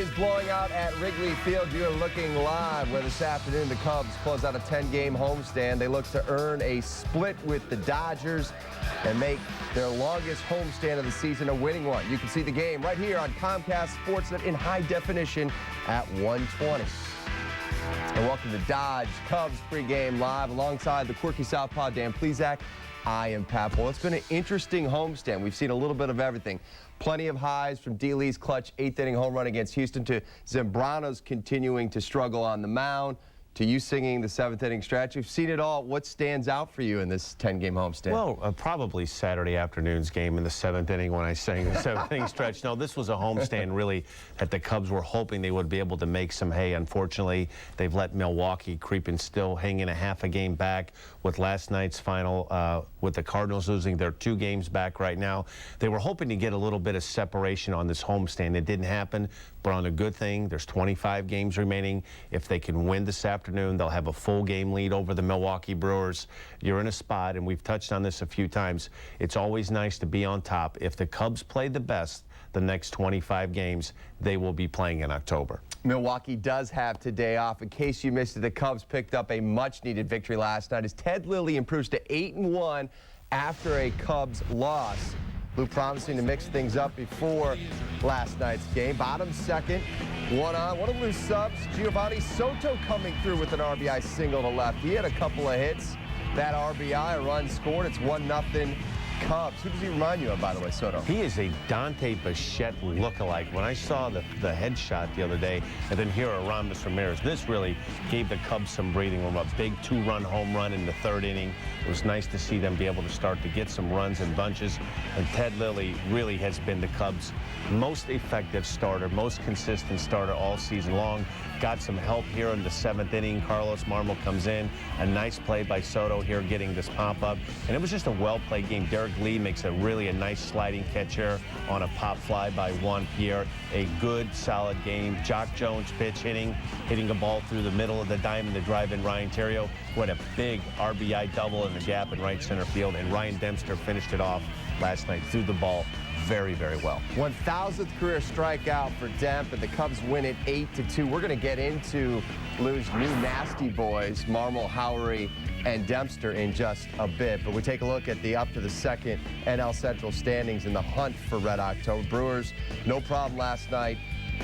is blowing out at Wrigley Field. You are looking live where this afternoon the Cubs close out a 10-game homestand. They look to earn a split with the Dodgers and make their longest homestand of the season a winning one. You can see the game right here on Comcast Sportsnet in high definition at 1:20. And welcome to Dodge Cubs pregame live alongside the quirky Southpaw Dan Plesac. I am Pat Boyle. It's been an interesting homestand. We've seen a little bit of everything. Plenty of highs from D. Lee's clutch 8th-inning home run against Houston to Zambrano's continuing to struggle on the mound to you singing the 7th-inning stretch. You've seen it all. What stands out for you in this 10-game homestand? Well, probably Saturday afternoon's game in the 7th inning when I sang the 7th-inning stretch. No, this was a homestand really that the Cubs were hoping they would be able to make some hay. Unfortunately, they've let Milwaukee creep and still hanging a half a game back with last night's final, with the Cardinals losing their 2 games back right now. They were hoping to get a little bit of separation on this homestand. It didn't happen, but on a good thing, there's 25 games remaining. If they can win this afternoon, they'll have a full game lead over the Milwaukee Brewers. You're in a spot, and we've touched on this a few times. It's always nice to be on top. If the Cubs play the best the next 25 games, they will be playing in October. Milwaukee does have today off. In case you missed it, the Cubs picked up a much-needed victory last night as Ted Lilly improves to 8-1 after a Cubs loss. Lou promising to mix things up before last night's game. Bottom second, one on. One of Lou's subs, Giovanni Soto coming through with an RBI single to left. He had a couple of hits. That RBI, a run scored. It's 1-0 Cubs. Who does he remind you of, by the way, Soto? He is a Dante Bichette lookalike. When I saw the headshot the other day, and then here Aramis Ramirez, this really gave the Cubs some breathing room. A big 2-run home run in the 3rd inning. It was nice to see them be able to start to get some runs in bunches. And Ted Lilly really has been the Cubs' most effective starter, most consistent starter all season long. Got some help here in the 7th inning. Carlos Marmol comes in. A nice play by Soto here getting this pop-up. And it was just a well-played game. Derek Lee makes a nice sliding catch here on a pop fly by Juan Pierre. A good, solid game. Jock Jones pitch hitting a ball through the middle of the diamond to drive in Ryan Theriot. What a big RBI double in the gap in right center field. And Ryan Dempster finished it off last night. Threw the ball very, very well. 1,000th career strikeout for Demp, and the Cubs win it 8-2. We're going to get into Lou's new nasty boys, Marmol, Howery, and Dempster in just a bit. But we take a look at the up to the second NL Central standings in the hunt for Red October. Brewers, no problem last night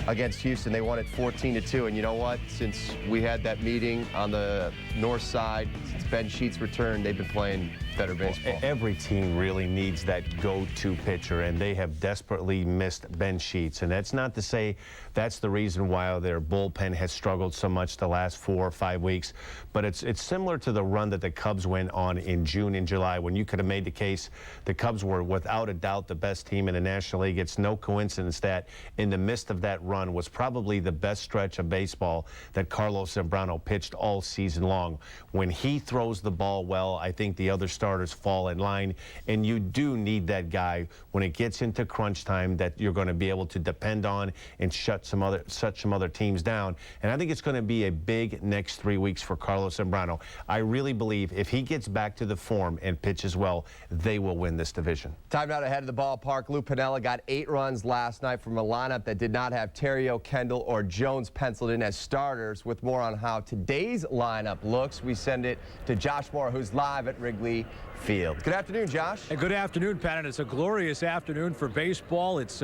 against Houston. They won it 14-2. And you know what? Since we had that meeting on the north side, since Ben Sheets returned, they've been playing better baseball. Every team really needs that go-to pitcher, and they have desperately missed Ben Sheets. And that's not to say that's the reason why their bullpen has struggled so much the last 4 or 5 weeks. But it's similar to the run that the Cubs went on in June and July when you could have made the case the Cubs were without a doubt the best team in the National League. It's no coincidence that in the midst of that run was probably the best stretch of baseball that Carlos Zambrano pitched all season long. When he throws the ball well, I think the other starters fall in line, and you do need that guy when it gets into crunch time that you're going to be able to depend on and shut some other teams down. And I think it's going to be a big next 3 weeks for Carlos Zambrano. I really believe if he gets back to the form and pitches well, they will win this division. Time out ahead of the ballpark. Lou Piniella got 8 runs last night from a lineup that did not have Theriot, Kendall, or Jones penciled in as starters. With more on how today's lineup looks, we send it to Josh Moore, who's live at Wrigley Field. Good afternoon, Josh. And good afternoon, Pat. And it's a glorious afternoon for baseball. It's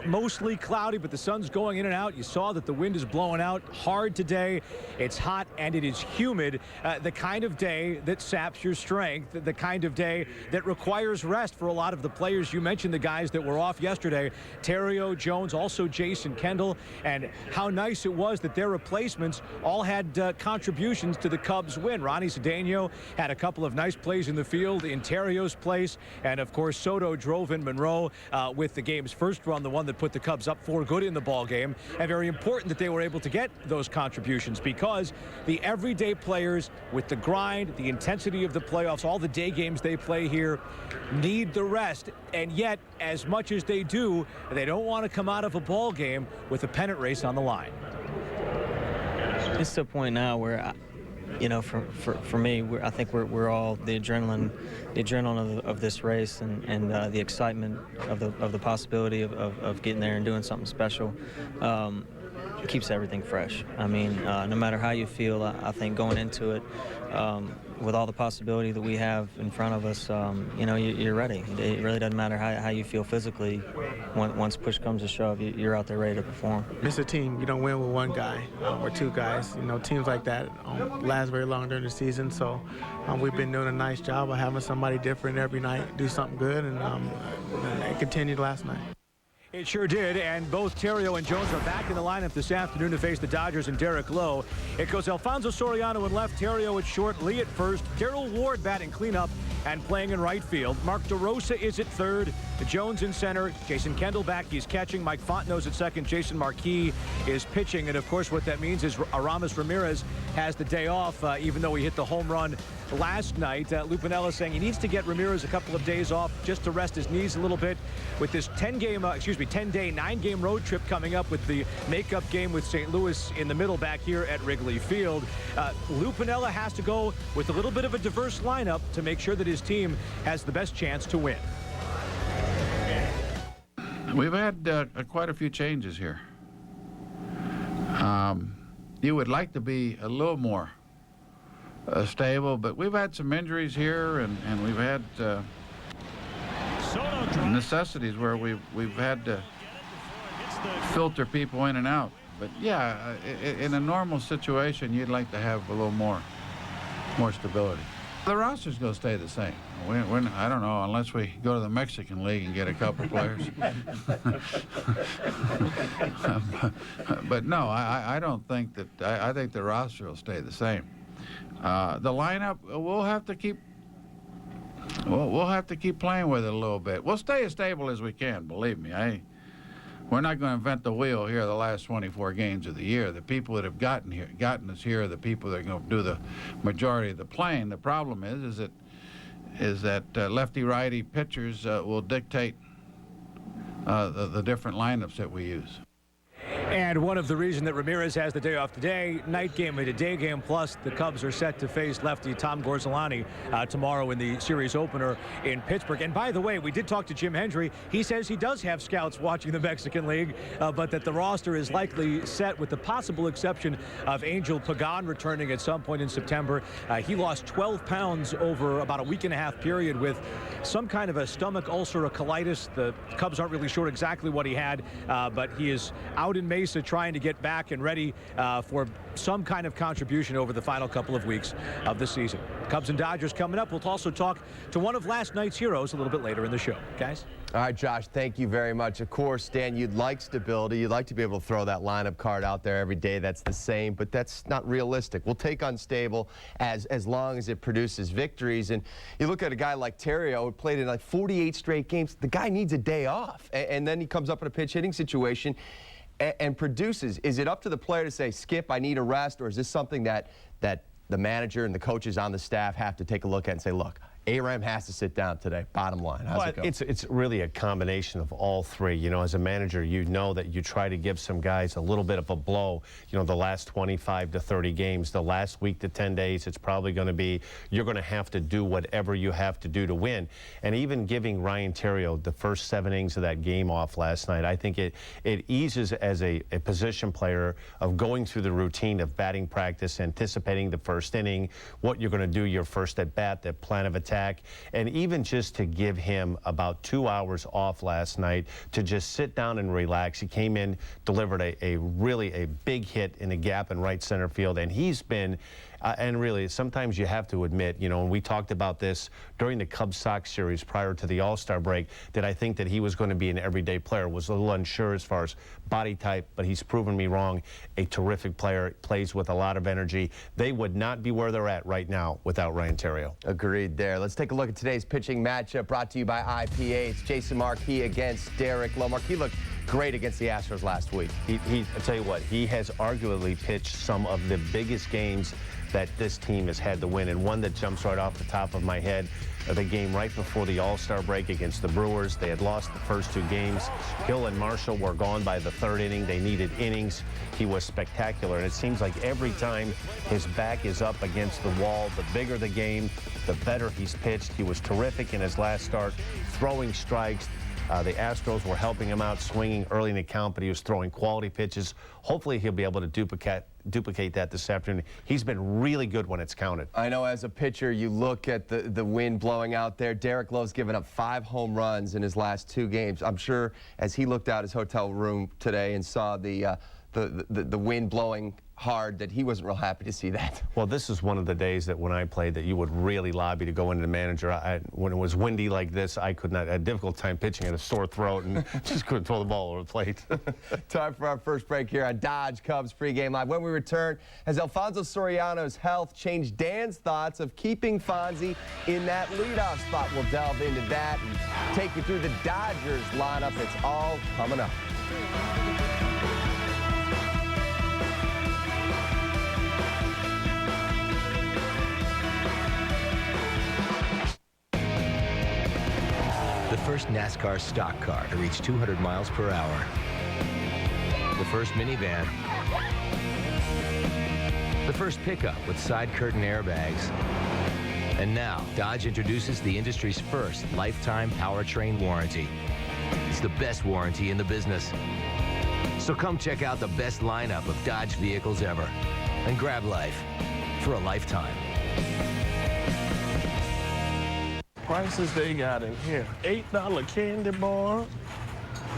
mostly cloudy, but the sun's going in and out. You saw that the wind is blowing out hard today. It's hot and it is humid. The kind of day that saps your strength, the kind of day that requires rest for a lot of the players. You mentioned the guys that were off yesterday, Theriot, Jones, also Jason Kendall, and how nice it was that their replacements all had contributions to the Cubs win. Ronnie Cedeno had a couple of nice plays in the field in Theriot's place, and of course Soto drove in Monroe with the game's first run, the one that put the Cubs up 4 good in the ball game. And very important that they were able to get those contributions, because the everyday players with the grind, the intensity of the playoffs, all the day games they play here, need the rest. And yet, as much as they do, they don't want to come out of a ball game with a pennant race on the line. It's to a point now where for me, I think we're all the adrenaline of this race and the excitement of the possibility of getting there and doing something special. keeps everything fresh. I mean, no matter how you feel, I think going into it, with all the possibility that we have in front of us, you know, you're ready. It really doesn't matter how you feel physically. Once push comes to shove, you're out there ready to perform. It's a team. You don't win with one guy or two guys. You know, teams like that last very long during the season. So we've been doing a nice job of having somebody different every night do something good, and it continued last night. It sure did, and both Terrio and Jones are back in the lineup this afternoon to face the Dodgers and Derek Lowe. It goes Alfonso Soriano in left, Terrio at short, Lee at first, Darrell Ward batting cleanup and playing in right field. Mark DeRosa is at third, Jones in center, Jason Kendall back, he's catching, Mike Fontenot's at second, Jason Marquis is pitching, and of course what that means is Aramis Ramirez has the day off, even though he hit the home run last night. Lou Piniella saying he needs to get Ramirez a couple of days off just to rest his knees a little bit with this 10-day, 9-game road trip coming up with the makeup game with St. Louis in the middle back here at Wrigley Field. Lou Piniella has to go with a little bit of a diverse lineup to make sure that his team has the best chance to win. We've had quite a few changes here. You would like to be a little more stable, but we've had some injuries here, and we've had necessities where we've had to filter people in and out. But yeah, in a normal situation, you'd like to have a little more stability. The roster's going to stay the same. I don't know, unless we go to the Mexican League and get a couple players. But no, I don't think that. I think the roster will stay the same. The lineup, we'll have to keep playing with it a little bit. We'll stay as stable as we can, believe me. We're not going to invent the wheel here the last 24 games of the year. The people that have gotten us here are the people that are going to do the majority of the playing. The problem is that lefty-righty pitchers will dictate the different lineups that we use. And one of the reasons that Ramirez has the day off today, night game and a day game, plus the Cubs are set to face lefty Tom Gorzelani tomorrow in the series opener in Pittsburgh. And by the way, we did talk to Jim Hendry. He says he does have scouts watching the Mexican League, but that the roster is likely set with the possible exception of Angel Pagan returning at some point in September. He lost 12 pounds over about a week-and-a-half period with some kind of a stomach ulcer or colitis. The Cubs aren't really sure exactly what he had, but he is out in Mesa trying to get back and ready for some kind of contribution over the final couple of weeks of the season. Cubs and Dodgers coming up. We'll also talk to one of last night's heroes a little bit later in the show. Guys? All right, Josh, thank you very much. Of course, Dan, you'd like stability. You'd like to be able to throw that lineup card out there every day that's the same, but that's not realistic. We'll take unstable as long as it produces victories. And you look at a guy like Terrio, who played in like 48 straight games. The guy needs a day off, and then he comes up in a pinch hitting situation and produces. Is it up to the player to say, Skip, I need a rest, or is this something that the manager and the coaches on the staff have to take a look at and say, look, Aram has to sit down today, bottom line? How's it go? It's really a combination of all three. You know, as a manager, you know that you try to give some guys a little bit of a blow. You know, the last 25 to 30 games, the last week to 10 days, it's probably going to be, you're going to have to do whatever you have to do to win. And even giving Ryan Terrio the first 7 innings of that game off last night, I think it eases as a position player of going through the routine of batting practice, anticipating the first inning, what you're going to do your first at bat, the plan of attack. And even just to give him about 2 hours off last night to just sit down and relax. He came in, delivered a really big hit in a gap in right center field, and he's been and really, sometimes you have to admit, you know, and we talked about this during the Cubs-Sox series prior to the All-Star break, that I think that he was going to be an everyday player. Was a little unsure as far as body type, but he's proven me wrong. A terrific player, plays with a lot of energy. They would not be where they're at right now without Ryan Terrio. Agreed there. Let's take a look at today's pitching matchup brought to you by IPA. It's Jason Marquis against Derek Lowe. Marquis looked great against the Astros last week. I'll tell you what, he has arguably pitched some of the biggest games that this team has had to win, and one that jumps right off the top of my head, the game right before the All-Star break against the Brewers. They had lost the first 2 games. Hill and Marshall were gone by the 3rd inning. They needed innings. He was spectacular, and it seems like every time his back is up against the wall, the bigger the game, the better he's pitched. He was terrific in his last start, throwing strikes, The Astros were helping him out, swinging early in the count, but he was throwing quality pitches. Hopefully he'll be able to duplicate that this afternoon. He's been really good when it's counted. I know as a pitcher, you look at the wind blowing out there. Derek Lowe's given up 5 home runs in his last 2 games. I'm sure as he looked out his hotel room today and saw the wind blowing hard that he wasn't real happy to see that. Well, this is one of the days that when I played that you would really lobby to go into the manager. When it was windy like this, I could not, I had a difficult time pitching, I had a sore throat and just couldn't throw the ball over the plate. Time for our first break here on Dodge Cubs pregame live. When we return, has Alfonso Soriano's health changed Dan's thoughts of keeping Fonzie in that leadoff spot? We'll delve into that and take you through the Dodgers lineup. It's all coming up. The first NASCAR stock car to reach 200 miles per hour. The first minivan. The first pickup with side curtain airbags. And now, Dodge introduces the industry's first lifetime powertrain warranty. It's the best warranty in the business. So come check out the best lineup of Dodge vehicles ever and grab life for a lifetime. Prices they got in here. $8 candy bar,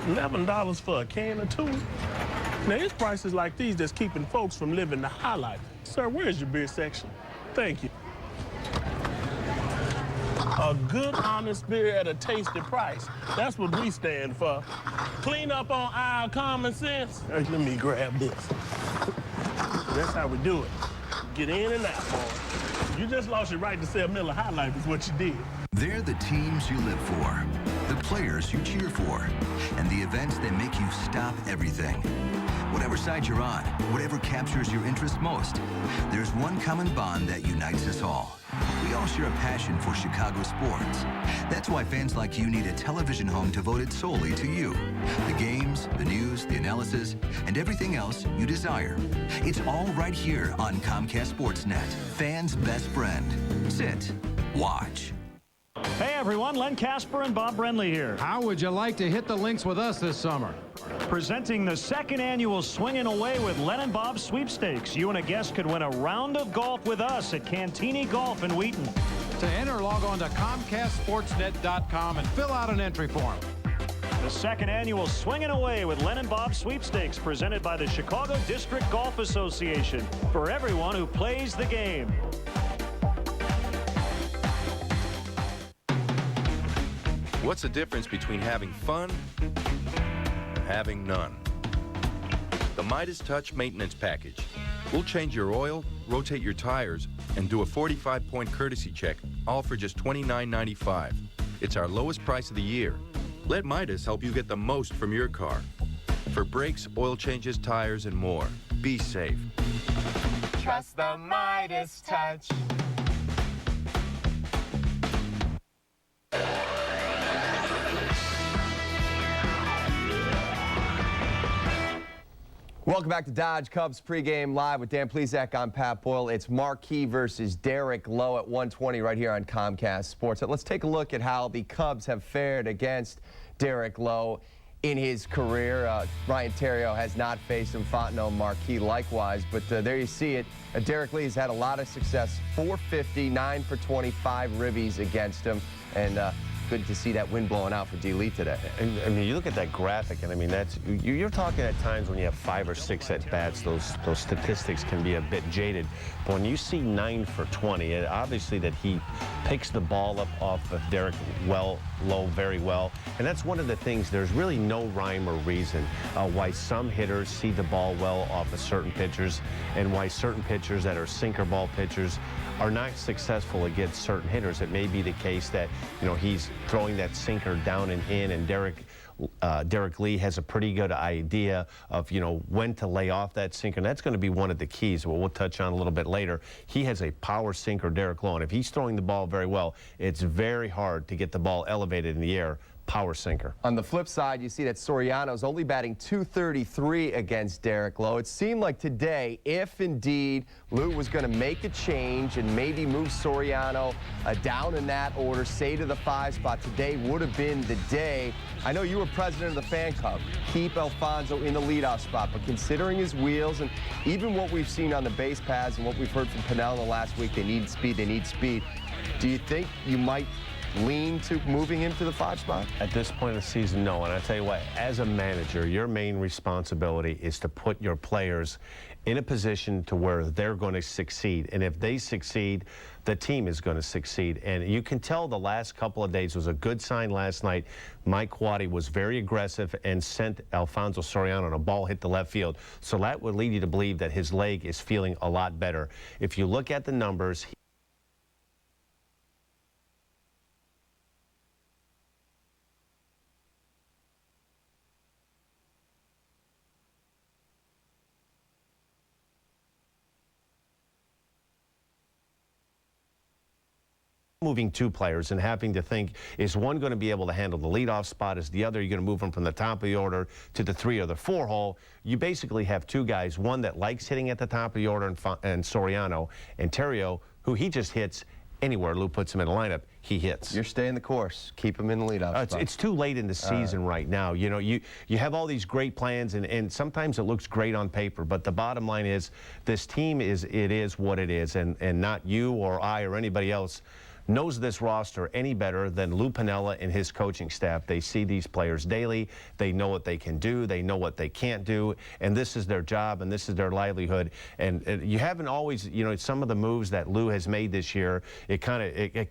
$11 for a can of tuna. Now, it's prices like these that's keeping folks from living the high life. Sir, where's your beer section? Thank you. A good, honest beer at a tasty price. That's what we stand for. Clean up on aisle common sense. Hey, let me grab this. That's how we do it. Get in and out, boy. You just lost your right to sell Miller High Life is what you did. They're the teams you live for, the players you cheer for, and the events that make you stop everything. Whatever side you're on, whatever captures your interest most, there's one common bond that unites us all. We all share a passion for Chicago sports. That's why fans like you need a television home devoted solely to you. The games, the news, the analysis, and everything else you desire. It's all right here on Comcast Sportsnet, fans' best friend. Sit, watch. Hey everyone, Len Casper and Bob Brenly here. How would you like to hit the links with us this summer? Presenting the 2nd annual Swingin' Away with Len and Bob sweepstakes. You and a guest could win a round of golf with us at Cantini Golf in Wheaton. To enter, log on to ComcastSportsNet.com and fill out an entry form. The 2nd annual Swingin' Away with Len and Bob sweepstakes presented by the Chicago District Golf Association for everyone who plays the game. What's the difference between having fun and having none? The Midas Touch Maintenance Package. We'll change your oil, rotate your tires, and do a 45-point courtesy check, all for just $29.95. It's our lowest price of the year. Let Midas help you get the most from your car. For brakes, oil changes, tires, and more. Be safe. Trust the Midas Touch. Welcome back to Dodge Cubs pregame live with Dan Plesac. I'm Pat Boyle. It's Marquis versus Derek Lowe at 1:20 right here on Comcast Sports. Let's take a look at how the Cubs have fared against Derek Lowe in his career. Ryan Theriot has not faced him. Fontenot, Marquis likewise. But there you see it. Derek Lee has had a lot of success. 450, 9 for 25 ribbies against him. And good to see that wind blowing out for D. Lee today. I mean, you look at that graphic, and I mean, that's you're talking at times when you have 5 or 6 at bats, those statistics can be a bit jaded. But when you see 9 for 20, obviously that he picks the ball up off of Derek Lowe very well, and that's one of the things. There's really no rhyme or reason why some hitters see the ball well off of certain pitchers, and why certain pitchers that are sinker ball pitchers are not successful against certain hitters. It may be the case that, you know, he's throwing that sinker down and in, and Derek Lee has a pretty good idea of, you know, when to lay off that sinker. And that's going to be one of the keys, what we'll touch on a little bit later. He has a power sinker, Derek Lowe, and if he's throwing the ball very well, it's very hard to get the ball elevated in the air power sinker. On the flip side, you see that Soriano's only batting .233 against Derek Lowe. It seemed like today, if indeed Lou was going to make a change and maybe move Soriano down in that order, say to the 5 spot, today would have been the day. I know you were president of the fan club. Keep Alfonso in the leadoff spot, but considering his wheels and even what we've seen on the base paths and what we've heard from Pennell in the last week, they need speed, they need speed. Do you think you might lean to moving him to the 5 spot? At this point of the season, no. And I tell you what, as a manager, your main responsibility is to put your players in a position to where they're going to succeed. And if they succeed, the team is going to succeed. And you can tell the last couple of days was a good sign last night. Mike Quade was very aggressive and sent Alfonso Soriano on a ball hit the left field. So that would lead you to believe that his leg is feeling a lot better. If you look at the numbers, moving 2 players and having to think, is one going to be able to handle the leadoff spot? Is the other, you're going to move them from the top of the order to the 3 or the 4 hole? You basically have 2 guys, one that likes hitting at the top of the order, and Soriano, and Terrio, who he just hits anywhere Lou puts him in a lineup, he hits. You're staying the course. Keep him in the leadoff spot. It's too late in the season right now. You know, you have all these great plans, and sometimes it looks great on paper, but the bottom line is this team is what it is, and not you or I or anybody else knows this roster any better than Lou Piniella and his coaching staff. They see these players daily. They know what they can do. They know what they can't do. And this is their job, and this is their livelihood. And you haven't always, you know, some of the moves that Lou has made this year, it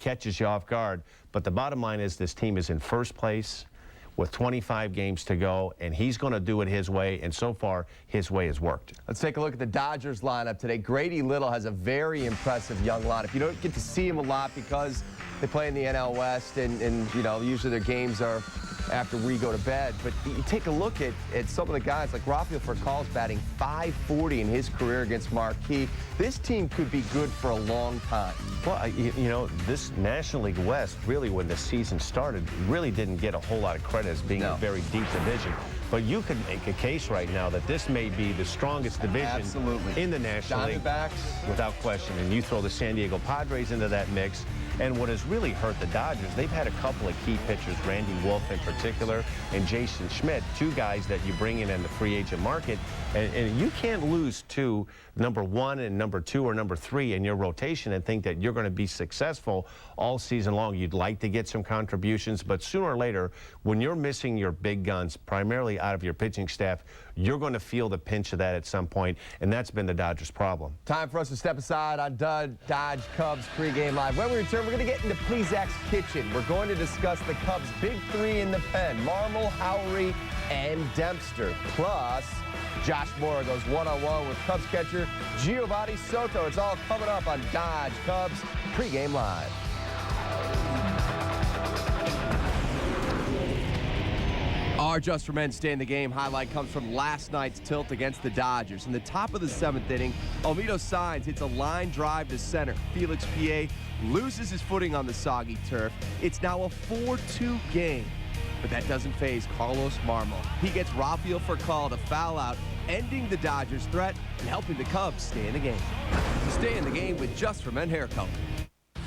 catches you off guard. But the bottom line is this team is in first place with 25 games to go, and he's going to do it his way, and so far, his way has worked. Let's take a look at the Dodgers lineup today. Grady Little has a very impressive young lineup. You don't get to see him a lot because they play in the NL West, and you know, usually their games are after we go to bed. But you take a look at some of the guys, like Rafael Furcal's batting .540 in his career against Marquee. This team could be good for a long time. Well, you know, this National League West, really, when the season started, really didn't get a whole lot of credit as being a very deep division. But you could make a case right now that this may be the strongest division in the National League. Without question. And you throw the San Diego Padres into that mix. And what has really hurt the Dodgers, they've had a couple of key pitchers, Randy Wolf in particular, and Jason Schmidt, 2 guys that you bring in the free agent market. And you can't lose to number 1 and number 2 or number 3 in your rotation and think that you're going to be successful all season long. You'd like to get some contributions, but sooner or later, when you're missing your big guns, primarily out of your pitching staff, you're going to feel the pinch of that at some point, and that's been the Dodgers' problem. Time for us to step aside on Dodge Cubs pregame live. When we return, we're going to get into Plezak's kitchen. We're going to discuss the Cubs' big 3 in the pen, Marmol, Howry, and Dempster. Plus, Josh Mora goes one-on-one with Cubs catcher Giovanni Soto. It's all coming up on Dodge Cubs pregame live. Our Just for Men Stay in the Game highlight comes from last night's tilt against the Dodgers. In the top of the 7th inning, Almedo Saenz hits a line drive to center. Felix Pie loses his footing on the soggy turf. It's now a 4-2 game. But that doesn't faze Carlos Marmol. He gets Rafael Furcal to foul out, ending the Dodgers' threat and helping the Cubs stay in the game. Stay in the game with Just for Men hair color.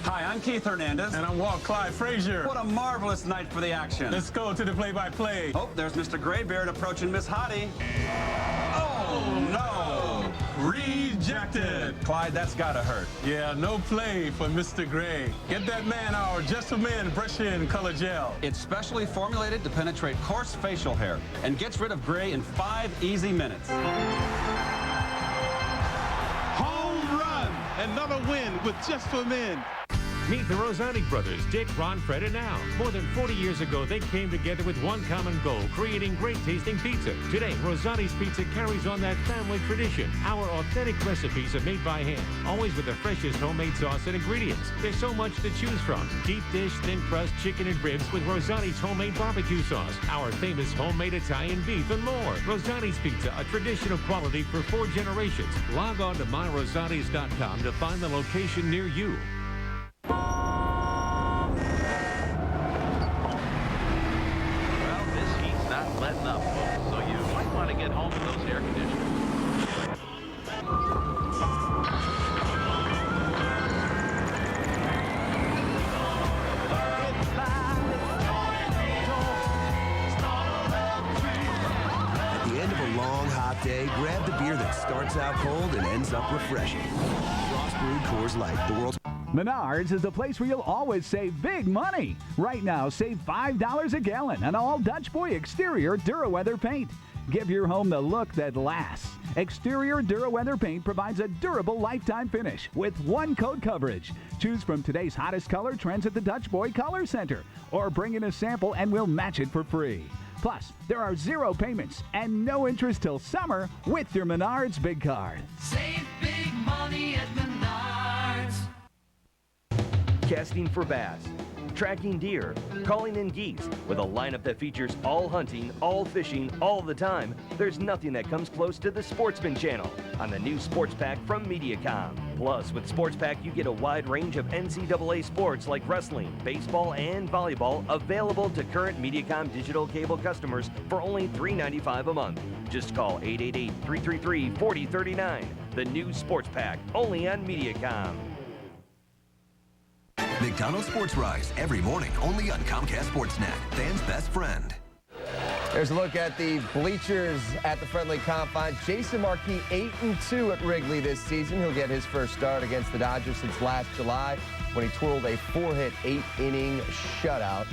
Hi, I'm Keith Hernandez. And I'm Walt Clyde Frazier. What a marvelous night for the action. Let's go to the play-by-play. Oh, there's Mr. Graybeard approaching Miss Hottie. Oh, no. Rejected. Clyde, that's gotta hurt. Yeah, no play for Mr. Gray. Get that man our Just for Men brush-in color gel. It's specially formulated to penetrate coarse facial hair and gets rid of gray in 5 easy minutes. Home run. Another win with Just for Men. Meet the Rosati brothers, Dick, Ron, Fred, and Al. More than 40 years ago, they came together with one common goal, creating great-tasting pizza. Today, Rosati's Pizza carries on that family tradition. Our authentic recipes are made by hand, always with the freshest homemade sauce and ingredients. There's so much to choose from. Deep dish, thin crust, chicken and ribs with Rosati's homemade barbecue sauce, our famous homemade Italian beef, and more. Rosati's Pizza, a tradition of quality for 4 generations. Log on to myrosatis.com to find the location near you. starts out cold and ends up refreshing. Frost brewed Coors Light, the world's... Menards is the place where you'll always save big money. Right now, save $5 a gallon on all Dutch Boy exterior DuraWeather paint. Give your home the look that lasts. Exterior DuraWeather paint provides a durable lifetime finish with one coat coverage. Choose from today's hottest color trends at the Dutch Boy Color Center, or bring in a sample and we'll match it for free. Plus, there are 0 payments and no interest till summer with your Menards Big Card. Save big money at Menards. Casting for bass, tracking deer, calling in geese. With a lineup that features all hunting, all fishing, all the time, there's nothing that comes close to the Sportsman Channel on the new Sports Pack from Mediacom. Plus, with Sports Pack, you get a wide range of NCAA sports like wrestling, baseball, and volleyball available to current Mediacom digital cable customers for only $3.95 a month. Just call 888-333-4039. The new Sports Pack, only on Mediacom. McDonald's Sports Rise, every morning, only on Comcast Sportsnet, fans' best friend. There's a look at the bleachers at the friendly confines. Jason Marquis 8-2 at Wrigley this season. He'll get his first start against the Dodgers since last July when he twirled a 4-hit, 8-inning shutout.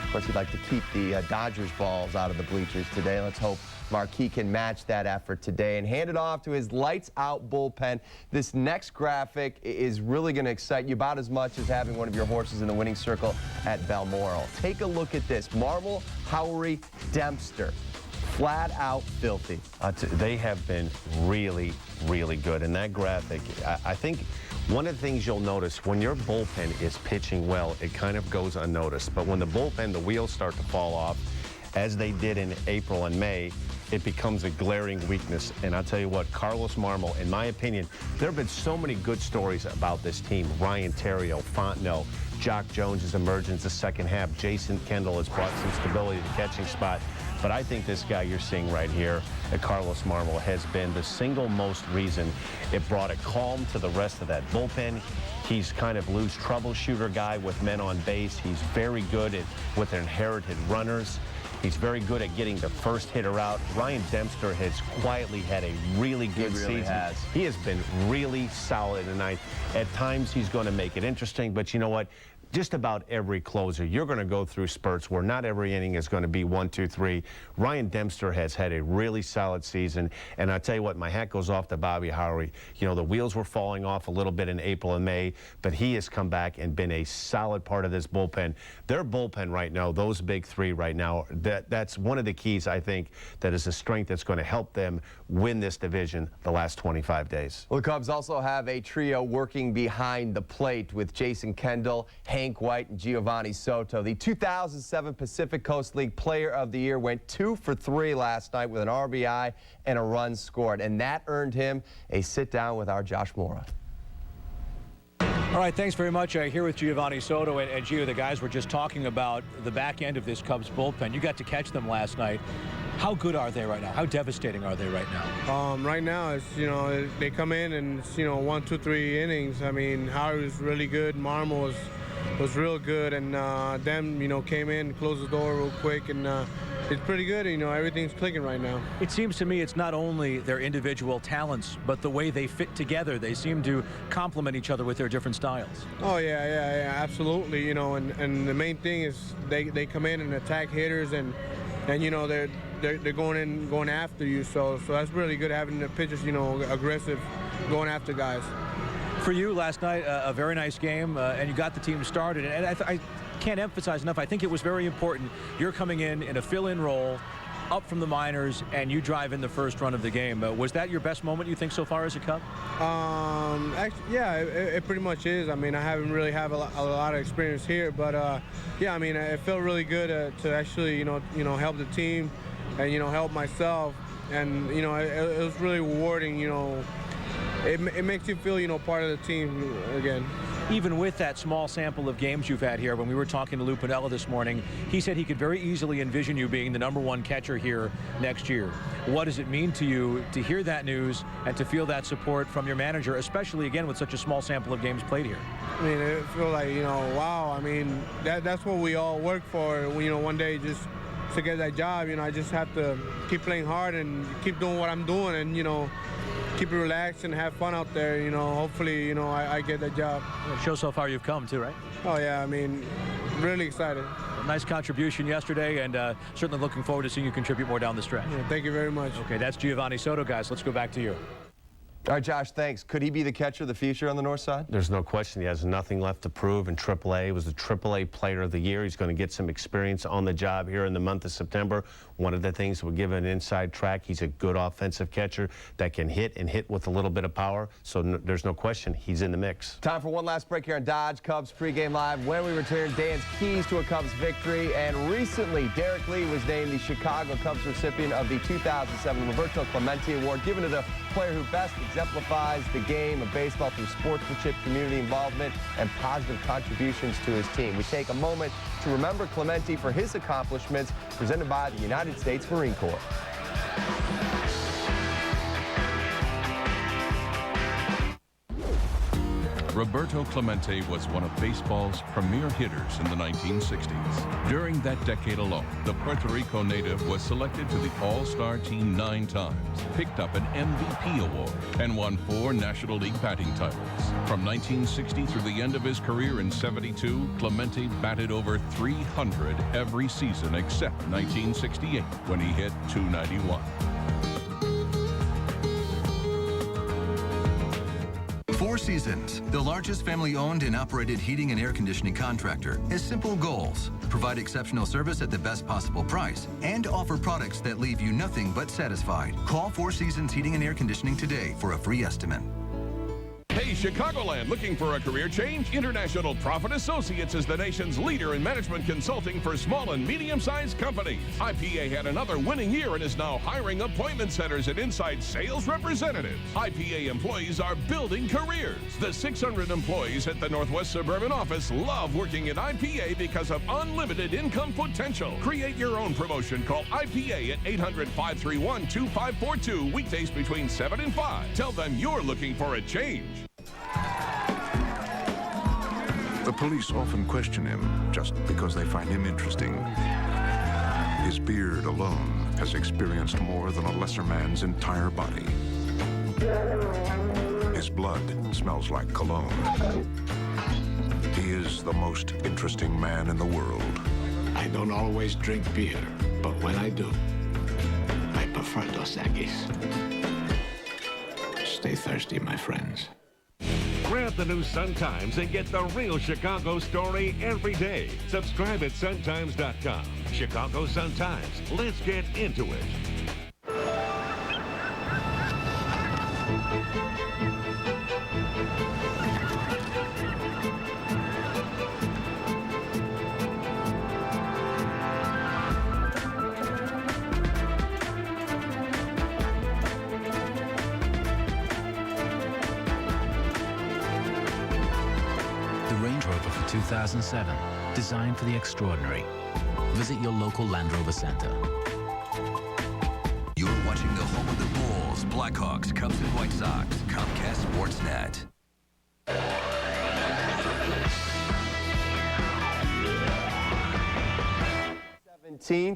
Of course, he'd like to keep the Dodgers balls out of the bleachers today. Let's hope Marquis can match that effort today and hand it off to his lights-out bullpen. This next graphic is really going to excite you about as much as having one of your horses in the winning circle at Balmoral. Take a look at this. Marmol, Howery, Dempster. Flat out filthy. They have been really, really good. And that graphic, I think one of the things you'll notice when your bullpen is pitching well, it kind of goes unnoticed. But when the bullpen, the wheels start to fall off, as they did in April and May, it becomes a glaring weakness. And I'll tell you what, Carlos Marmol, in my opinion, there have been so many good stories about this team. Ryan Theriot, Fontenot, Jock Jones' emergence the second half. Jason Kendall has brought some stability to the catching spot. But I think this guy you're seeing right here, Carlos Marmol, has been the single most reason it brought a calm to the rest of that bullpen. He's kind of loose troubleshooter guy with men on base. He's very good with inherited runners. He's very good at getting the first hitter out. Ryan Dempster has quietly had a really good season. He has been really solid tonight. At times, he's going to make it interesting, but you know what? Just about every closer, you're going to go through spurts where not every inning is going to be 1, 2, 3. Ryan Dempster has had a really solid season, and I tell you what, my hat goes off to Bobby Howery. You know, the wheels were falling off a little bit in April and May, but he has come back and been a solid part of this bullpen. Their bullpen right now, those big three right now, that's one of the keys, I think, that is a strength that's going to help them win this division the last 25 days. Well, the Cubs also have a trio working behind the plate with Jason Kendall, Hank White, and Giovanni Soto. The 2007 Pacific Coast League Player of the Year went 2 for 3 last night with an RBI and a run scored, and that earned him a sit-down with our Josh Mora. All right, thanks very much. Here with Giovanni Soto and Gio, the guys were just talking about the back end of this Cubs bullpen. You got to catch them last night. How good are they right now? How devastating are they right now? Right now, it's, you know, they come in and it's, you know, 1, 2, 3 innings. I mean, Howard was really good. Marmol was real good, and them, you know, came in, closed the door real quick, and it's pretty good. You know, everything's clicking right now. It seems to me it's not only their individual talents, but the way they fit together. They seem to complement each other with their different styles. Oh yeah, absolutely. You know, and the main thing is they come in and attack hitters, and you know they're going after you. So that's really good having the pitchers, you know, aggressive, going after guys. For you last night, a very nice game, and you got the team started. And I can't emphasize enough, I think it was very important. You're coming in a fill-in role, up from the minors, and you drive in the first run of the game. Was that your best moment, you think, so far as a Cub? Actually, yeah, it pretty much is. I mean, I haven't really have a lot of experience here, but yeah, I mean, it felt really good to actually, you know, help the team and, you know, help myself. And, you know, it was really rewarding, you know. It makes you feel, you know, part of the team again. Even with that small sample of games you've had here, when we were talking to Lou Piniella this morning, he said he could very easily envision you being the #1 catcher here next year. What does it mean to you to hear that news and to feel that support from your manager, especially, again, with such a small sample of games played here? I mean, it feels like, you know, wow. I mean, that's what we all work for. You know, one day just to get that job, you know, I just have to keep playing hard and keep doing what I'm doing and, you know, keep it relaxed and have fun out there. You know, hopefully, you know, I get that job. Show so far you've come too, right? Oh yeah, I mean, really excited. A nice contribution yesterday, and certainly looking forward to seeing you contribute more down the stretch. Yeah, thank you very much. Okay, that's Giovanni Soto, guys. Let's go back to you. All right, Josh, thanks. Could he be the catcher of the future on the north side? There's no question. He has nothing left to prove in AAA. He was the AAA Player of the Year. He's going to get some experience on the job here in the month of September. One of the things we'll give him an inside track. He's a good offensive catcher that can hit and hit with a little bit of power. So there's no question he's in the mix. Time for one last break here on Dodge Cubs pregame live. When we return, Dan's keys to a Cubs victory. And recently, Derek Lee was named the Chicago Cubs recipient of the 2007 Roberto Clemente Award, given to the player who best exemplifies the game of baseball through sportsmanship, community involvement, and positive contributions to his team. We take a moment to remember Clemente for his accomplishments, presented by the United States Marine Corps. Roberto Clemente was one of baseball's premier hitters in the 1960s. During that decade alone, the Puerto Rico native was selected to the All-Star team 9 times, picked up an MVP award, and won 4 National League batting titles. From 1960 through the end of his career in '72, Clemente batted over 300 every season except 1968, when he hit .291. Four Seasons, the largest family-owned and operated heating and air conditioning contractor, has simple goals: provide exceptional service at the best possible price and offer products that leave you nothing but satisfied. Call Four Seasons Heating and Air Conditioning today for a free estimate. Hey, Chicagoland, looking for a career change? International Profit Associates is the nation's leader in management consulting for small and medium-sized companies. IPA had another winning year and is now hiring appointment setters and inside sales representatives. IPA employees are building careers. The 600 employees at the Northwest Suburban office love working at IPA because of unlimited income potential. Create your own promotion. Call IPA at 800-531-2542, weekdays between 7 and 5. Tell them you're looking for a change. The police often question him just because they find him interesting. His beard alone has experienced more than a lesser man's entire body. His blood smells like cologne. He is the most interesting man in the world. I don't always drink beer, but when I do, I prefer Dos Equis. Stay thirsty, my friends. Grab the new Sun-Times and get the real Chicago story every day. Subscribe at suntimes.com. Chicago Sun-Times. Let's get into it. The Range Rover for 2007, designed for the extraordinary. Visit your local Land Rover Center. You're watching the home of the Bulls, Blackhawks, Cubs, and White Sox, Comcast Sportsnet.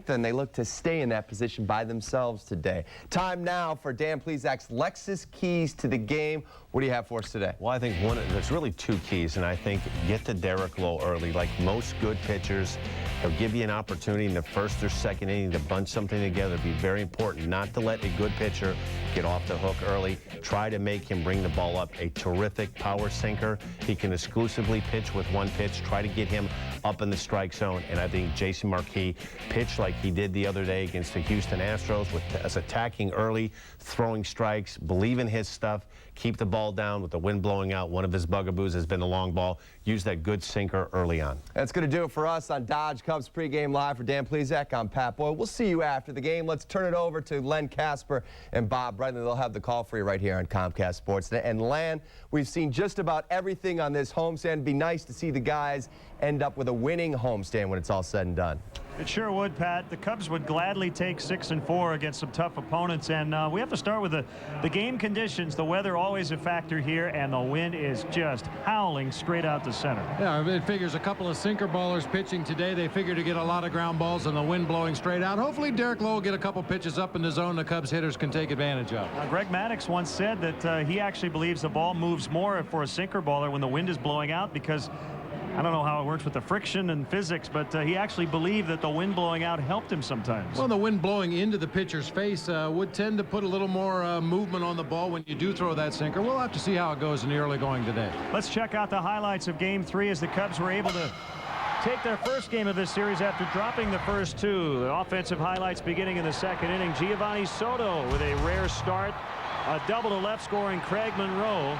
And they look to stay in that position by themselves today. Time now for Dan Plezak's Lexus keys to the game. What do you have for us today? Well, I think there's really 2 keys, and I think get to Derek Lowe early. Like most good pitchers, he'll give you an opportunity in the first or second inning to bunch something together. It'd be very important not to let a good pitcher get off the hook early. Try to make him bring the ball up. A terrific power sinker. He can exclusively pitch with one pitch. Try to get him up in the strike zone, and I think Jason Marquis pitched like he did the other day against the Houston Astros, as attacking early, throwing strikes, believe in his stuff, keep the ball down with the wind blowing out. One of his bugaboos has been the long ball. Use that good sinker early on. That's going to do it for us on Dodge Cubs pregame live. For Dan Plezak, I'm Pat Boyle. We'll see you after the game. Let's turn it over to Len Casper and Bob Brennan. They'll have the call for you right here on Comcast Sportsnet. And Len, we've seen just about everything on this homestand. It'd be nice to see the guys end up with a winning homestand when it's all said and done. It sure would, Pat. The Cubs would gladly take 6-4 against some tough opponents, and we have to start with the game conditions. The weather always a factor here, and the wind is just howling straight out to center. Yeah, it figures a couple of sinker ballers pitching today. They figure to get a lot of ground balls and the wind blowing straight out. Hopefully Derek Lowe will get a couple pitches up in the zone the Cubs hitters can take advantage of. Greg Maddux once said that he actually believes the ball moves more for a sinker baller when the wind is blowing out, because I don't know how it works with the friction and physics, but he actually believed that the wind blowing out helped him sometimes. Well, the wind blowing into the pitcher's face would tend to put a little more movement on the ball when you do throw that sinker. We'll have to see how it goes in the early going today. Let's check out the highlights of Game 3 as the Cubs were able to take their first game of this series after dropping the first two. The offensive highlights beginning in the second inning. Giovanni Soto with a rare start. A double to left scoring Craig Monroe.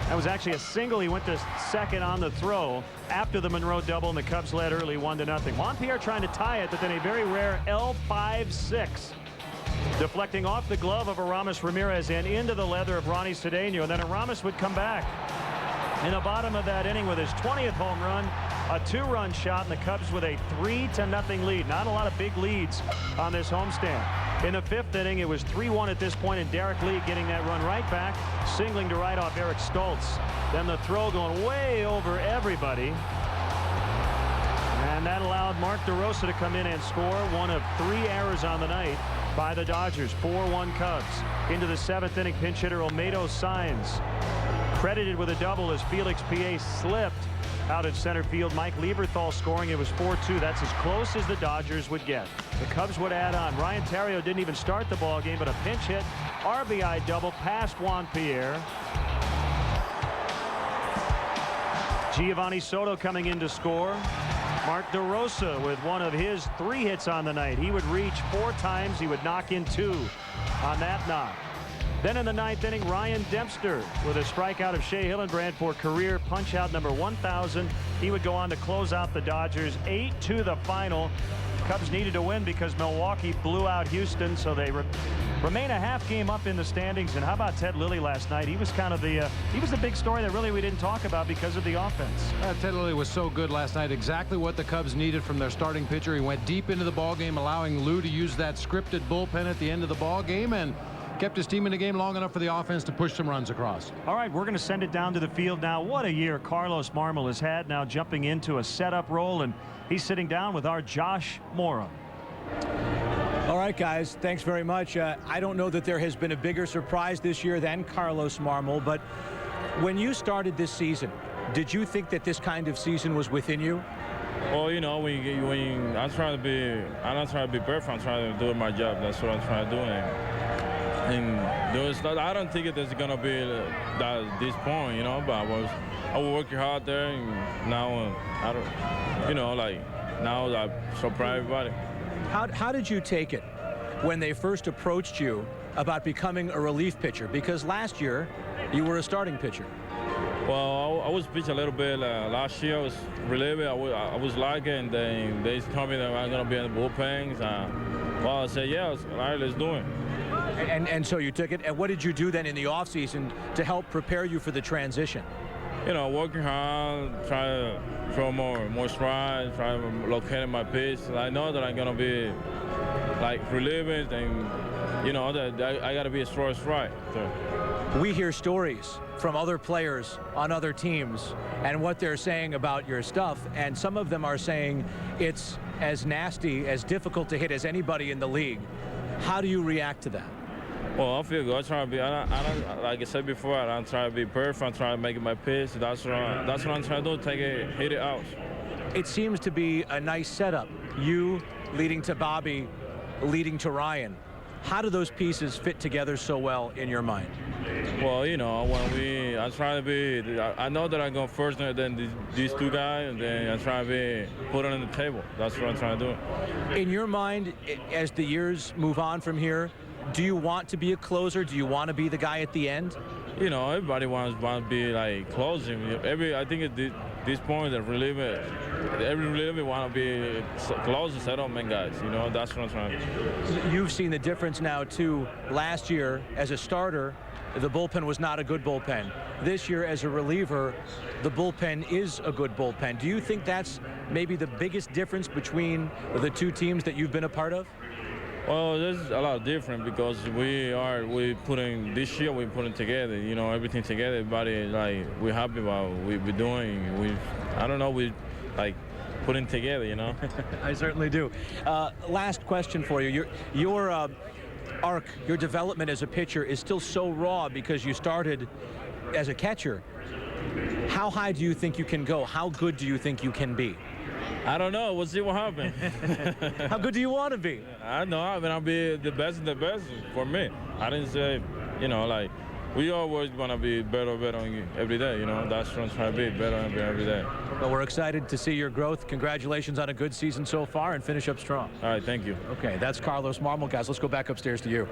That was actually a single. He went to second on the throw after the Monroe double, and the Cubs led early 1-0. Juan Pierre trying to tie it, but then a very rare L5-6. Deflecting off the glove of Aramis Ramirez and into the leather of Ronnie Cedeno. And then Aramis would come back in the bottom of that inning with his 20th home run, a 2-run shot, and the Cubs with a 3-0 lead. Not a lot of big leads on this homestand. In the 5th inning, it was 3-1 at this point, and Derek Lee getting that run right back, singling to right off Eric Stoltz. Then the throw going way over everybody. And that allowed Mark DeRosa to come in and score, one of 3 errors on the night by the Dodgers. 4-1 Cubs. Into the 7th inning, pinch hitter Olmedo Signs credited with a double as Felix P.A. slipped out at center field. Mike Lieberthal scoring. It was 4-2. That's as close as the Dodgers would get. The Cubs would add on. Ryan Theriot didn't even start the ball game, but a pinch hit RBI double past Juan Pierre. Giovanni Soto coming in to score. Mark DeRosa with one of his 3 hits on the night. He would reach 4 times. He would knock in 2 on that knock. Then in the 9th inning, Ryan Dempster with a strikeout of Shea Hillenbrand for career punch-out number 1,000. He would go on to close out the Dodgers 8-2 the final. Cubs needed to win because Milwaukee blew out Houston, so they remain a half game up in the standings. And how about Ted Lilly last night? He was kind of the big story that really we didn't talk about because of the offense. Ted Lilly was so good last night. Exactly what the Cubs needed from their starting pitcher. He went deep into the ball game, allowing Lou to use that scripted bullpen at the end of the ball game, and kept his team in the game long enough for the offense to push some runs across. All right, we're going to send it down to the field now. What a year Carlos Marmol has had, now jumping into a setup role, and he's sitting down with our Josh Mora. All right, guys, thanks very much. I don't know that there has been a bigger surprise this year than Carlos Marmol, but when you started this season, did you think that this kind of season was within you? Well, you know, when I'm not trying to be perfect. I'm trying to do my job. That's what I'm trying to do. And I don't think it's gonna be this point, you know. But I was working hard there, and now I don't, you know, like now I'm so proud of everybody. How did you take it when they first approached you about becoming a relief pitcher? Because last year you were a starting pitcher. Well, I was pitching a little bit last year. I was relieving. I was liking, and then they told me that I'm gonna be in the bullpens. Well, I said, yeah, all right, let's do it. And so you took it. And what did you do then in the offseason to help prepare you for the transition? You know, working hard, try to throw more strides, try to locate my pitch. I know that I'm gonna be like relieving, and you know that I gotta be a strong strike. So. We hear stories from other players on other teams and what they're saying about your stuff, and some of them are saying it's as nasty, as difficult to hit as anybody in the league. How do you react to that? Well, I feel good. I try to be. I don't, like I said before, I don't try to be perfect. I'm trying to make it my pitch. That's what I'm trying to do. Take it, hit it out. It seems to be a nice setup. You leading to Bobby, leading to Ryan. How do those pieces fit together so well in your mind? Well, you know, I try to be. I know that I go first than these 2 guys, and then I try to be put it on the table. That's what I'm trying to do. In your mind, as the years move on from here, do you want to be a closer? Do you want to be the guy at the end? You know, everybody wants to be like closing. I think at this point, every reliever want to be closer settlement guys. You know, that's what I'm trying to do. You've seen the difference now too. Last year, as a starter, the bullpen was not a good bullpen. This year, as a reliever, the bullpen is a good bullpen. Do you think that's maybe the biggest difference between the two teams that you've been a part of? Well, there's a lot different because we putting this year, we're putting together, you know, everything together. Everybody, like, we're happy about what we're doing. I don't know, we like putting together, you know. I certainly do. Last question for you. Your arc, your development as a pitcher is still so raw because you started as a catcher. How high do you think you can go? How good do you think you can be? I don't know. We'll see what happens. How good do you want to be? I know. I mean, I'll be the best for me. I didn't say, you know, like, we always want to be better every day, you know. That's what I'm trying to be, better every day. Well, we're excited to see your growth. Congratulations on a good season so far, and finish up strong. All right, thank you. Okay, that's Carlos Marmol. Guys, let's go back upstairs to you.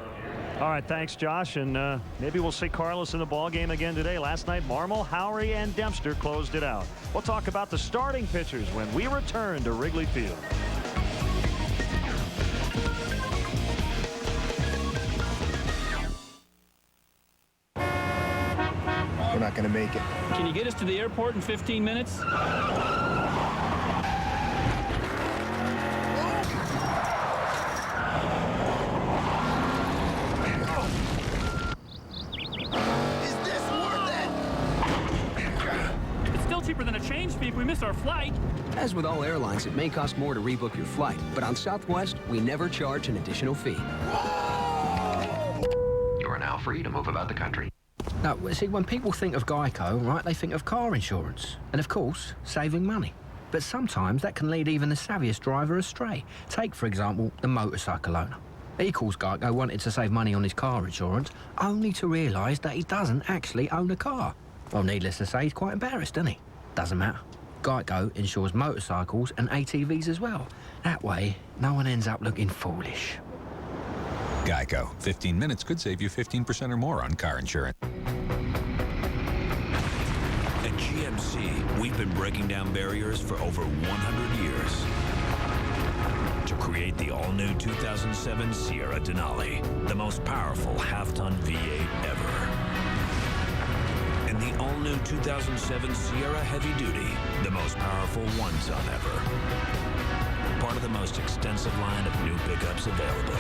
All right, thanks, Josh. And maybe we'll see Carlos in the ball game again today. Last night, Marmol, Howery, and Dempster closed it out. We'll talk about the starting pitchers when we return to Wrigley Field. We're not going to make it. Can you get us to the airport in 15 minutes? Cheaper than a change fee if we miss our flight. As with all airlines, it may cost more to rebook your flight, but on Southwest, we never charge an additional fee. You are now free to move about the country. Now, see, when people think of Geico, right, they think of car insurance. And of course, saving money. But sometimes that can lead even the savviest driver astray. Take, for example, the motorcycle owner. He calls Geico wanted to save money on his car insurance, only to realise that he doesn't actually own a car. Well, needless to say, he's quite embarrassed, isn't he? Doesn't matter. Geico insures motorcycles and ATVs as well. That way, no one ends up looking foolish. Geico. 15 minutes could save you 15% or more on car insurance. At GMC, we've been breaking down barriers for over 100 years to create the all-new 2007 Sierra Denali, the most powerful half-ton V8 ever. And the all-new 2007 Sierra Heavy Duty, the most powerful one-ton ever. Part of the most extensive line of new pickups available.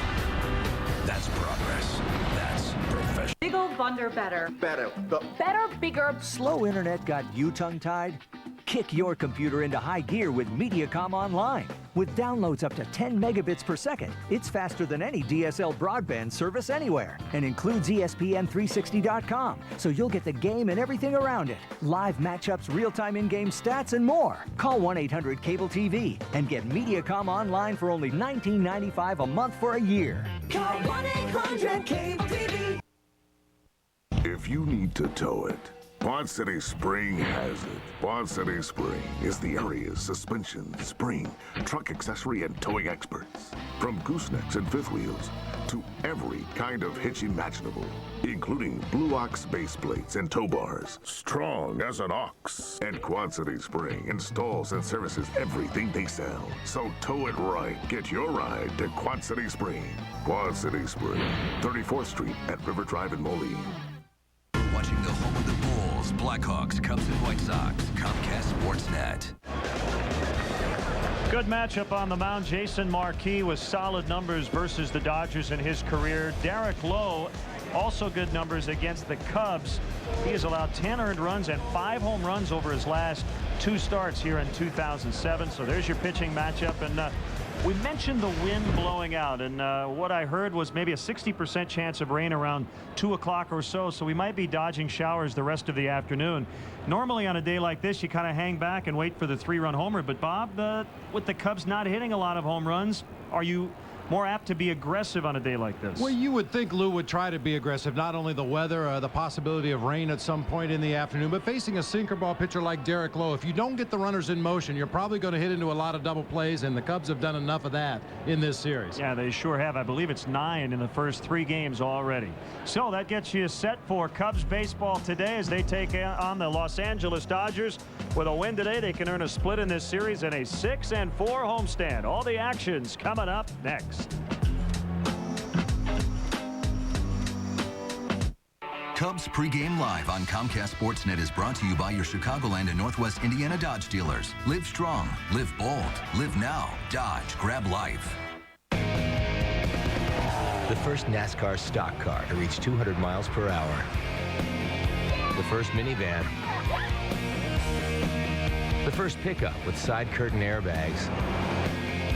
That's progress. That's professional. Bigger, Wunder, better. Better. Better, bigger. Slow internet got you tongue-tied? Kick your computer into high gear with Mediacom Online. With downloads up to 10 megabits per second, it's faster than any DSL broadband service anywhere and includes ESPN360.com, so you'll get the game and everything around it. Live matchups, real-time in-game stats, and more. Call 1-800-CABLE-TV and get Mediacom Online for only $19.95 a month for a year. Call 1-800-CABLE-TV. If you need to tow it, Quad City Spring has it. Quad City Spring is the area's suspension, spring, truck accessory, and towing experts. From goosenecks and fifth wheels to every kind of hitch imaginable, including Blue Ox base plates and tow bars, strong as an ox. And Quad City Spring installs and services everything they sell. So tow it right. Get your ride to Quad City Spring. Quad City Spring, 34th Street at River Drive in Moline. Watching the home of the Bulls, Blackhawks, Cubs, and White Sox. Comcast Sportsnet. Good matchup on the mound. Jason Marquis with solid numbers versus the Dodgers in his career. Derek Lowe, also good numbers against the Cubs. He has allowed 10 earned runs and 5 home runs over his last 2 starts here in 2007. So there's your pitching matchup. And we mentioned the wind blowing out, and what I heard was maybe a 60% chance of rain around 2 o'clock or so, so we might be dodging showers the rest of the afternoon. Normally on a day like this, you kind of hang back and wait for the 3-run homer, but Bob, with the Cubs not hitting a lot of home runs, are you more apt to be aggressive on a day like this? Well, you would think Lou would try to be aggressive. Not only the weather, the possibility of rain at some point in the afternoon, but facing a sinker ball pitcher like Derek Lowe, if you don't get the runners in motion, you're probably going to hit into a lot of double plays, and the Cubs have done enough of that in this series. Yeah, they sure have. I believe it's 9 in the first 3 games already. So that gets you set for Cubs baseball today as they take on the Los Angeles Dodgers. With a win today, they can earn a split in this series and a 6-4 homestand. All the action's coming up next. Cubs pregame live on Comcast Sportsnet is brought to you by your Chicagoland and Northwest Indiana Dodge dealers. Live strong, live bold, live now. Dodge, grab life. The first NASCAR stock car to reach 200 miles per hour. The first minivan. The first pickup with side curtain airbags.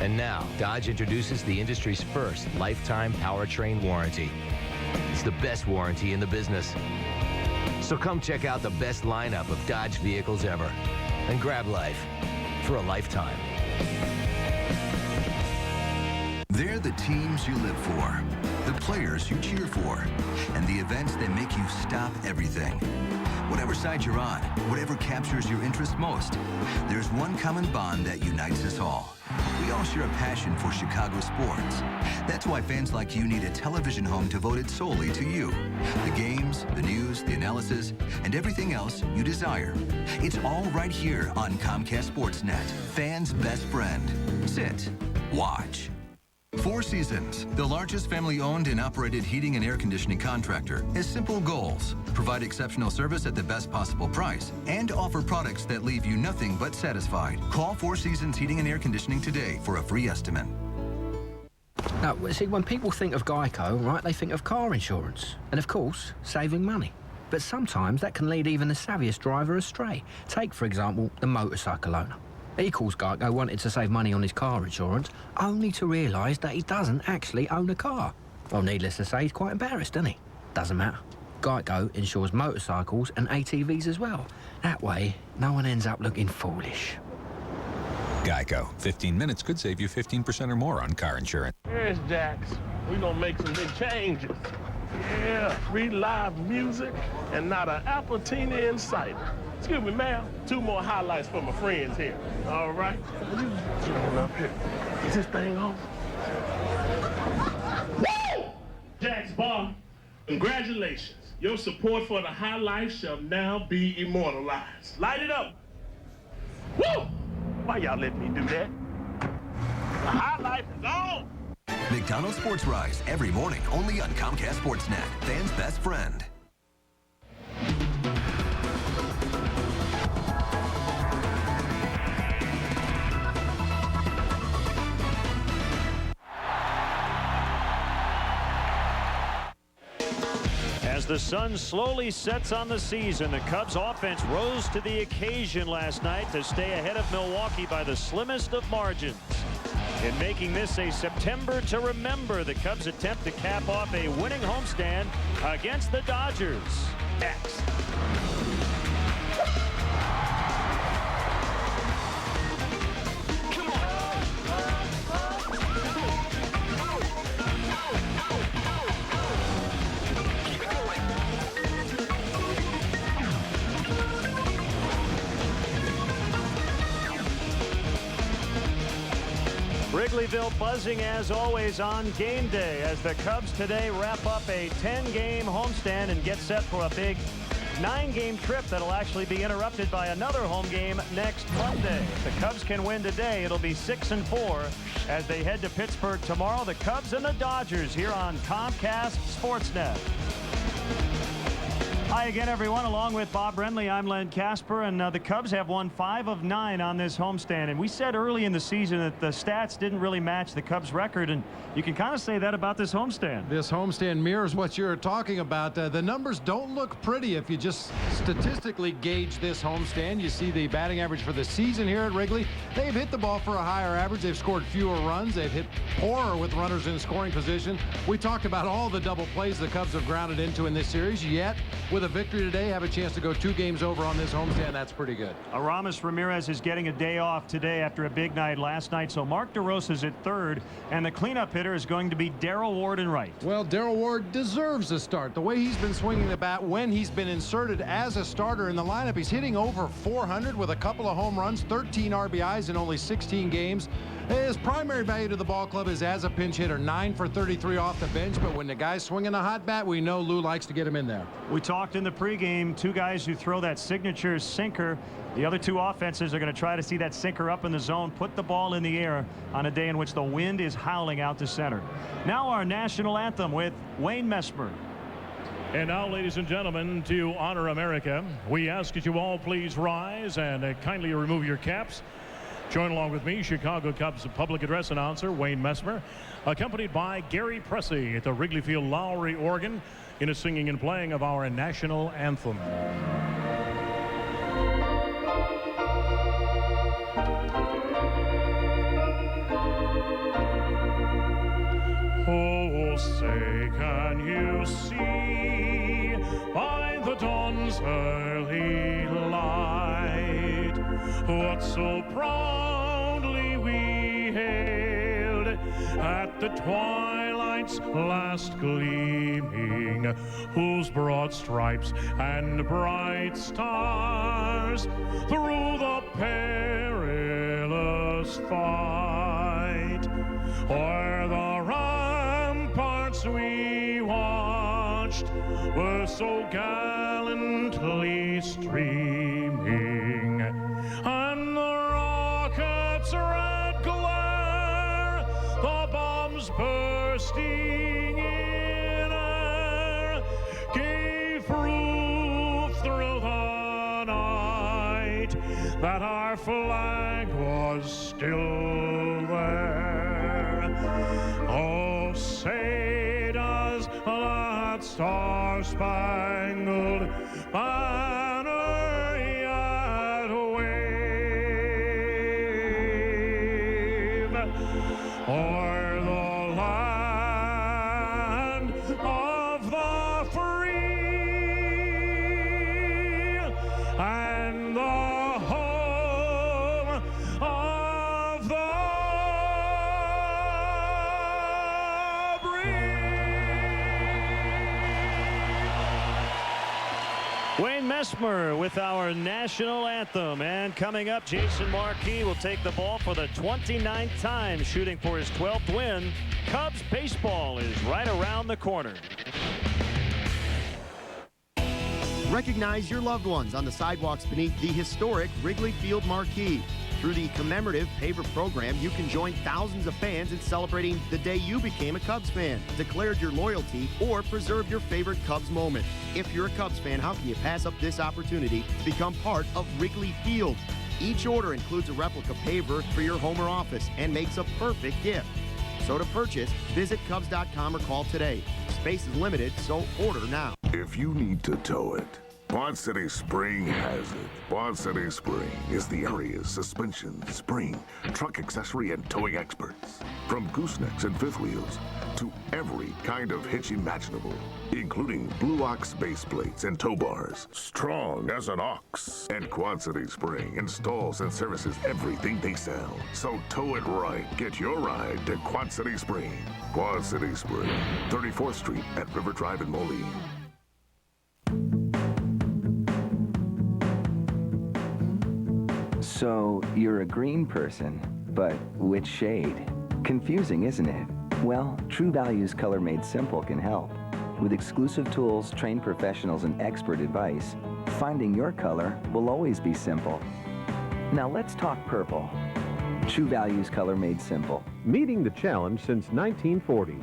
And now, Dodge introduces the industry's first lifetime powertrain warranty. It's the best warranty in the business. So come check out the best lineup of Dodge vehicles ever and grab life for a lifetime. They're the teams you live for, the players you cheer for, and the events that make you stop everything. Whatever side you're on, whatever captures your interest most, there's one common bond that unites us all. We all share a passion for Chicago sports. That's why fans like you need a television home devoted solely to you. The games, the news, the analysis, and everything else you desire. It's all right here on Comcast Sportsnet, fans' best friend. Sit, watch. Four Seasons, the largest family-owned and operated heating and air conditioning contractor, has simple goals: provide exceptional service at the best possible price, and offer products that leave you nothing but satisfied. Call Four Seasons Heating and Air Conditioning today for a free estimate. Now, see, when people think of Geico, right, they think of car insurance. And of course, saving money. But sometimes that can lead even the savviest driver astray. Take, for example, the motorcycle owner. He calls Geico wanting to save money on his car insurance, only to realise that he doesn't actually own a car. Well, needless to say, he's quite embarrassed, isn't he? Doesn't matter. Geico insures motorcycles and ATVs as well. That way, no one ends up looking foolish. Geico. 15 minutes could save you 15% or more on car insurance. Here's Jax. We gonna make some big changes. Yeah, free live music and not an Appletina in sight. Excuse me, ma'am. 2 more highlights for my friends here. All right? Get on up here. Is this thing on? Woo! Jax Bar, congratulations. Your support for the High Life shall now be immortalized. Light it up. Woo! Why y'all let me do that? The High Life is on. McDonald's Sports Rise every morning only on Comcast Sportsnet, fans' best friend. As the sun slowly sets on the season, the Cubs offense rose to the occasion last night to stay ahead of Milwaukee by the slimmest of margins. In making this a September to remember, the Cubs attempt to cap off a winning homestand against the Dodgers. X. Wrigleyville buzzing as always on game day as the Cubs today wrap up a 10-game homestand and get set for a big 9-game trip that'll actually be interrupted by another home game next Monday. If the Cubs can win today, it'll be 6-4 as they head to Pittsburgh tomorrow. The Cubs and the Dodgers here on Comcast Sportsnet. Hi again, everyone. Along with Bob Brenly, I'm Len Casper, and the Cubs have won 5 of 9 on this homestand. And we said early in the season that the stats didn't really match the Cubs' record, and you can kind of say that about this homestand. This homestand mirrors what you're talking about. The numbers don't look pretty if you just statistically gauge this homestand. You see the batting average for the season here at Wrigley. They've hit the ball for a higher average. They've scored fewer runs. They've hit poorer with runners in scoring position. We talked about all the double plays the Cubs have grounded into in this series, yet with a victory today, have a chance to go 2 games over on this homestand. That's pretty good. Aramis Ramirez is getting a day off today after a big night last night, so Mark DeRosa's at third, and the cleanup hitter is going to be Darrell Ward in right. Well, Darrell Ward deserves a start. The way he's been swinging the bat when he's been inserted as a starter in the lineup, he's hitting over 400 with a couple of home runs, 13 RBIs in only 16 games. His primary value to the ball club is as a pinch hitter, 9 for 33 off the bench, but when the guy's swinging a hot bat, we know Lou likes to get him in there. We talked in the pregame, 2 guys who throw that signature sinker. The other 2 offenses are going to try to see that sinker up in the zone, put the ball in the air on a day in which the wind is howling out to center. Now our national anthem with Wayne Messmer. And now, ladies and gentlemen, to honor America, we ask that you all please rise and kindly remove your caps. Join along with me, Chicago Cubs public address announcer Wayne Messmer, accompanied by Gary Pressey at the Wrigley Field Lowry organ in a singing and playing of our national anthem. Oh, say, can you see by the dawn's early light what so proudly we hailed at the twilight's last gleaming, whose broad stripes and bright stars through the perilous fight o'er the ramparts we watched were so gallantly streaming, and the rockets' red glare, the bombs bursting in air, gave proof through the night that our flag was still there. Oh, say does that star-spangled banner yet wave o'er the land of the free and the home of the Wayne Messmer with our national anthem. And coming up, Jason Marquis will take the ball for the 29th time, shooting for his 12th win. Cubs baseball is right around the corner. Recognize your loved ones on the sidewalks beneath the historic Wrigley Field marquee. Through the commemorative paver program, you can join thousands of fans in celebrating the day you became a Cubs fan, declared your loyalty, or preserved your favorite Cubs moment. If you're a Cubs fan, how can you pass up this opportunity to become part of Wrigley Field? Each order includes a replica paver for your home or office and makes a perfect gift. So to purchase, visit Cubs.com or call today. Space is limited, so order now. If you need to tow it, Quad City Spring has it. Quad City Spring is the area's suspension, spring, truck accessory, and towing experts. From goosenecks and fifth wheels to every kind of hitch imaginable, including Blue Ox base plates and tow bars, strong as an ox. And Quad City Spring installs and services everything they sell. So tow it right. Get your ride to Quad City Spring. Quad City Spring, 34th Street at River Drive in Moline. So, you're a green person, but which shade? Confusing, isn't it? Well, True Value's Color Made Simple can help. With exclusive tools, trained professionals, and expert advice, finding your color will always be simple. Now let's talk purple. True Value's Color Made Simple. Meeting the challenge since 1940.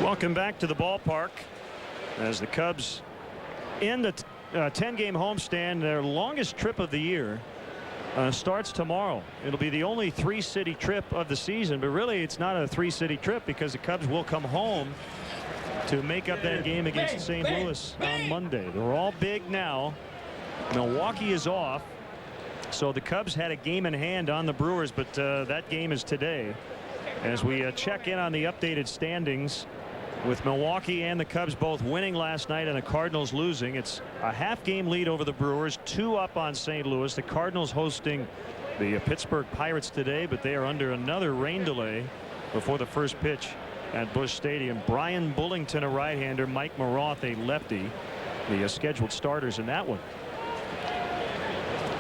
Welcome back to the ballpark as the Cubs end the 10-game homestand. Their longest trip of the year starts tomorrow. It'll be the only three-city trip of the season, but really it's not a three-city trip because the Cubs will come home to make up that game against St. Louis on Monday. They're all big now. Milwaukee is off, so the Cubs had a game in hand on the Brewers, but that game is today. As we check in on the updated standings, with Milwaukee and the Cubs both winning last night and the Cardinals losing, it's a half-game lead over the Brewers, 2 up on St. Louis. The Cardinals hosting the Pittsburgh Pirates today, but they are under another rain delay before the first pitch at Busch Stadium. Brian Bullington, a right-hander, Mike Maroth, a lefty, the scheduled starters in that one.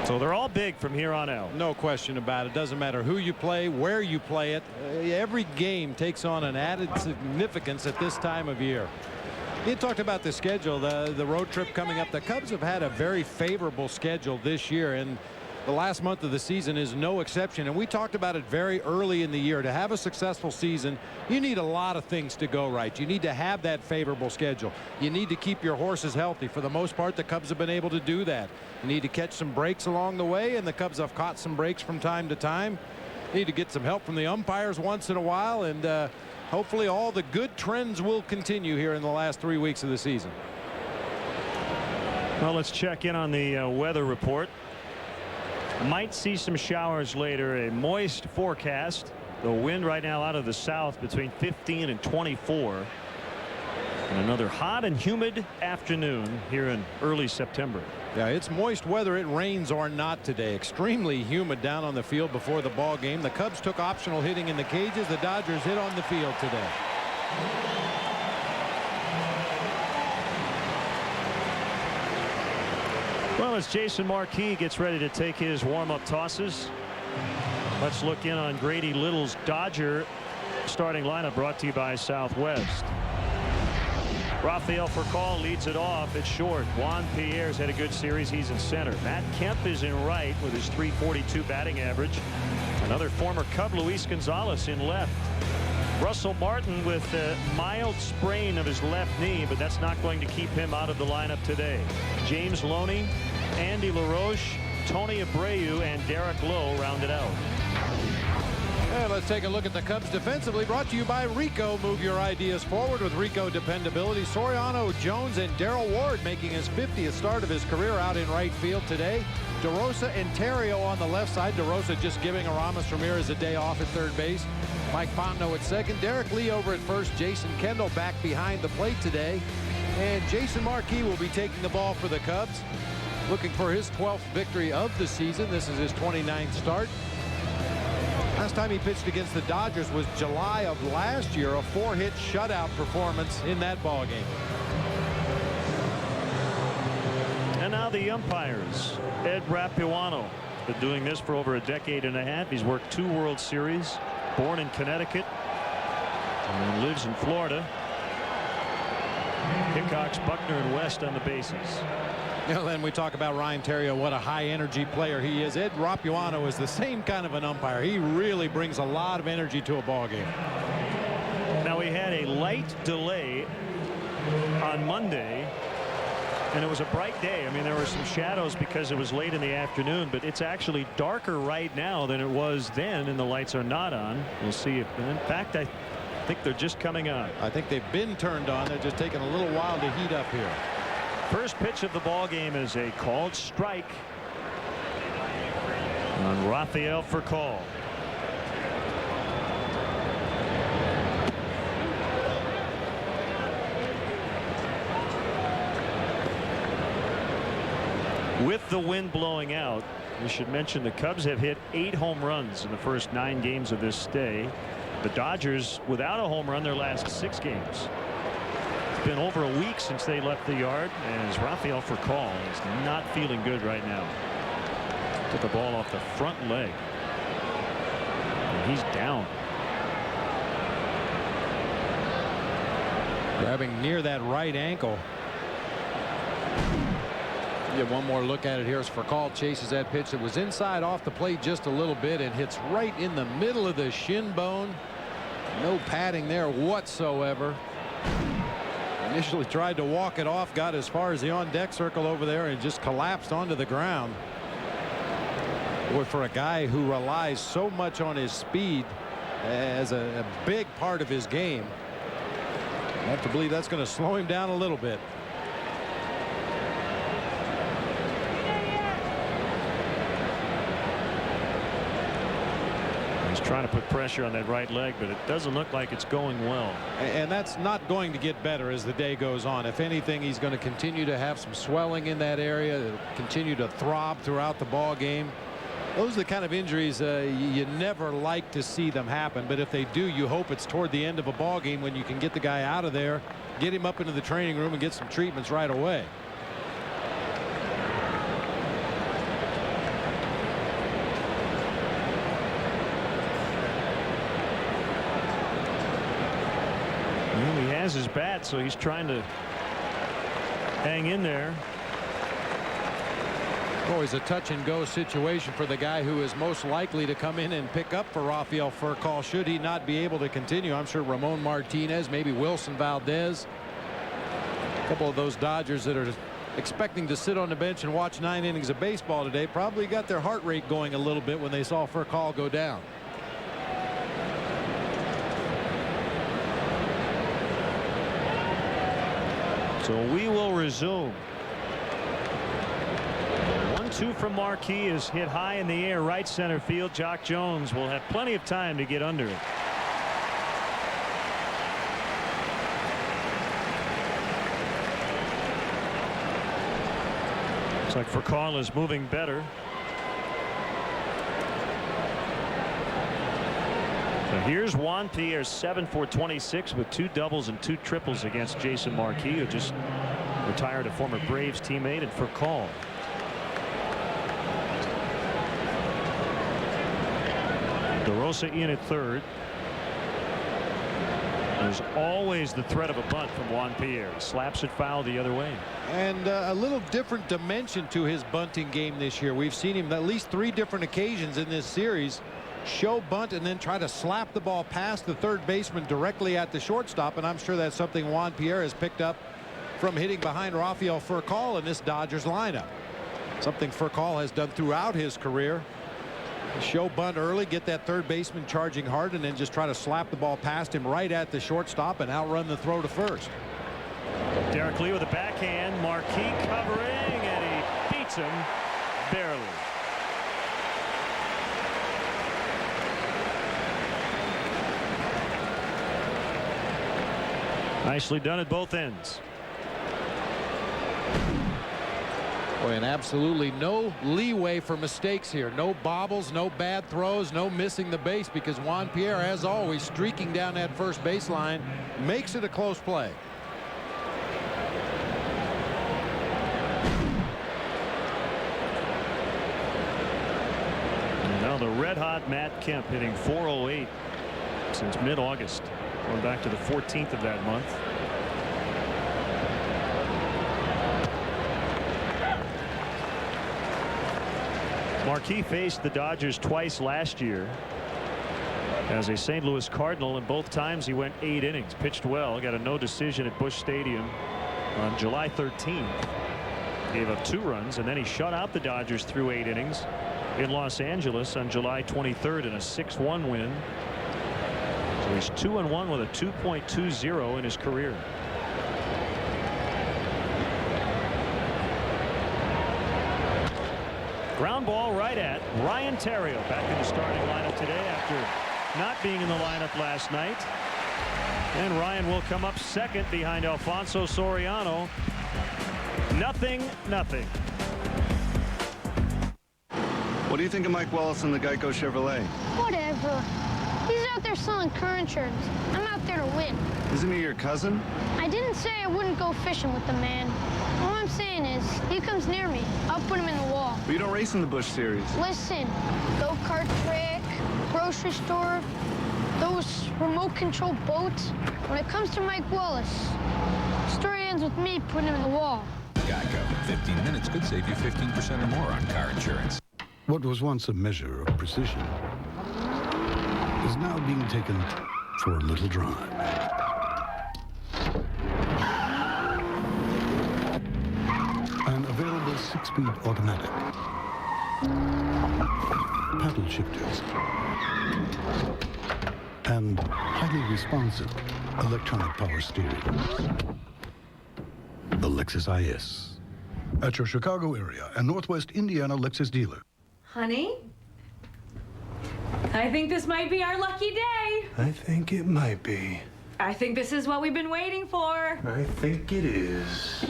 So they're all big from here on out. No question about it. Doesn't matter who you play, where you play it. Every game takes on an added significance at this time of year. You talked about the schedule, the road trip coming up. The Cubs have had a very favorable schedule this year, and The last month of the season is no exception, and we talked about it very early in the year. To have a successful season, you need a lot of things to go right. You need to have that favorable schedule. You need to keep your horses healthy. For the most part, the Cubs have been able to do that. You need to catch some breaks along the way, and the Cubs have caught some breaks from time to time. You need to get some help from the umpires once in a while, and hopefully all the good trends will continue here in the last 3 weeks of the season. Well, let's check in on the weather report. Might see some showers later. A moist forecast. The wind right now out of the south between 15 and 24. And another hot and humid afternoon here in early September. Yeah, it's moist weather. It rains or not today. Extremely humid down on the field before the ball game. The Cubs took optional hitting in the cages. The Dodgers hit on the field today. Well, as Jason Marquis gets ready to take his warm-up tosses, let's look in on Grady Little's Dodger starting lineup, brought to you by Southwest. Rafael Furcal leads it off at short. Juan Pierre's had a good series. He's in center. Matt Kemp is in right with his .342 batting average. Another former Cub, Luis Gonzalez, in left. Russell Martin with a mild sprain of his left knee, but that's not going to keep him out of the lineup today. James Loney, Andy LaRoche, Tony Abreu, and Derek Lowe rounded out. And let's take a look at the Cubs defensively, brought to you by Rico. Move your ideas forward with Rico dependability. Soriano Jones and Darrell Ward making his 50th start of his career out in right field today. DeRosa and Terrio on the left side. DeRosa just giving Aramis Ramirez a day off at third base. Mike Fontenot at second. Derek Lee over at first. Jason Kendall back behind the plate today. And Jason Marquis will be taking the ball for the Cubs, looking for his 12th victory of the season. This is his 29th start. Last time he pitched against the Dodgers was July of last year, a 4-hit shutout performance in that ball game. And now the umpires. Ed Rapuano, been doing this for over a decade and a half. He's worked 2 World Series, born in Connecticut and lives in Florida. Hickox, Buckner, and West on the bases. You know, then we talk about Ryan Terrio, what a high-energy player he is. Ed Rapuano is the same kind of an umpire. He really brings a lot of energy to a ball game. Now, we had a light delay on Monday, and it was a bright day. I mean, there were some shadows because it was late in the afternoon, but it's actually darker right now than it was then, and the lights are not on. We'll see if, in fact, I think they're just coming on. I think they've been turned on. They're just taking a little while to heat up here. First pitch of the ball game is a called strike on Rafael Furcal. With the wind blowing out, we should mention the Cubs have hit 8 home runs in the first 9 games of this stay. The Dodgers without a home run their last 6 games. Been over a week since they left the yard, as Rafael Furcal is not feeling good right now. Took the ball off the front leg. And he's down. Grabbing near that right ankle. Get one more look at it here as Furcal chases that pitch that was inside off the plate just a little bit and hits right in the middle of the shin bone. No padding there whatsoever. Initially tried to walk it off, got as far as the on-deck circle over there, and just collapsed onto the ground. Boy, for a guy who relies so much on his speed as a big part of his game, I have to believe that's going to slow him down a little bit. Trying to put pressure on that right leg, but it doesn't look like it's going well. And that's not going to get better as the day goes on. If anything, he's going to continue to have some swelling in that area. It'll continue to throb throughout the ball game. Those are the kind of injuries you never like to see them happen, but if they do, you hope it's toward the end of a ball game when you can get the guy out of there, get him up into the training room, and get some treatments right away. His bat, so he's trying to hang in there. Always a touch-and-go situation for the guy who is most likely to come in and pick up for Rafael Furcal should he not be able to continue. I'm sure Ramon Martinez, maybe Wilson Valdez. A couple of those Dodgers that are expecting to sit on the bench and watch 9 innings of baseball today probably got their heart rate going a little bit when they saw Furcal go down. So we will resume. 1-2 from Marquis is hit high in the air, right center field. Jock Jones will have plenty of time to get under it. Looks like Furcal is moving better. So here's Juan Pierre, 7 for 26 with 2 doubles and 2 triples against Jason Marquis, who just retired, a former Braves teammate, and Furcal. DeRosa in at third. There's always the threat of a bunt from Juan Pierre. He slaps it foul the other way. And a little different dimension to his bunting game this year. We've seen him at least 3 different occasions in this series show bunt and then try to slap the ball past the third baseman directly at the shortstop. And I'm sure that's something Juan Pierre has picked up from hitting behind Rafael Furcal in this Dodgers lineup. Something Furcal has done throughout his career. Show bunt early, get that third baseman charging hard, and then just try to slap the ball past him right at the shortstop and outrun the throw to first. Derek Lee with a backhand. Marquis covering, and he beats him barely. Nicely done at both ends. Boy, and absolutely no leeway for mistakes here. No bobbles, no bad throws, no missing the base, because Juan Pierre, as always, streaking down that first baseline, makes it a close play. And now the red-hot Matt Kemp hitting .408 since mid-August, going back to the 14th of that month. Marquis faced the Dodgers twice last year as a St. Louis Cardinal, and both times he went 8 innings, pitched well, got a no decision at Busch Stadium on July 13th. Gave up 2 runs, and then he shut out the Dodgers through 8 innings in Los Angeles on July 23rd in a 6-1 win. So he's 2-1 with a 2.20 in his career. Ground ball right at Ryan Theriot, back in the starting lineup today after not being in the lineup last night. And Ryan will come up second behind Alfonso Soriano. 0-0. What do you think of Mike Wallace and the Geico Chevrolet? Whatever. He's out there selling car insurance. I'm out there to win. Isn't he your cousin? I didn't say I wouldn't go fishing with the man. All I'm saying is, he comes near me, I'll put him in the wall. But you don't race in the Busch Series. Listen, go-kart track, grocery store, those remote-controlled boats. When it comes to Mike Wallace, the story ends with me putting him in the wall. Geico. 15 minutes could save you 15% or more on car insurance. What was once a measure of precision is now being taken for a little drive. An available 6-speed automatic, paddle shifters, and highly responsive electronic power steering. The Lexus IS. At your Chicago area and Northwest Indiana Lexus dealer. Honey? I think this might be our lucky day. I think it might be. I think this is what we've been waiting for. I think it is.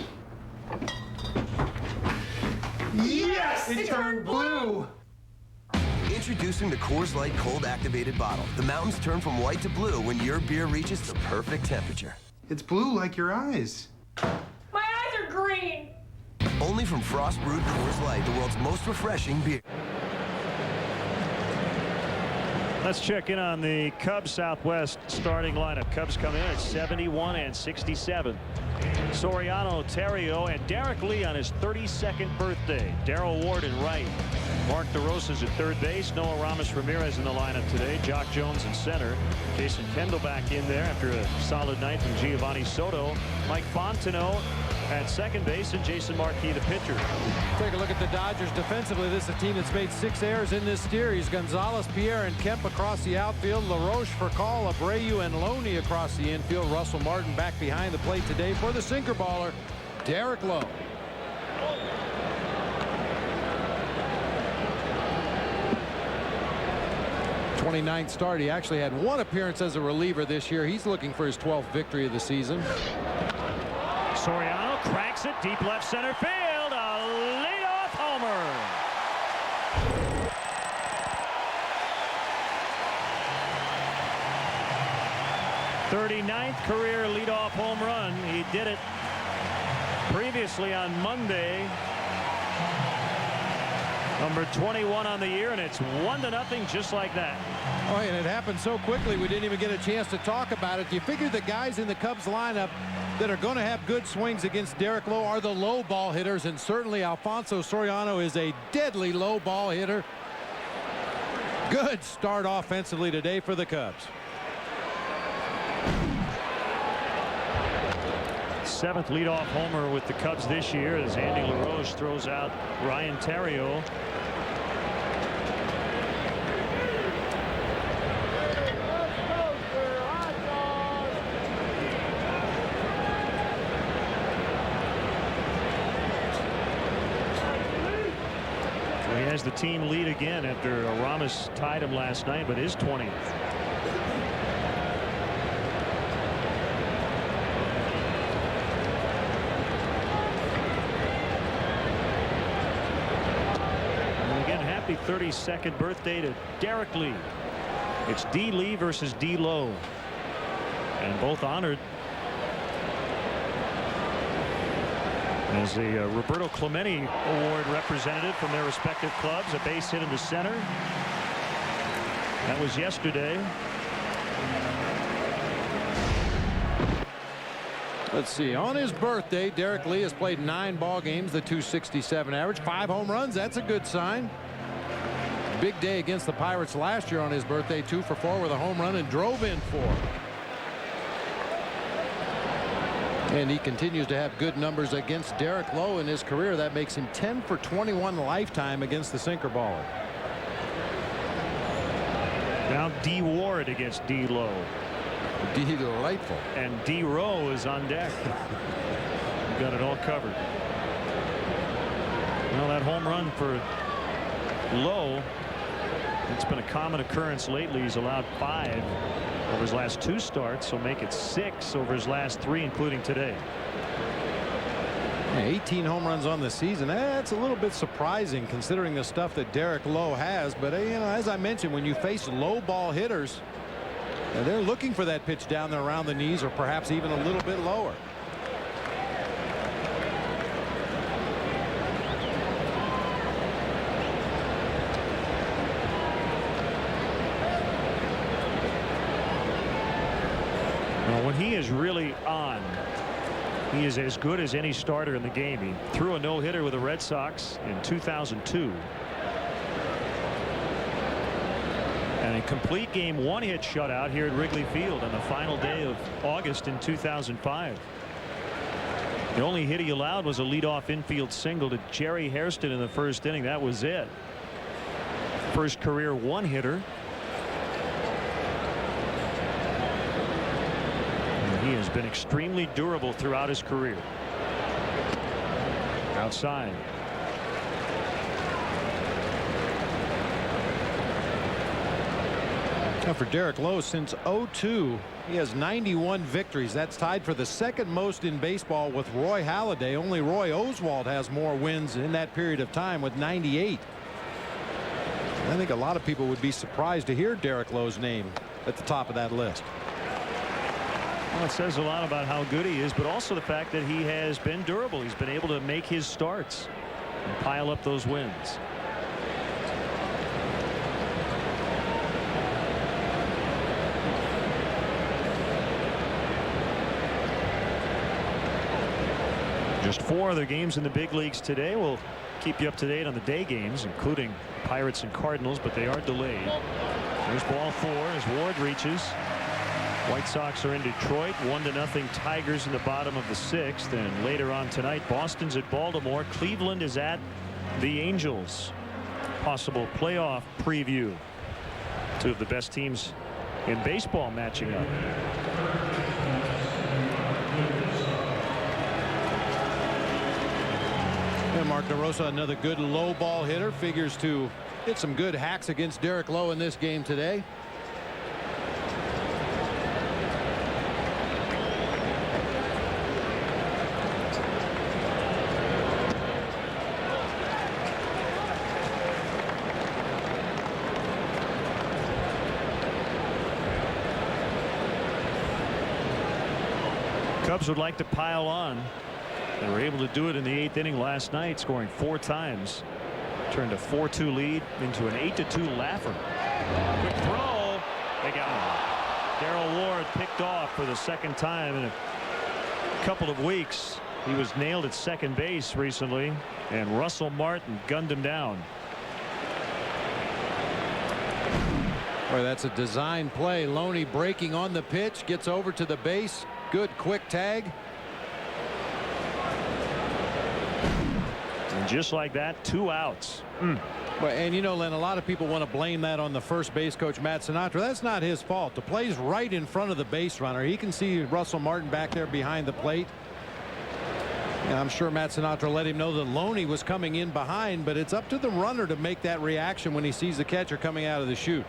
Yes! It turned blue! Introducing the Coors Light Cold Activated Bottle. The mountains turn from white to blue when your beer reaches the perfect temperature. It's blue like your eyes. My eyes are green. Only from Frost Brewed Coors Light, the world's most refreshing beer. Let's check in on the Cubs Southwest starting lineup. Cubs come in at 71 and 67. Soriano, Terrio, and Derek Lee on his 32nd birthday. Darrell Ward in right. Mark DeRosa's at third base. Noah Ramos Ramirez in the lineup today. Jock Jones in center. Jason Kendall back in there after a solid night from Giovanni Soto. Mike Fontenot at second base, and Jason Marquis, the pitcher. Take a look at the Dodgers defensively. This is a team that's made 6 errors in this series. Gonzalez, Pierre, and Kemp across the outfield. LaRoche, Furcal, Abreu, and Loney across the infield. Russell Martin back behind the plate today for the sinker baller, Derek Lowe. '29th start. He actually had 1 appearance as a reliever this year. He's looking for his 12th victory of the season. Soriano cracks it deep left center field. A leadoff homer. '39th career leadoff home run. He did it previously on Monday. Number 21 on the year, and it's 1-0 just like that. Oh, and it happened so quickly we didn't even get a chance to talk about it. You figure the guys in the Cubs lineup that are going to have good swings against Derek Lowe are the low ball hitters, and certainly Alfonso Soriano is a deadly low ball hitter. Good start offensively today for the Cubs. 7th leadoff homer with the Cubs this year as Andy LaRoche throws out Ryan Terrio. He has the team lead again after Ramos tied him last night, but his 20th. And again, happy 32nd birthday to Derek Lee. It's D. Lee versus D. Lowe, and both honored as the Roberto Clemente Award representative from their respective clubs. A base hit into center. That was yesterday. Let's see. On his birthday, Derek Lee has played 9 ball games, the .267 average, 5 home runs. That's a good sign. Big day against the Pirates last year on his birthday, 2 for 4 with a home run and drove in 4. And he continues to have good numbers against Derek Lowe in his career. That makes him 10 for 21 lifetime against the sinker baller. Now D. Ward against D. Lowe. Delightful. And D. Rowe is on deck. We've got it all covered. Well, that home run for Lowe, it's been a common occurrence lately. He's allowed 5 over his last 2 starts, so make it 6 over his last 3, including today. 18 home runs on the season. That's a little bit surprising considering the stuff that Derek Lowe has. But you know, as I mentioned, when you face low ball hitters, they're looking for that pitch down there around the knees or perhaps even a little bit lower. When he is really on, he is as good as any starter in the game. He threw a no-hitter with the Red Sox in 2002. And a complete game 1-hit shutout here at Wrigley Field on the final day of August in 2005. The only hit he allowed was a leadoff infield single to Jerry Hairston in the first inning. That was it. First career 1-hitter. He has been extremely durable throughout his career. Outside. Now for Derek Lowe, since '02, he has 91 victories. That's tied for the 2nd most in baseball with Roy Halladay. Only Roy Oswald has more wins in that period of time with 98. I think a lot of people would be surprised to hear Derek Lowe's name at the top of that list. Well, it says a lot about how good he is, but also the fact that he has been durable. He's been able to make his starts and pile up those wins. Just 4 other games in the big leagues today. We'll keep you up to date on the day games, including Pirates and Cardinals, but they are delayed. There's ball 4 as Ward reaches. White Sox are in Detroit, 1-0 Tigers in the bottom of the 6th. And later on tonight, Boston's at Baltimore. Cleveland is at the Angels. Possible playoff preview. 2 of the best teams in baseball matching up. And Mark DeRosa, another good low ball hitter, figures to hit some good hacks against Derek Lowe in this game today. Cubs would like to pile on. They were able to do it in the 8th inning last night, scoring 4 times. Turned a 4-2 lead into an 8-2 laugher. Quick throw. They got him. Darrell Ward picked off for the 2nd time in a couple of weeks. He was nailed at second base recently, and Russell Martin gunned him down. Boy, that's a design play. Loney breaking on the pitch, gets over to the base. Good quick tag. And just like that, 2 outs. Well, and you know, Len, a lot of people want to blame that on the first base coach, Matt Sinatra. That's not his fault. The play's right in front of the base runner. He can see Russell Martin back there behind the plate. And I'm sure Matt Sinatra let him know that Loney was coming in behind, but it's up to the runner to make that reaction when he sees the catcher coming out of the chute.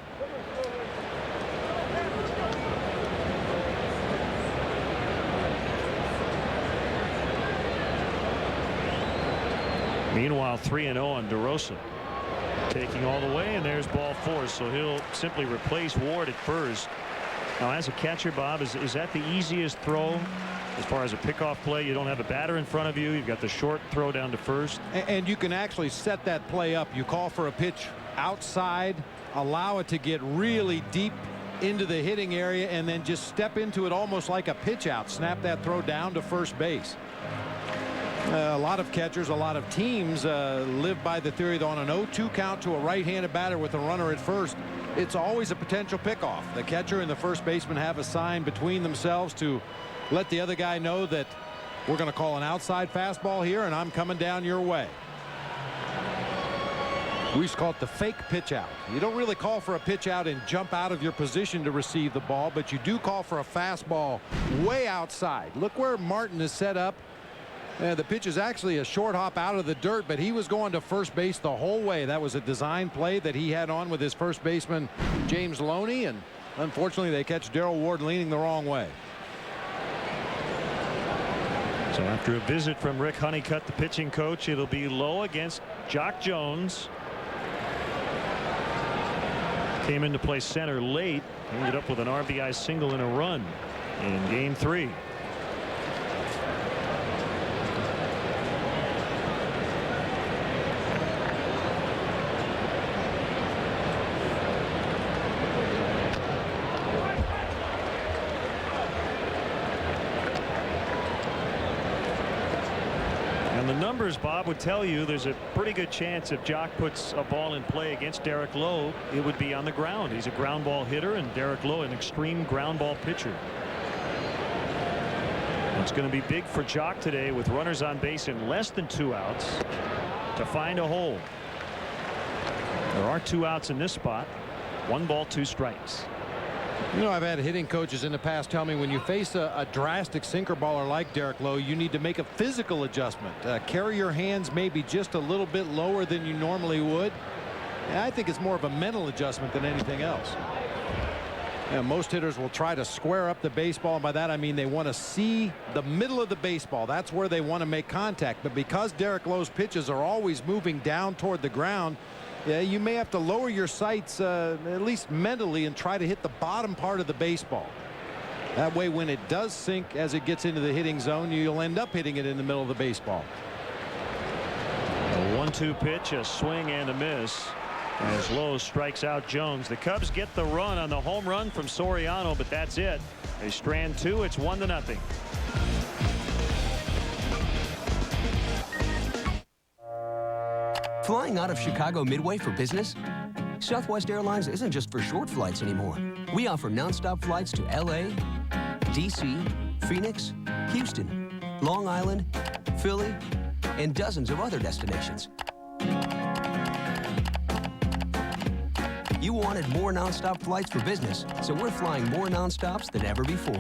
Meanwhile, 3-0 on DeRosa. Taking all the way, and there's ball 4. So he'll simply replace Ward at first. Now, as a catcher, Bob, is that the easiest throw as far as a pickoff play? You don't have a batter in front of you. You've got the short throw down to first. And you can actually set that play up. You call for a pitch outside, allow it to get really deep into the hitting area, and then just step into it almost like a pitch out. Snap that throw down to first base. A lot of catchers, a lot of teams live by the theory that on an 0-2 count to a right-handed batter with a runner at first, it's always a potential pickoff. The catcher and the first baseman have a sign between themselves to let the other guy know that we're going to call an outside fastball here, and I'm coming down your way. We used to call it the fake pitch out. You don't really call for a pitch out and jump out of your position to receive the ball, but you do call for a fastball way outside. Look where Martin is set up. The pitch is actually a short hop out of the dirt, but he was going to first base the whole way. That was a design play that he had on with his first baseman, James Loney, and unfortunately they catch Darrell Ward leaning the wrong way. So after a visit from Rick Honeycutt, the pitching coach, it'll be Lowe against Jock Jones. Came into play center late, ended up with an RBI single and a run in game 3. And the numbers, Bob, would tell you there's a pretty good chance if Jock puts a ball in play against Derek Lowe, it would be on the ground. He's a ground ball hitter, and Derek Lowe an extreme ground ball pitcher. It's going to be big for Jock today with runners on base in less than 2 outs to find a hole. There are 2 outs in this spot. 1 ball, 2 strikes. You know, I've had hitting coaches in the past tell me when you face a drastic sinker baller like Derek Lowe, you need to make a physical adjustment. Carry your hands maybe just a little bit lower than you normally would. And I think it's more of a mental adjustment than anything else. Most hitters will try to square up the baseball, and by that I mean they want to see the middle of the baseball. That's where they want to make contact. But because Derek Lowe's pitches are always moving down toward the ground, you may have to lower your sights at least mentally and try to hit the bottom part of the baseball. That way when it does sink as it gets into the hitting zone, you'll end up hitting it in the middle of the baseball. A 1-2 pitch, a swing and a miss as Lowe strikes out Jones. The Cubs get the run on the home run from Soriano, but that's it. They strand 2. It's 1-0. Flying out of Chicago Midway for business? Southwest Airlines isn't just for short flights anymore. We offer nonstop flights to LA, DC, Phoenix, Houston, Long Island, Philly, and dozens of other destinations. You wanted more nonstop flights for business, so we're flying more nonstops than ever before.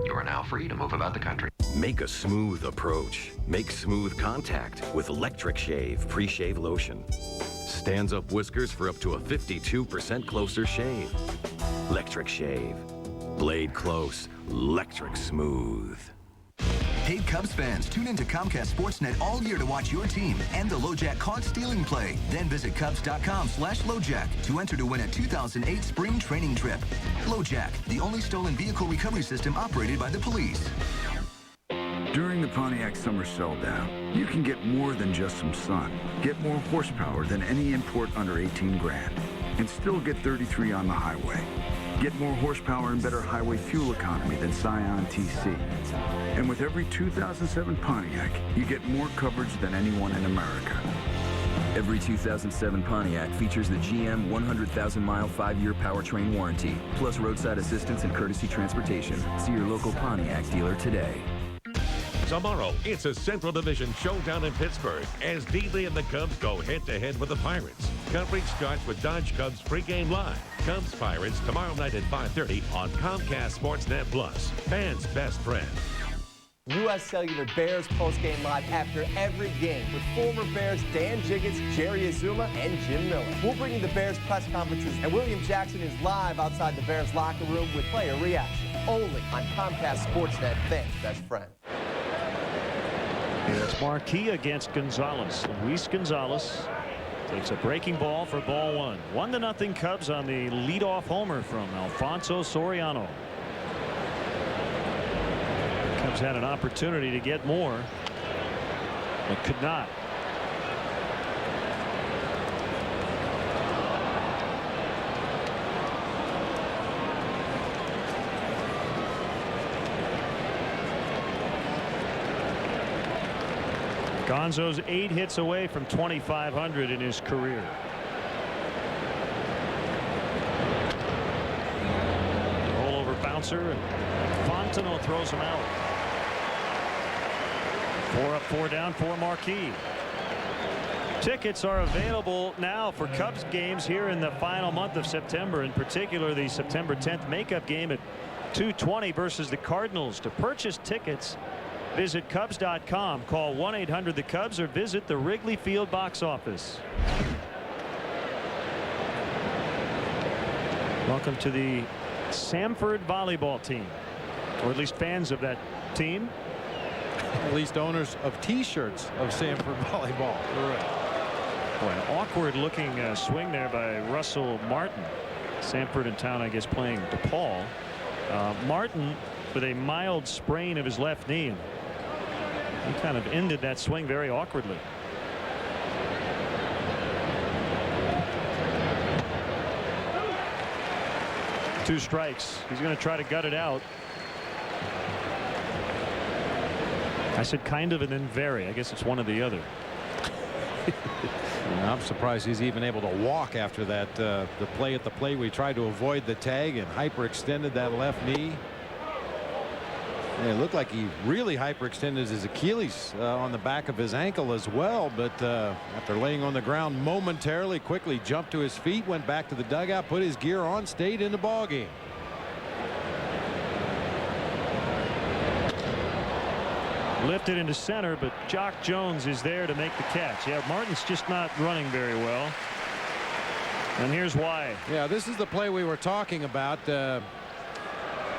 You are now free to move about the country. Make a smooth approach. Make smooth contact with Electric Shave Pre-Shave Lotion. Stands up whiskers for up to a 52% closer shave. Electric Shave. Blade close, electric smooth. Hey Cubs fans, tune into Comcast Sportsnet all year to watch your team and the LoJack caught stealing play. Then visit Cubs.com/LoJack to enter to win a 2008 spring training trip. LoJack, the only stolen vehicle recovery system operated by the police. During the Pontiac Summer Sell-Down, you can get more than just some sun. Get more horsepower than any import under 18 grand, and still get 33 on the highway. Get more horsepower and better highway fuel economy than Scion TC. And with every 2007 Pontiac, you get more coverage than anyone in America. Every 2007 Pontiac features the GM 100,000-mile 5-year powertrain warranty, plus roadside assistance and courtesy transportation. See your local Pontiac dealer today. Tomorrow, it's a Central Division showdown in Pittsburgh as D-Lee and the Cubs go head-to-head with the Pirates. Coverage starts with Dodge Cubs pregame live. Cubs Pirates tomorrow night at 5:30 on Comcast Sportsnet Plus. Fans' best friend. U.S. Cellular Bears postgame live after every game with former Bears Dan Jiggets, Jerry Azuma, and Jim Miller. We'll bring you the Bears press conferences, and William Jackson is live outside the Bears locker room with player reaction. Only on Comcast Sportsnet, fans' best friend. It's Marquis against Gonzalez. Luis Gonzalez takes a breaking ball for ball one. 1-0 Cubs on the leadoff homer from Alfonso Soriano. Cubs had an opportunity to get more, but could not. Gonzo's 8 hits away from 2,500 in his career. Rollover bouncer, and Fontenot throws him out. 4 up, 4 down for Marquis. Tickets are available now for Cubs games here in the final month of September, in particular the September 10th makeup game at 2:20 versus the Cardinals. To purchase tickets, visit Cubs.com, call 1-800-THE-CUBS, or visit the Wrigley Field box office. Welcome to the Samford volleyball team, or at least fans of that team. At least owners of T-shirts of Samford volleyball. Correct. Boy, an awkward looking swing there by Russell Martin. Samford in town, I guess, playing DePaul. Martin with a mild sprain of his left knee. He kind of ended that swing very awkwardly. Two strikes. He's going to try to gut it out. I said kind of and then very. I guess it's one or the other. I'm surprised he's even able to walk after that. The play at the plate, we tried to avoid the tag and hyperextended that left knee. And it looked like he really hyperextended his Achilles on the back of his ankle as well. But after laying on the ground momentarily, quickly jumped to his feet, went back to the dugout, put his gear on, stayed in the ball game. Lifted into center, but Jock Jones is there to make the catch. Yeah, Martin's just not running very well. And here's why. Yeah, this is the play we were talking about.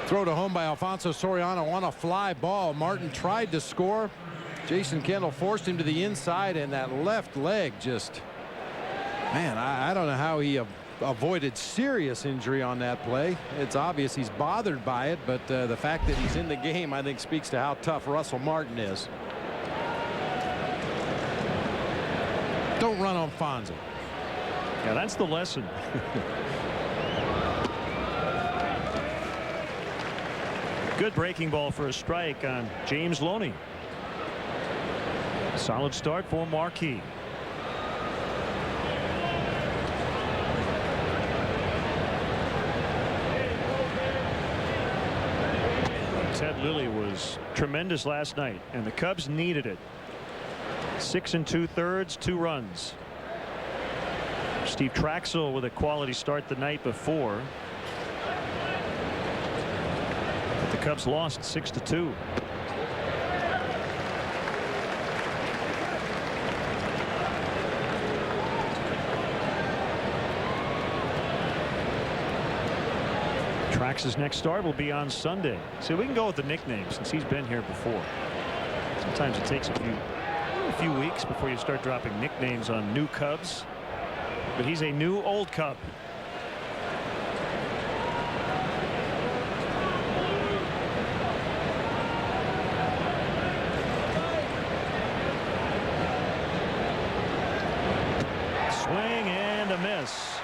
Throw to home by Alfonso Soriano on a fly ball. Martin tried to score. Jason Kendall forced him to the inside, and that left leg just, man, I don't know how he avoided serious injury on that play. It's obvious he's bothered by it, but the fact that he's in the game, I think, speaks to how tough Russell Martin is. Don't run on Fonzie. Yeah, that's the lesson. Good breaking ball for a strike on James Loney. Solid start for Marquis. Ted Lilly was tremendous last night, and the Cubs needed it. 6 2/3, 2 runs. Steve Traxel with a quality start the night before. But the Cubs lost 6-2. Trax's next start will be on Sunday. So we can go with the nickname since he's been here before. Sometimes it takes a few weeks before you start dropping nicknames on new Cubs. But he's a new old Cub. Swing and a miss.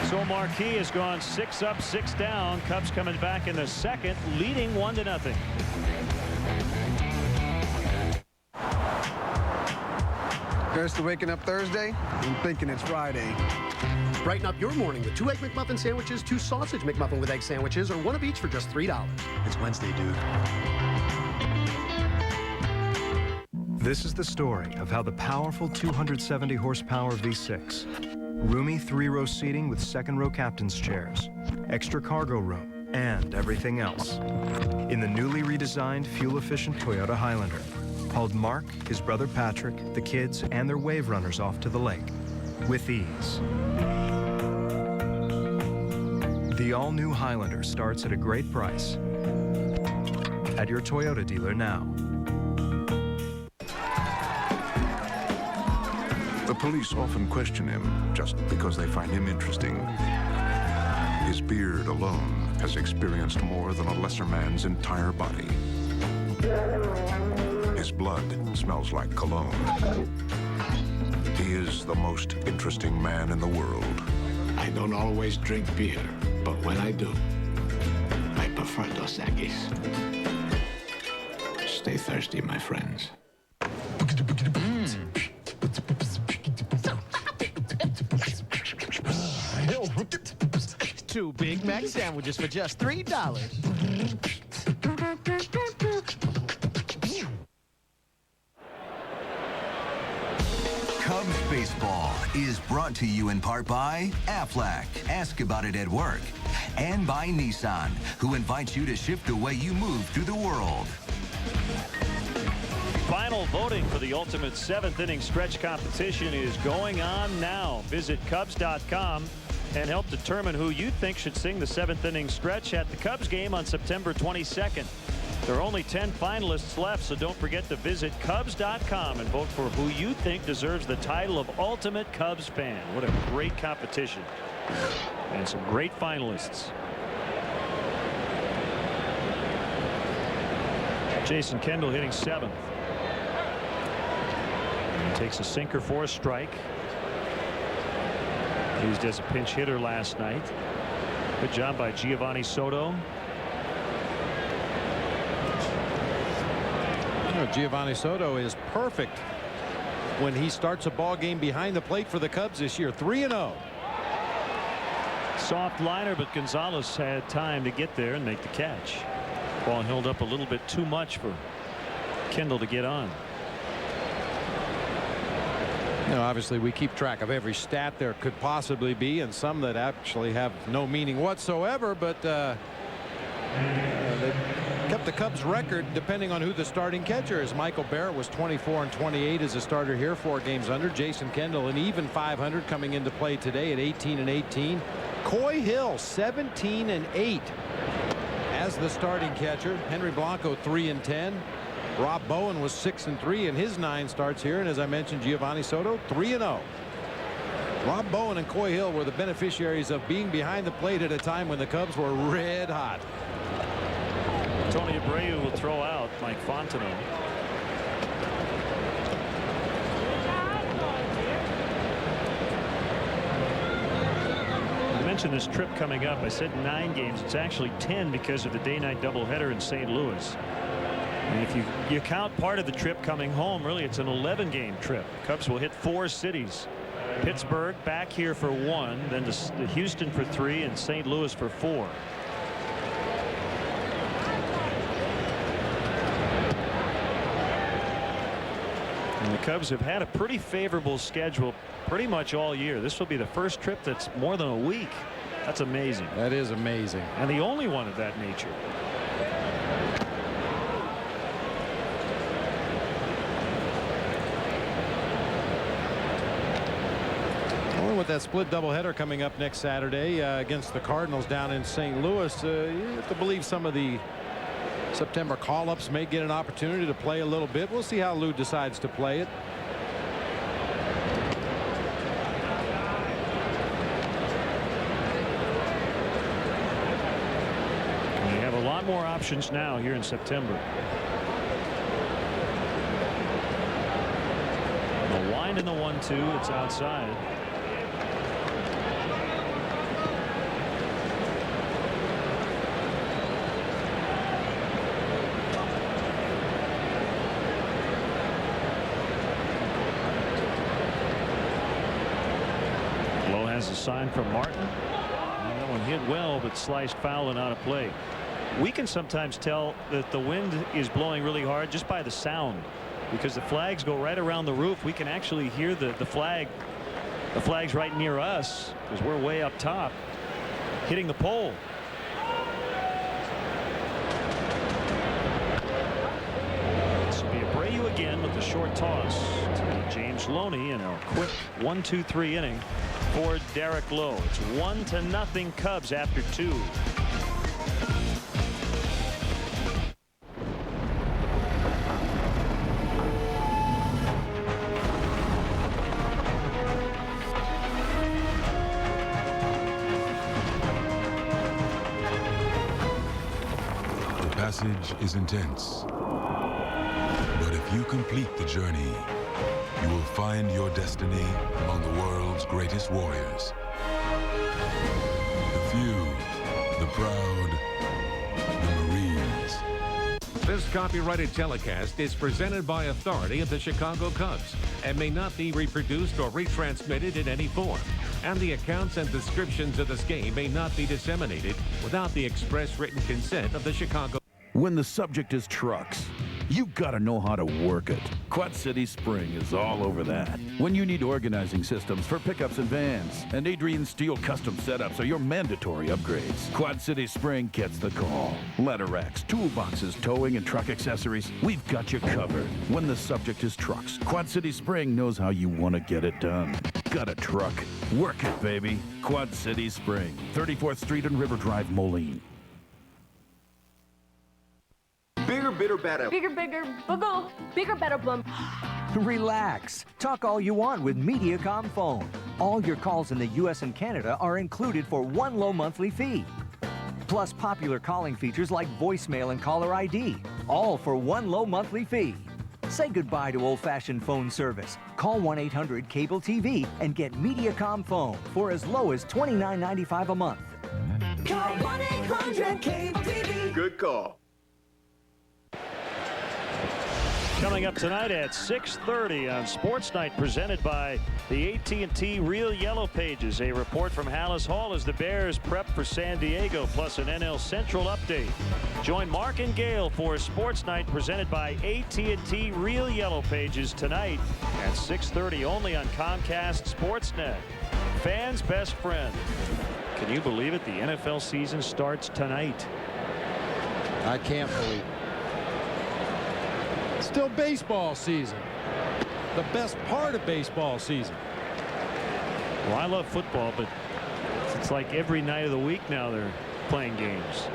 So Marquis has gone 6 up, 6 down. Cubs coming back in the second, leading 1-0. Here's to waking up Thursday and thinking it's Friday. Brighten up your morning with 2 Egg McMuffin sandwiches, 2 Sausage McMuffin with egg sandwiches, or 1 of each for just $3. It's Wednesday, dude. This is the story of how the powerful 270 horsepower V6, roomy 3-row seating with 2nd-row captain's chairs, extra cargo room, and everything else, in the newly redesigned fuel-efficient Toyota Highlander, hauled Mark, his brother Patrick, the kids, and their wave runners off to the lake with ease. The all-new Highlander starts at a great price at your Toyota dealer now. The police often question him just because they find him interesting. His beard alone has experienced more than a lesser man's entire body. His blood smells like cologne. He is the most interesting man in the world. I don't always drink beer, but when I do, I prefer Dos Equis. Stay thirsty, my friends. 2 Big Mac sandwiches for just $3. Cubs baseball is brought to you in part by Aflac, ask about it at work, and by Nissan, who invites you to shift the way you move through the world. Final voting for the ultimate 7th inning stretch competition is going on now. Visit Cubs.com and help determine who you think should sing the 7th inning stretch at the Cubs game on September 22nd. There are only 10 finalists left, so don't forget to visit Cubs.com and vote for who you think deserves the title of Ultimate Cubs Fan. What a great competition. And some great finalists. Jason Kendall hitting 7th. He takes a sinker for a strike. Used as a pinch hitter last night. Good job by Giovanni Soto. You know, Giovanni Soto is perfect when he starts a ball game behind the plate for the Cubs this year. 3-0. Soft liner, but Gonzalez had time to get there and make the catch. Ball held up a little bit too much for Kendall to get on. You know, obviously we keep track of every stat there could possibly be, and some that actually have no meaning whatsoever, but they kept the Cubs record depending on who the starting catcher is. Michael Barrett was 24-28 as a starter here, 4 games under. Jason Kendall an even .500 coming into play today at 18-18. Coy Hill 17-8 as the starting catcher. Henry Blanco 3-10. Rob Bowen was 6-3 in his 9 starts here, and as I mentioned, Giovanni Soto 3-0. Rob Bowen and Coy Hill were the beneficiaries of being behind the plate at a time when the Cubs were red hot. Tony Abreu will throw out Mike Fontenot. I mentioned this trip coming up. I said 9 games. It's actually 10 because of the day-night doubleheader in St. Louis. And if you count part of the trip coming home, really it's an 11-game trip. Cubs will hit 4 cities. Pittsburgh back here for 1, then to Houston for 3, and St. Louis for 4. And the Cubs have had a pretty favorable schedule pretty much all year. This will be the first trip that's more than a week. That's amazing. That is amazing. And the only one of that nature. Well, with that split doubleheader coming up next Saturday against the Cardinals down in St. Louis, you have to believe some of the September call-ups may get an opportunity to play a little bit. We'll see how Lou decides to play it. We have a lot more options now here in September. The wind in the 1-2. It's outside. A sign from Martin. And that one hit well, but sliced foul and out of play. We can sometimes tell that the wind is blowing really hard just by the sound, because the flags go right around the roof. We can actually hear the flags right near us because we're way up top hitting the pole. This will be Abreu again with the short toss to James Loney in a quick 1-2-3 inning for Derek Lowe. It's 1-0 Cubs after 2. The passage is intense, but if you complete the journey, you will find your destiny among the world's greatest warriors. The few, the proud, the Marines. This copyrighted telecast is presented by authority of the Chicago Cubs and may not be reproduced or retransmitted in any form. And the accounts and descriptions of this game may not be disseminated without the express written consent of the Chicago. When the subject is trucks, you've got to know how to work it. Quad City Spring is all over that. When you need organizing systems for pickups and vans, and Adrian Steel custom setups are your mandatory upgrades, Quad City Spring gets the call. Ladder racks, toolboxes, towing, and truck accessories, we've got you covered. When the subject is trucks, Quad City Spring knows how you want to get it done. Got a truck? Work it, baby. Quad City Spring, 34th Street and River Drive, Moline. Bigger, bitter, better. Bigger, boogle. Bigger, better, blum. Relax. Talk all you want with Mediacom Phone. All your calls in the U.S. and Canada are included for one low monthly fee. Plus popular calling features like voicemail and caller ID. All for one low monthly fee. Say goodbye to old-fashioned phone service. Call 1-800-CABLE-TV and get Mediacom Phone for as low as $29.95 a month. Call 1-800-CABLE-TV. Good call. Coming up tonight at 6:30 on Sports Night, presented by the AT&T Real Yellow Pages. A report from Hallis Hall as the Bears prep for San Diego, plus an NL Central update. Join Mark and Gail for Sports Night, presented by AT&T Real Yellow Pages tonight at 6:30 only on Comcast Sportsnet. Fans' best friend. Can you believe it? The NFL season starts tonight. I can't believe it. Still baseball season. The best part of baseball season. Well, I love football, but it's like every night of the week now they're playing games.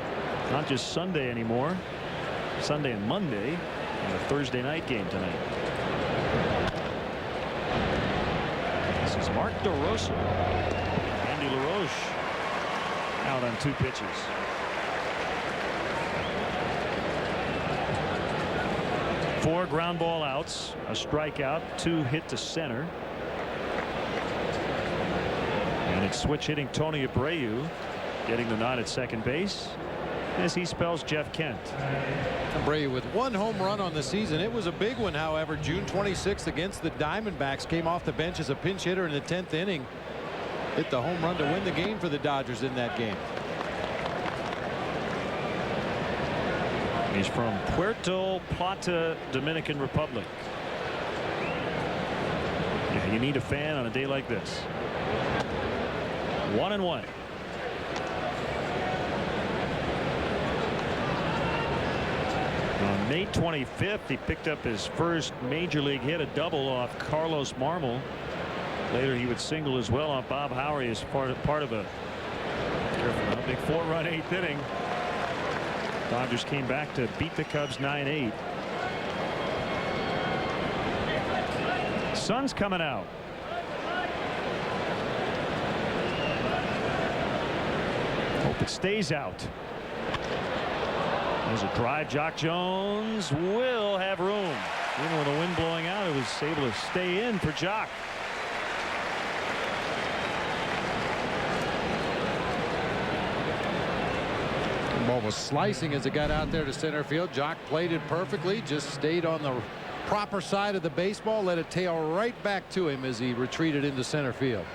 Not just Sunday anymore. Sunday and Monday, and a Thursday night game tonight. This is Mark DeRosa. Andy LaRoche out on 2 pitches. 4 ground ball outs, a strikeout, 2 hit to center. And it's switch hitting Tony Abreu getting the nod at second base. as he spells Jeff Kent. Brady with 1 home run on the season. It was a big one, however. June 26th against the Diamondbacks. Came off the bench as a pinch hitter in the 10th inning. Hit the home run to win the game for the Dodgers in that game. He's from Puerto Plata, Dominican Republic. Yeah, you need a fan on a day like this. 1-1. On May 25th, he picked up his first major league hit, a double off Carlos Marmol. Later, he would single as well off Bob Howery as part of a big 4-run 8th inning. Dodgers came back to beat the Cubs 9-8. Sun's coming out. Hope it stays out. There's a drive. Jock Jones will have room. Even with the wind blowing out, it was able to stay in for Jock. The ball was slicing as it got out there to center field. Jock played it perfectly, just stayed on the proper side of the baseball, let it tail right back to him as he retreated into center field.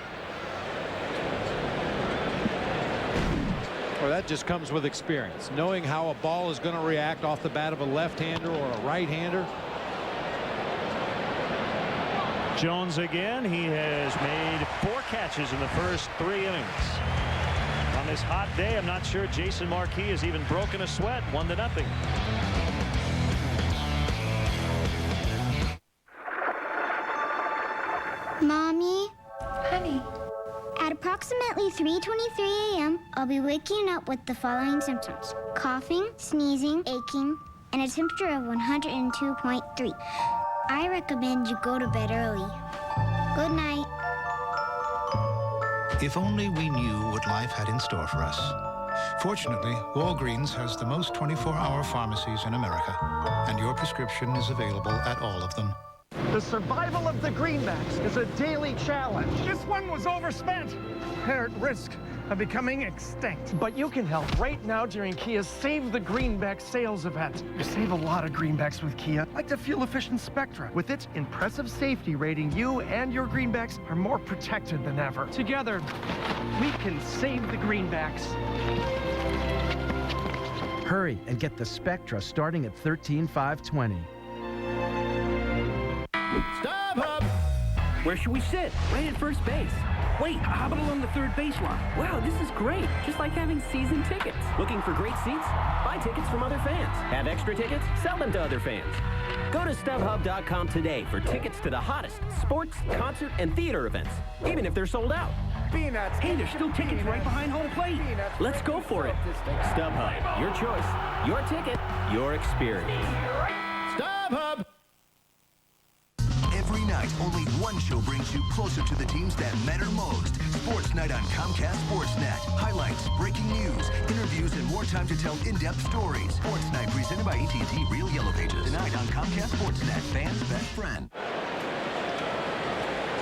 Well, that just comes with experience, knowing how a ball is going to react off the bat of a left-hander or a right-hander. Jones again. He has made 4 catches in the first 3 innings. On this hot day, I'm not sure Jason Marquis has even broken a sweat. 1-0. Mommy? Honey? At approximately 3:23 a.m., I'll be waking up with the following symptoms: coughing, sneezing, aching, and a temperature of 102.3. I recommend you go to bed early. Good night. If only we knew what life had in store for us. Fortunately, Walgreens has the most 24-hour pharmacies in America, and your prescription is available at all of them. The survival of the greenbacks is a daily challenge. This one was overspent. They're at risk of becoming extinct. But you can help right now during Kia's Save the Greenback sales event. You save a lot of greenbacks with Kia, like the fuel-efficient Spectra. With its impressive safety rating, you and your greenbacks are more protected than ever. Together, we can save the greenbacks. Hurry and get the Spectra starting at $13,520. Stop, Hub! Where should we sit? Right at first base. Wait, how about along the third baseline? Wow, this is great. Just like having season tickets. Looking for great seats? Buy tickets from other fans. Have extra tickets? Sell them to other fans. Go to StubHub.com today for tickets to the hottest sports, concert, and theater events, even if they're sold out. Peanuts. Hey, there's still tickets right behind home plate. Let's go for it. StubHub, your choice, your ticket, your experience. StubHub! Every night, only one show brings you closer to the teams that matter most. Sports Night on Comcast Sportsnet. Highlights, breaking news, interviews, and more time to tell in-depth stories. Sports Night presented by AT&T Real Yellow Pages. Tonight on Comcast Sportsnet, fans' best friend.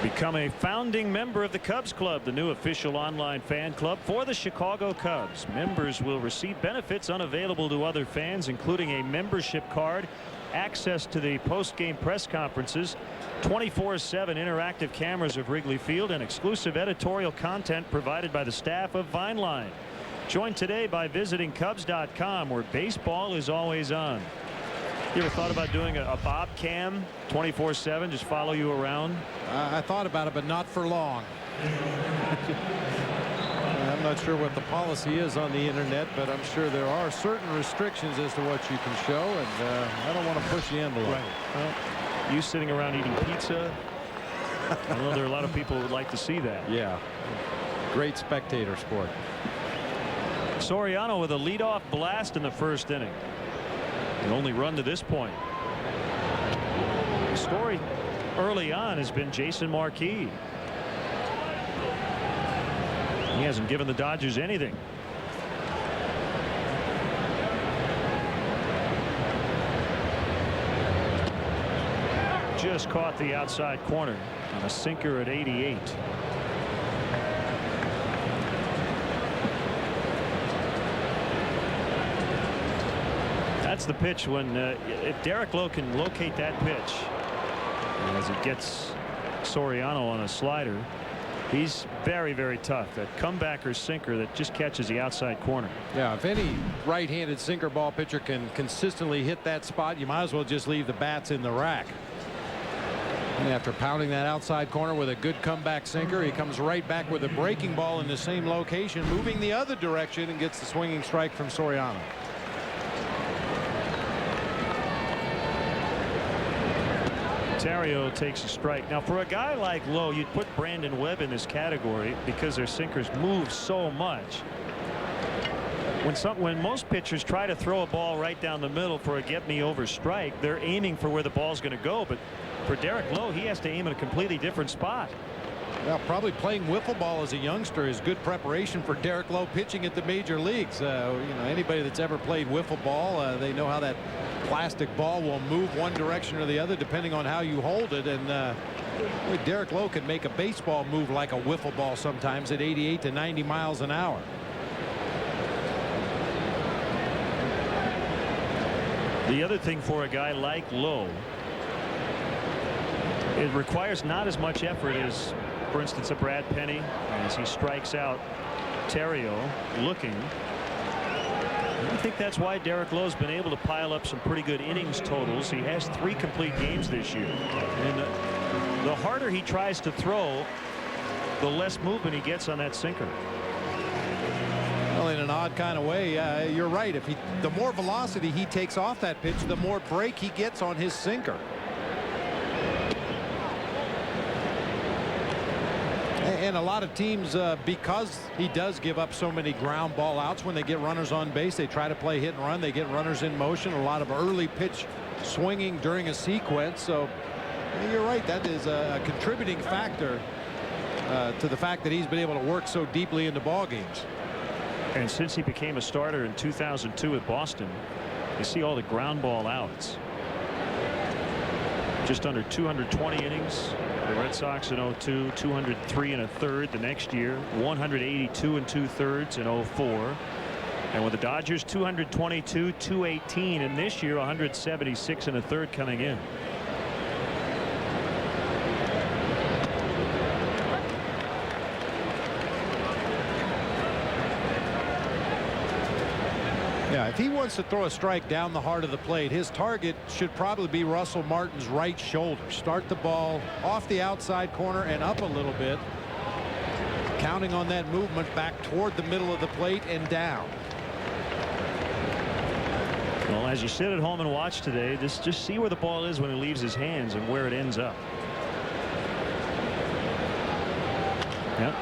Become a founding member of the Cubs Club, the new official online fan club for the Chicago Cubs. Members will receive benefits unavailable to other fans, including a membership card, access to the post-game press conferences, 24/7 interactive cameras of Wrigley Field, and exclusive editorial content provided by the staff of Vineline. Join today by visiting Cubs.com, where baseball is always on. You ever thought about doing a Bob Cam 24/7, just follow you around? I thought about it, but not for long. I'm not sure what the policy is on the internet, but I'm sure there are certain restrictions as to what you can show, and I don't want to push the envelope. Right. Well, you sitting around eating pizza, I know there are a lot of people who would like to see that. Yeah. Great spectator sport. Soriano with a leadoff blast in the first inning. The only run to this point. The story early on has been Jason Marquis. He hasn't given the Dodgers anything. Just caught the outside corner on a sinker at 88. That's the pitch when if Derek Lowe can locate that pitch as it gets Soriano on a slider, he's very, very tough. That comebacker sinker that just catches the outside corner. Yeah, if any right-handed sinker ball pitcher can consistently hit that spot, you might as well just leave the bats in the rack. And after pounding that outside corner with a good comeback sinker, he comes right back with a breaking ball in the same location, moving the other direction, and gets the swinging strike from Soriano. Ontario takes a strike. Now, for a guy like Lowe, you'd put Brandon Webb in this category because their sinkers move so much. When most pitchers try to throw a ball right down the middle for a get-me-over strike, they're aiming for where the ball's going to go. But for Derek Lowe, he has to aim at a completely different spot. Well, probably playing wiffle ball as a youngster is good preparation for Derek Lowe pitching at the major leagues. You know, anybody that's ever played wiffle ball, they know how that plastic ball will move one direction or the other depending on how you hold it. And Derek Lowe can make a baseball move like a wiffle ball sometimes at 88 to 90 miles an hour. The other thing for a guy like Lowe, it requires not as much effort as, for instance, a Brad Penny as he strikes out Ontario looking. I think that's why Derek Lowe's been able to pile up some pretty good innings totals. He has 3 complete games this year. And the harder he tries to throw, the less movement he gets on that sinker. Well, in an odd kind of way, you're right. The more velocity he takes off that pitch, the more break he gets on his sinker. And a lot of teams, because he does give up so many ground ball outs when they get runners on base, they try to play hit and run. They get runners in motion. A lot of early pitch swinging during a sequence. So you're right. That is a contributing factor to the fact that he's been able to work so deeply into ball games. And since he became a starter in 2002 with Boston, you see all the ground ball outs. Just under 220 innings. The Red Sox in 02, 203 1/3 the next year, 182 2/3 in 04. And with the Dodgers, 222, 218, and this year 176 1/3 coming in. Yeah, if he wants to throw a strike down the heart of the plate, his target should probably be Russell Martin's right shoulder. Start the ball off the outside corner and up a little bit, counting on that movement back toward the middle of the plate and down. Well, as you sit at home and watch today, just see where the ball is when it leaves his hands and where it ends up. Yep,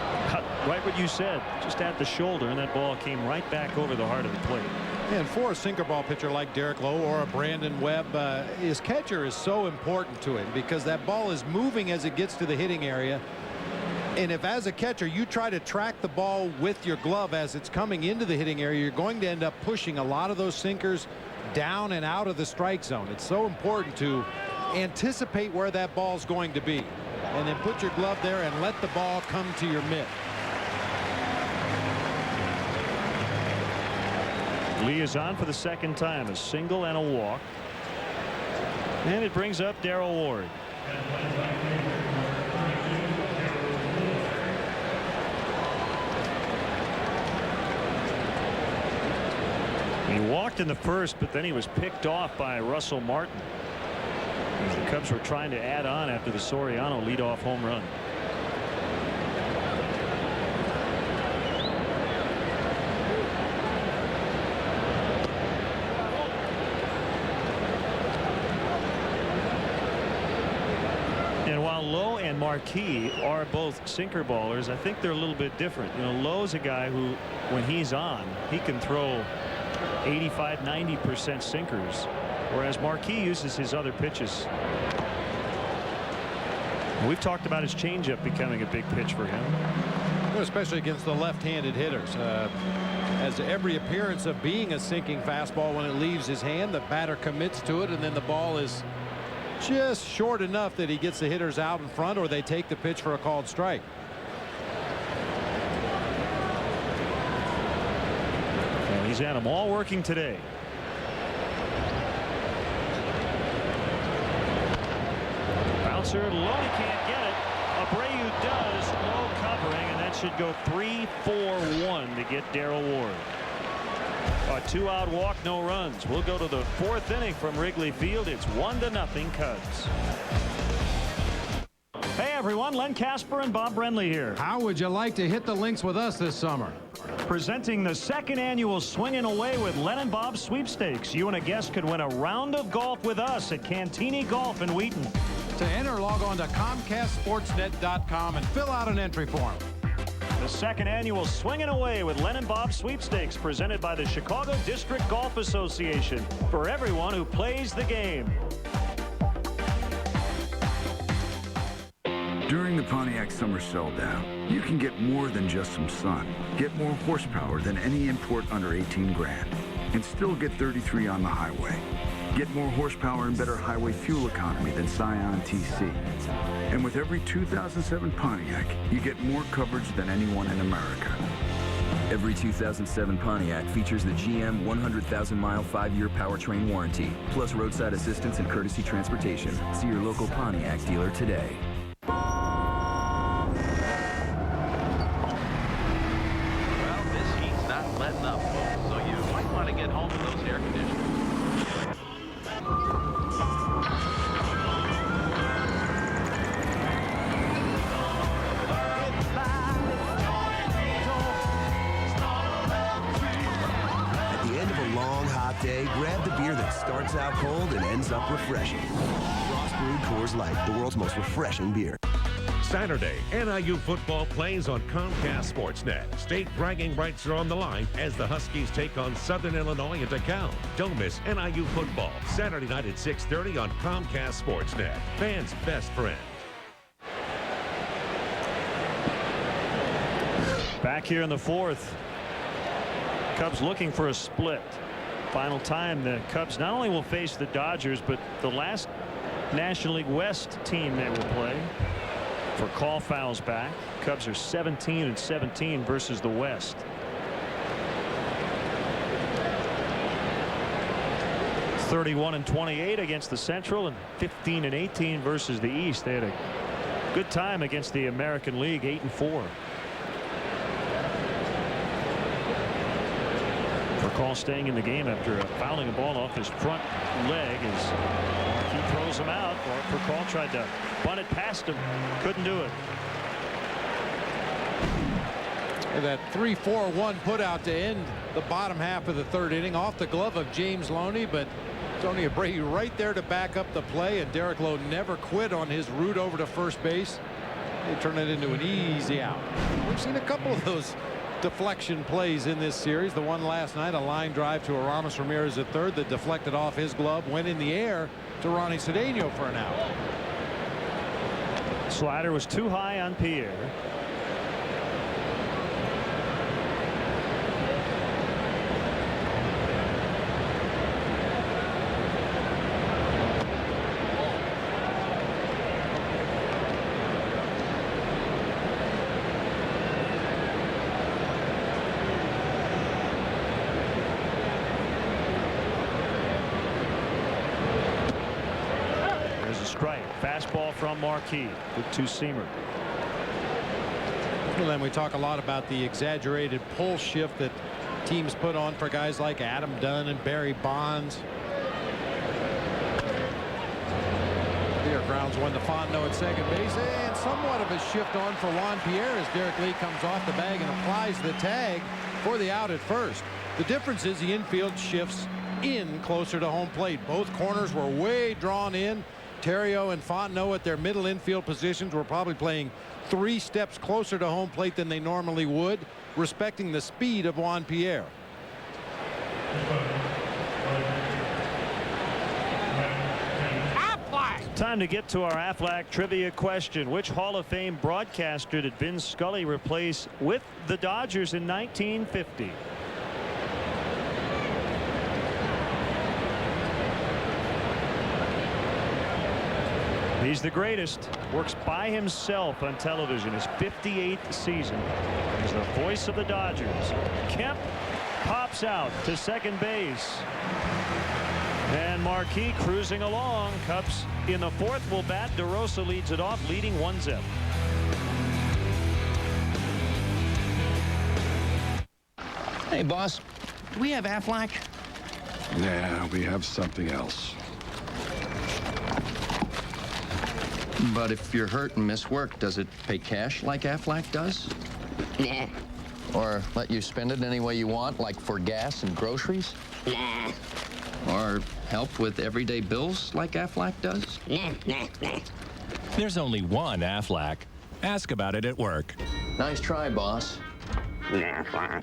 right what you said, just at the shoulder, and that ball came right back over the heart of the plate. And for a sinker ball pitcher like Derek Lowe or a Brandon Webb, his catcher is so important to him because that ball is moving as it gets to the hitting area. And if as a catcher you try to track the ball with your glove as it's coming into the hitting area, you're going to end up pushing a lot of those sinkers down and out of the strike zone. It's so important to anticipate where that ball's going to be and then put your glove there and let the ball come to your mitt. Lee is on for the second time, a single and a walk. And it brings up Darrell Ward. He walked in the first, but then he was picked off by Russell Martin as the Cubs were trying to add on after the Soriano leadoff home run. And while Lowe and Marquis are both sinker ballers, I think they're a little bit different. You know, Lowe's a guy who, when he's on, he can throw 85–90% sinkers, whereas Marquis uses his other pitches. We've talked about his changeup becoming a big pitch for him, especially against the left-handed hitters. Has every appearance of being a sinking fastball. When it leaves his hand, the batter commits to it, and then the ball is just short enough that he gets the hitters out in front, or they take the pitch for a called strike. And he's had them all working today. Bouncer, Loney can't get it. Abreu does, no covering, and that should go 3-4-1 to get Darrell Ward. A 2-out walk, no runs. We'll go to the 4th inning from Wrigley Field. It's 1-0 Cubs. Hey everyone, Len Casper and Bob Brenly here. How would you like to hit the links with us this summer? Presenting the 2nd annual Swingin' Away with Len and Bob sweepstakes. You and a guest could win a round of golf with us at Cantini Golf in Wheaton. To enter, log on to ComcastSportsNet.com and fill out an entry form. The 2nd annual Swingin' Away with Len and Bob sweepstakes presented by the Chicago District Golf Association for everyone who plays the game. During the Pontiac Summer Sell-Down, you can get more than just some sun. Get more horsepower than any import under 18 grand, and still get 33 on the highway. Get more horsepower and better highway fuel economy than Scion TC. And with every 2007 Pontiac, you get more coverage than anyone in America. Every 2007 Pontiac features the GM 100,000-mile 5-year powertrain warranty, plus roadside assistance and courtesy transportation. See your local Pontiac dealer today. Well, this heat's not letting up, folks, so you might want to get home with those air conditioners. At the end of a long, hot day, grab the beer that starts out cold and ends up refreshing. Frost Brewed Coors Light, the world's most refreshing beer. Saturday, NIU football plays on Comcast Sportsnet. State bragging rights are on the line as the Huskies take on Southern Illinois at DeKalb. Don't miss NIU football, Saturday night at 6:30 on Comcast Sportsnet. Fans' best friend. Back here in the 4th. Cubs looking for a split. Final time the Cubs not only will face the Dodgers, but the last National League West team they will play. For call fouls back, Cubs are 17-17 versus the West. It's 31-28 against the Central and 15-18 versus the East. They had a good time against the American League, 8-4. Call staying in the game after fouling a ball off his front leg as he throws him out. Call tried to bunt it past him, couldn't do it. And that 3-4-1 put out to end the bottom half of the 3rd inning off the glove of James Loney, but Tony Abreu right there to back up the play, and Derek Lowe never quit on his route over to first base. They turn it into an easy out. We've seen a couple of those deflection plays in this series. The one last night, a line drive to Aramis Ramirez at 3rd that deflected off his glove, went in the air to Ronnie Cedeno for an out. Slider was too high on Pierre. Fastball from Marquis. Good two-seamer. Well, then we talk a lot about the exaggerated pull shift that teams put on for guys like Adam Dunn and Barry Bonds. Here grounds one to Fontenot at second base, and somewhat of a shift on for Juan Pierre as Derek Lee comes off the bag and applies the tag for the out at first. The difference is the infield shifts in closer to home plate. Both corners were way drawn in. Theriot and Fontenot at their middle infield positions were probably playing 3 steps closer to home plate than they normally would, respecting the speed of Juan Pierre. Time to get to our Aflac trivia question. Which Hall of Fame broadcaster did Vin Scully replace with the Dodgers in 1950? He's the greatest. Works by himself on television. His 58th season. He's the voice of the Dodgers. Kemp pops out to second base. And Marquis cruising along. Cubs in the fourth will bat. DeRosa leads it off, leading 1-0. Hey, boss. Do we have Aflac? Yeah, we have something else. But if you're hurt and miss work, does it pay cash like Aflac does? Nah. Or let you spend it any way you want, like for gas and groceries? Nah. Or help with everyday bills like Aflac does? Nah. There's only one Aflac. Ask about it at work. Nice try, boss. Nah.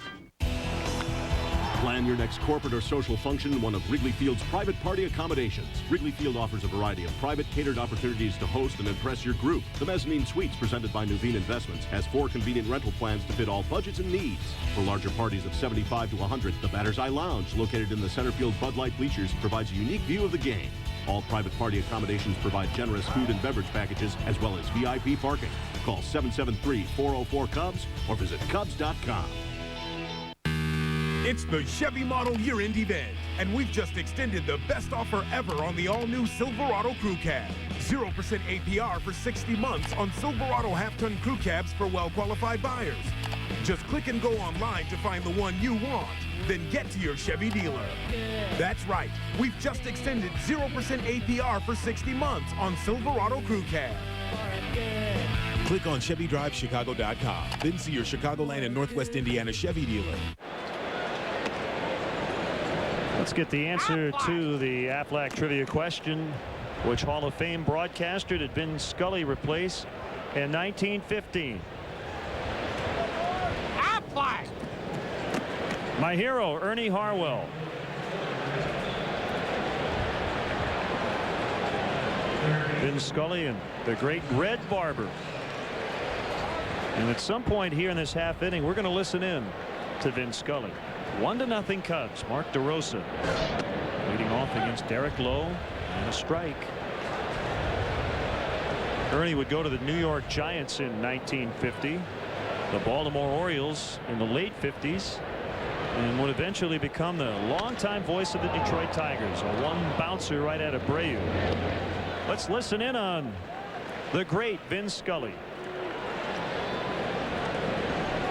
Plan your next corporate or social function in one of Wrigley Field's private party accommodations. Wrigley Field offers a variety of private catered opportunities to host and impress your group. The Mezzanine Suites, presented by Nuveen Investments, has 4 convenient rental plans to fit all budgets and needs. For larger parties of 75 to 100, the Batter's Eye Lounge, located in the center field Bud Light bleachers, provides a unique view of the game. All private party accommodations provide generous food and beverage packages as well as VIP parking. Call 773-404-CUBS or visit Cubs.com. It's the Chevy Model Year-End event, and we've just extended the best offer ever on the all-new Silverado Crew Cab. 0% APR for 60 months on Silverado half-ton crew cabs for well-qualified buyers. Just click and go online to find the one you want, then get to your Chevy dealer. That's right, we've just extended 0% APR for 60 months on Silverado Crew Cab. Click on ChevyDriveChicago.com, then see your Chicagoland and Northwest Indiana Chevy dealer. Let's get the answer to the Aflac trivia question. Which Hall of Fame broadcaster did Vin Scully replace in 1915? Aflac! My hero, Ernie Harwell. Vin Scully and the great Red Barber. And at some point here in this half inning, we're going to listen in to Vin Scully. 1-0 Cubs. Mark DeRosa leading off against Derek Lowe, and a strike. Ernie would go to the New York Giants in 1950, the Baltimore Orioles in the late 50s, and would eventually become the longtime voice of the Detroit Tigers. A one bouncer right at Abreu. Let's listen in on the great Vin Scully.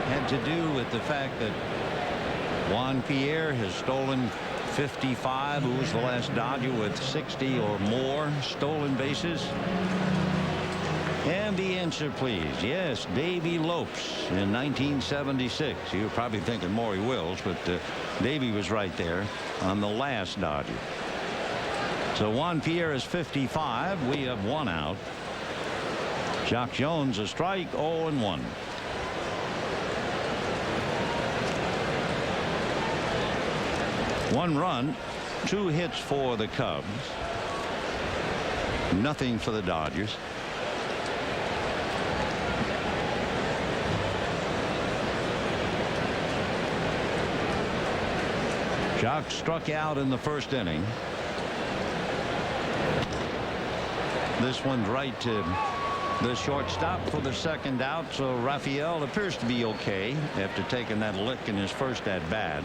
Had to do with the fact that Juan Pierre has stolen 55. Who was the last Dodger with 60 or more stolen bases? And the answer, please. Yes, Davy Lopes in 1976. You were probably thinking Maury Wills, but Davy was right there on the last Dodger. So Juan Pierre is 55. We have 1 out. Jock Jones a strike, 0-1. One run, 2 hits for the Cubs. Nothing for the Dodgers. Jock struck out in the first inning. This one's right to the shortstop for the second out, so Rafael appears to be okay after taking that lick in his first at bat.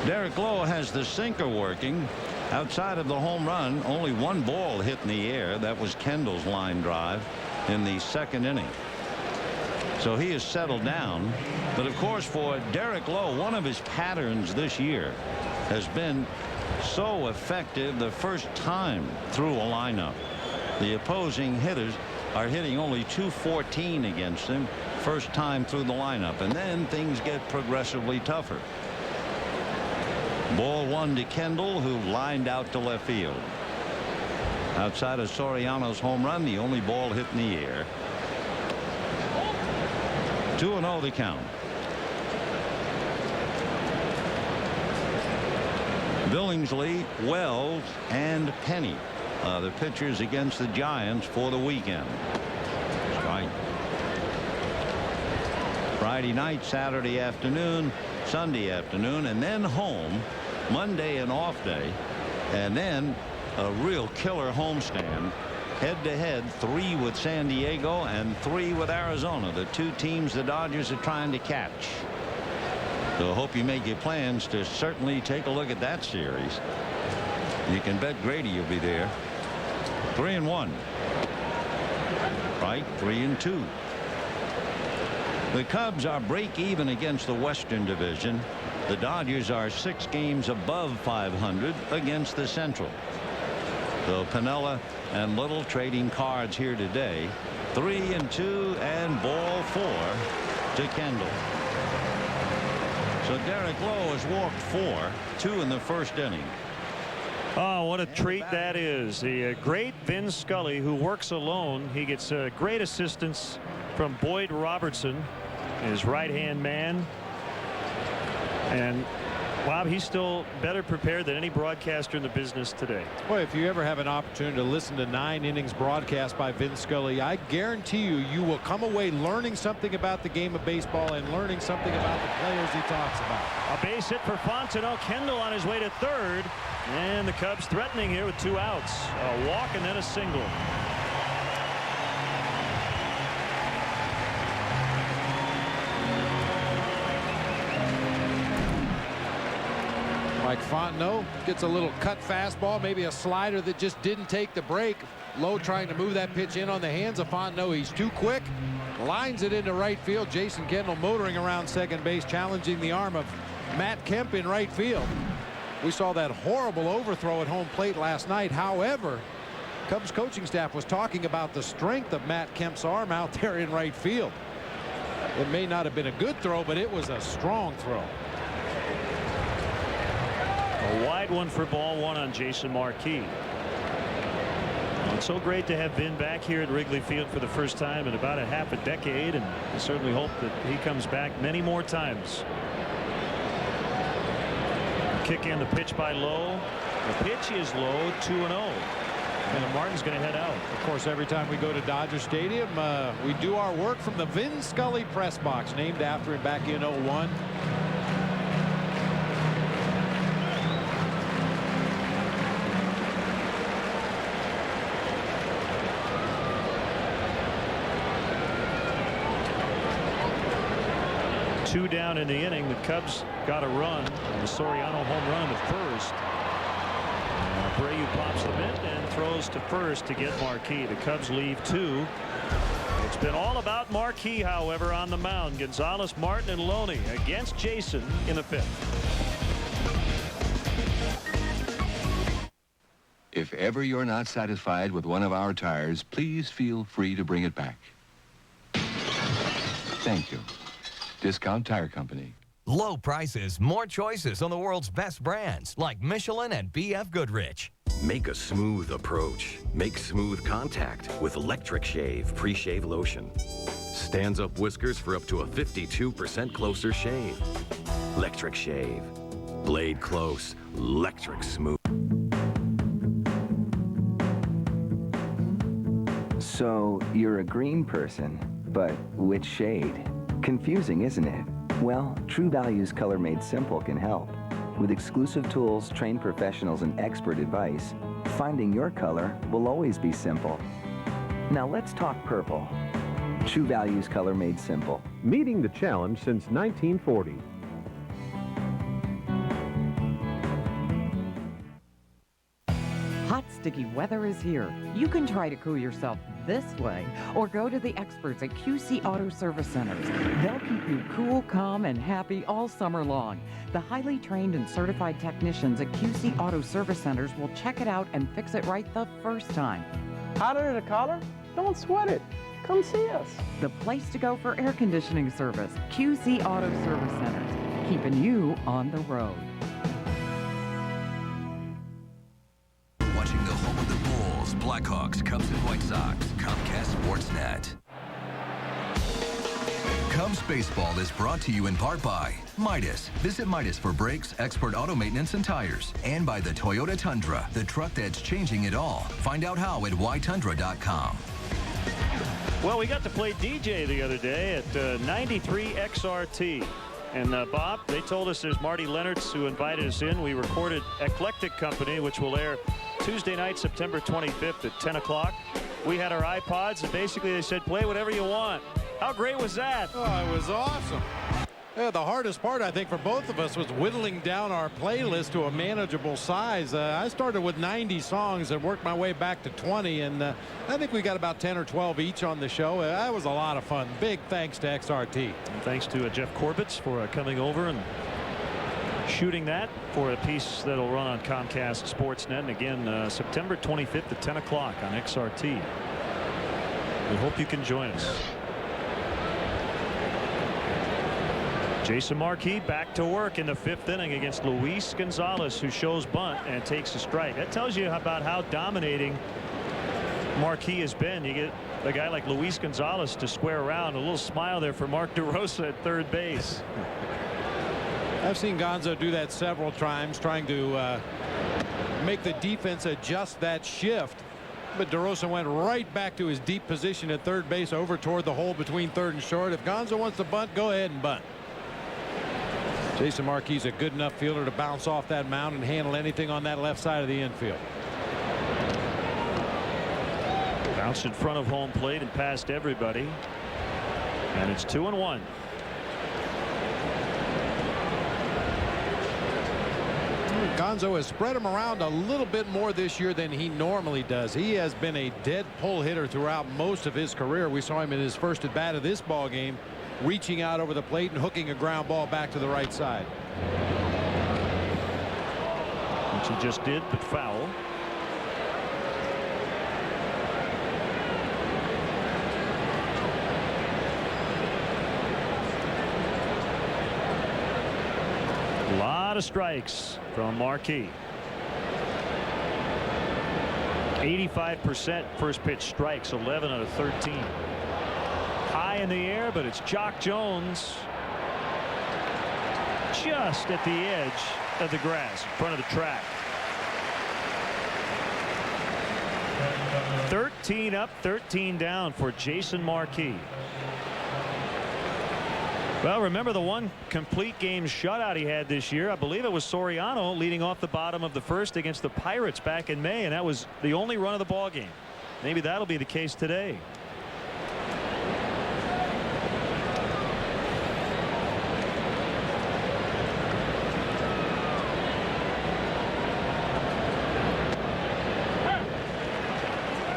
Derek Lowe has the sinker working. Outside of the home run, only 1 ball hit in the air. That was Kendall's line drive in the second inning. So he has settled down. But of course, for Derek Lowe, one of his patterns this year has been so effective the first time through a lineup. The opposing hitters are hitting only .214 against him first time through the lineup, and then things get progressively tougher. Ball 1 to Kendall, who lined out to left field. Outside of Soriano's home run, the only ball hit in the air. 2-0 the count. Billingsley, Wells, and Penny, the pitchers against the Giants for the weekend. Strike. Friday night, Saturday afternoon, Sunday afternoon, and then home Monday and off day, and then a real killer homestand. Head-to-head, 3 with San Diego and 3 with Arizona, the 2 teams the Dodgers are trying to catch. So hope you make your plans to certainly take a look at that series. You can bet Grady will be there. 3-1. Right, 3-2. The Cubs are break even against the Western Division. The Dodgers are 6 games above 500 against the Central. So Piniella and Little trading cards here today. 3-2 and ball 4 to Kendall. So Derek Lowe has walked 4, 2 in the first inning. Oh, what a treat that is. The great Vin Scully, who works alone. He gets great assistance from Boyd Robertson, his right-hand man. And Bob, he's still better prepared than any broadcaster in the business today. Well, if you ever have an opportunity to listen to 9 innings broadcast by Vin Scully, I guarantee you will come away learning something about the game of baseball and learning something about the players he talks about. A base hit for Fontenot. Kendall on his way to third. And the Cubs threatening here with 2 outs. A walk and then a single. Mike Fontenot gets a little cut fastball, maybe a slider that just didn't take the break. Lowe trying to move that pitch in on the hands of Fontenot. He's too quick, lines it into right field. Jason Kendall motoring around second base, challenging the arm of Matt Kemp in right field. We saw that horrible overthrow at home plate last night. However, Cubs coaching staff was talking about the strength of Matt Kemp's arm out there in right field. It may not have been a good throw, but it was a strong throw. A wide one for ball 1 on Jason Marquis. Well, it's so great to have Vin back here at Wrigley Field for the first time in about a half a decade, and I certainly hope that he comes back many more times. Kick in the pitch by Lowe. The pitch is low, 2-0. And Martin's going to head out. Of course, every time we go to Dodger Stadium, we do our work from the Vin Scully press box, named after him back in 01. Two down in the inning. The Cubs got a run on the Soriano home run in the first. Abreu pops the mitt and throws to first to get Marquis. The Cubs leave 2. It's been all about Marquis, however, on the mound. Gonzalez, Martin, and Loney against Jason in the 5th. If ever you're not satisfied with one of our tires, please feel free to bring it back. Thank you. Discount Tire Company. Low prices, more choices on the world's best brands like Michelin and BF Goodrich. Make a smooth approach. Make smooth contact with Electric Shave Pre-Shave Lotion. Stands up whiskers for up to a 52% closer shave. Electric Shave. Blade close, electric smooth. So, you're a green person, but which shade? Confusing, isn't it? Well, True Value's Color Made Simple can help. With exclusive tools, trained professionals, and expert advice, finding your color will always be simple. Now let's talk purple. True Value's Color Made Simple. Meeting the challenge since 1940. Hot, sticky weather is here. You can try to cool yourself this way, or go to the experts at QC Auto Service Centers. They'll keep you cool, calm, and happy all summer long. The highly trained and certified technicians at QC Auto Service Centers will check it out and fix it right the first time. Hotter than a collar? Don't sweat it. Come see us. The place to go for air conditioning service. QC Auto Service Centers, keeping you on the road. Watching the home of the Bulls, Blackhawks, Cubs, and White Sox, Comcast Sportsnet. Cubs Baseball is brought to you in part by Midas. Visit Midas for brakes, expert auto maintenance, and tires. And by the Toyota Tundra, the truck that's changing it all. Find out how at ytundra.com. Well, we got to play DJ the other day at 93 XRT. And Bob, they told us there's Marty Leonards who invited us in. We recorded Eclectic Company, which will air Tuesday night, September 25th at 10 o'clock. We had our iPods, and basically they said, play whatever you want. How great was that? Oh, it was awesome. Yeah, the hardest part, I think, for both of us was whittling down our playlist to a manageable size. I started with 90 songs and worked my way back to 20, and I think we got about 10 or 12 each on the show. That was a lot of fun. Big thanks to XRT. And thanks to Jeff Corbett for coming over and shooting that for a piece that'll run on Comcast Sportsnet. And again, September 25th at 10 o'clock on XRT. We hope you can join us. Jason Marquis back to work in the 5th inning against Luis Gonzalez, who shows bunt and takes a strike. That tells you about how dominating Marquis has been. You get a guy like Luis Gonzalez to square around. A little smile there for Mark DeRosa at third base. I've seen Gonzo do that several times, trying to make the defense adjust that shift. But DeRosa went right back to his deep position at third base, over toward the hole between third and short. If Gonzo wants to bunt, go ahead and bunt. Jason Marquis is a good enough fielder to bounce off that mound and handle anything on that left side of the infield. Bounce in front of home plate and past everybody. And it's 2-1. Gonzo has spread him around a little bit more this year than he normally does. He has been a dead pull hitter throughout most of his career. We saw him in his first at bat of this ball game, reaching out over the plate and hooking a ground ball back to the right side. Which he just did, but foul. A lot of strikes from Marquis. 85% first pitch strikes, 11 out of 13. High in the air, but it's Jock Jones just at the edge of the grass in front of the track. 13 up, 13 down for Jason Marquis. Well, remember the one complete game shutout he had this year. I believe it was Soriano leading off the bottom of the first against the Pirates back in May, and that was the only run of the ball game. Maybe that'll be the case today.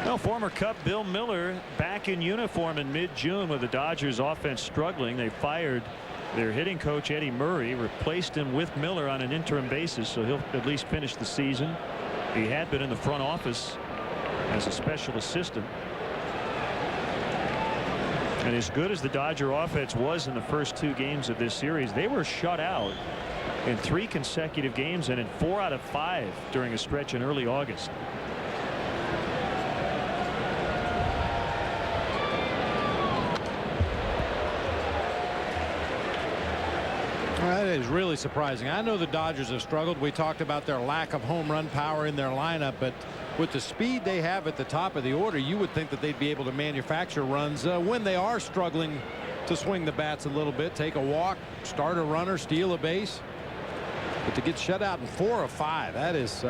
Well, former Cub Bill Miller back in uniform in mid-June with the Dodgers offense struggling. They fired their hitting coach Eddie Murray, replaced him with Miller on an interim basis, so he'll at least finish the season. He had been in the front office as a special assistant. And as good as the Dodger offense was in the first 2 games of this series, they were shut out in 3 consecutive games and in 4 out of 5 during a stretch in early August. That is really surprising. I know the Dodgers have struggled. We talked about their lack of home run power in their lineup, but with the speed they have at the top of the order, you would think that they'd be able to manufacture runs when they are struggling to swing the bats a little bit, take a walk, start a runner, steal a base. But to get shut out in 4 of 5, that is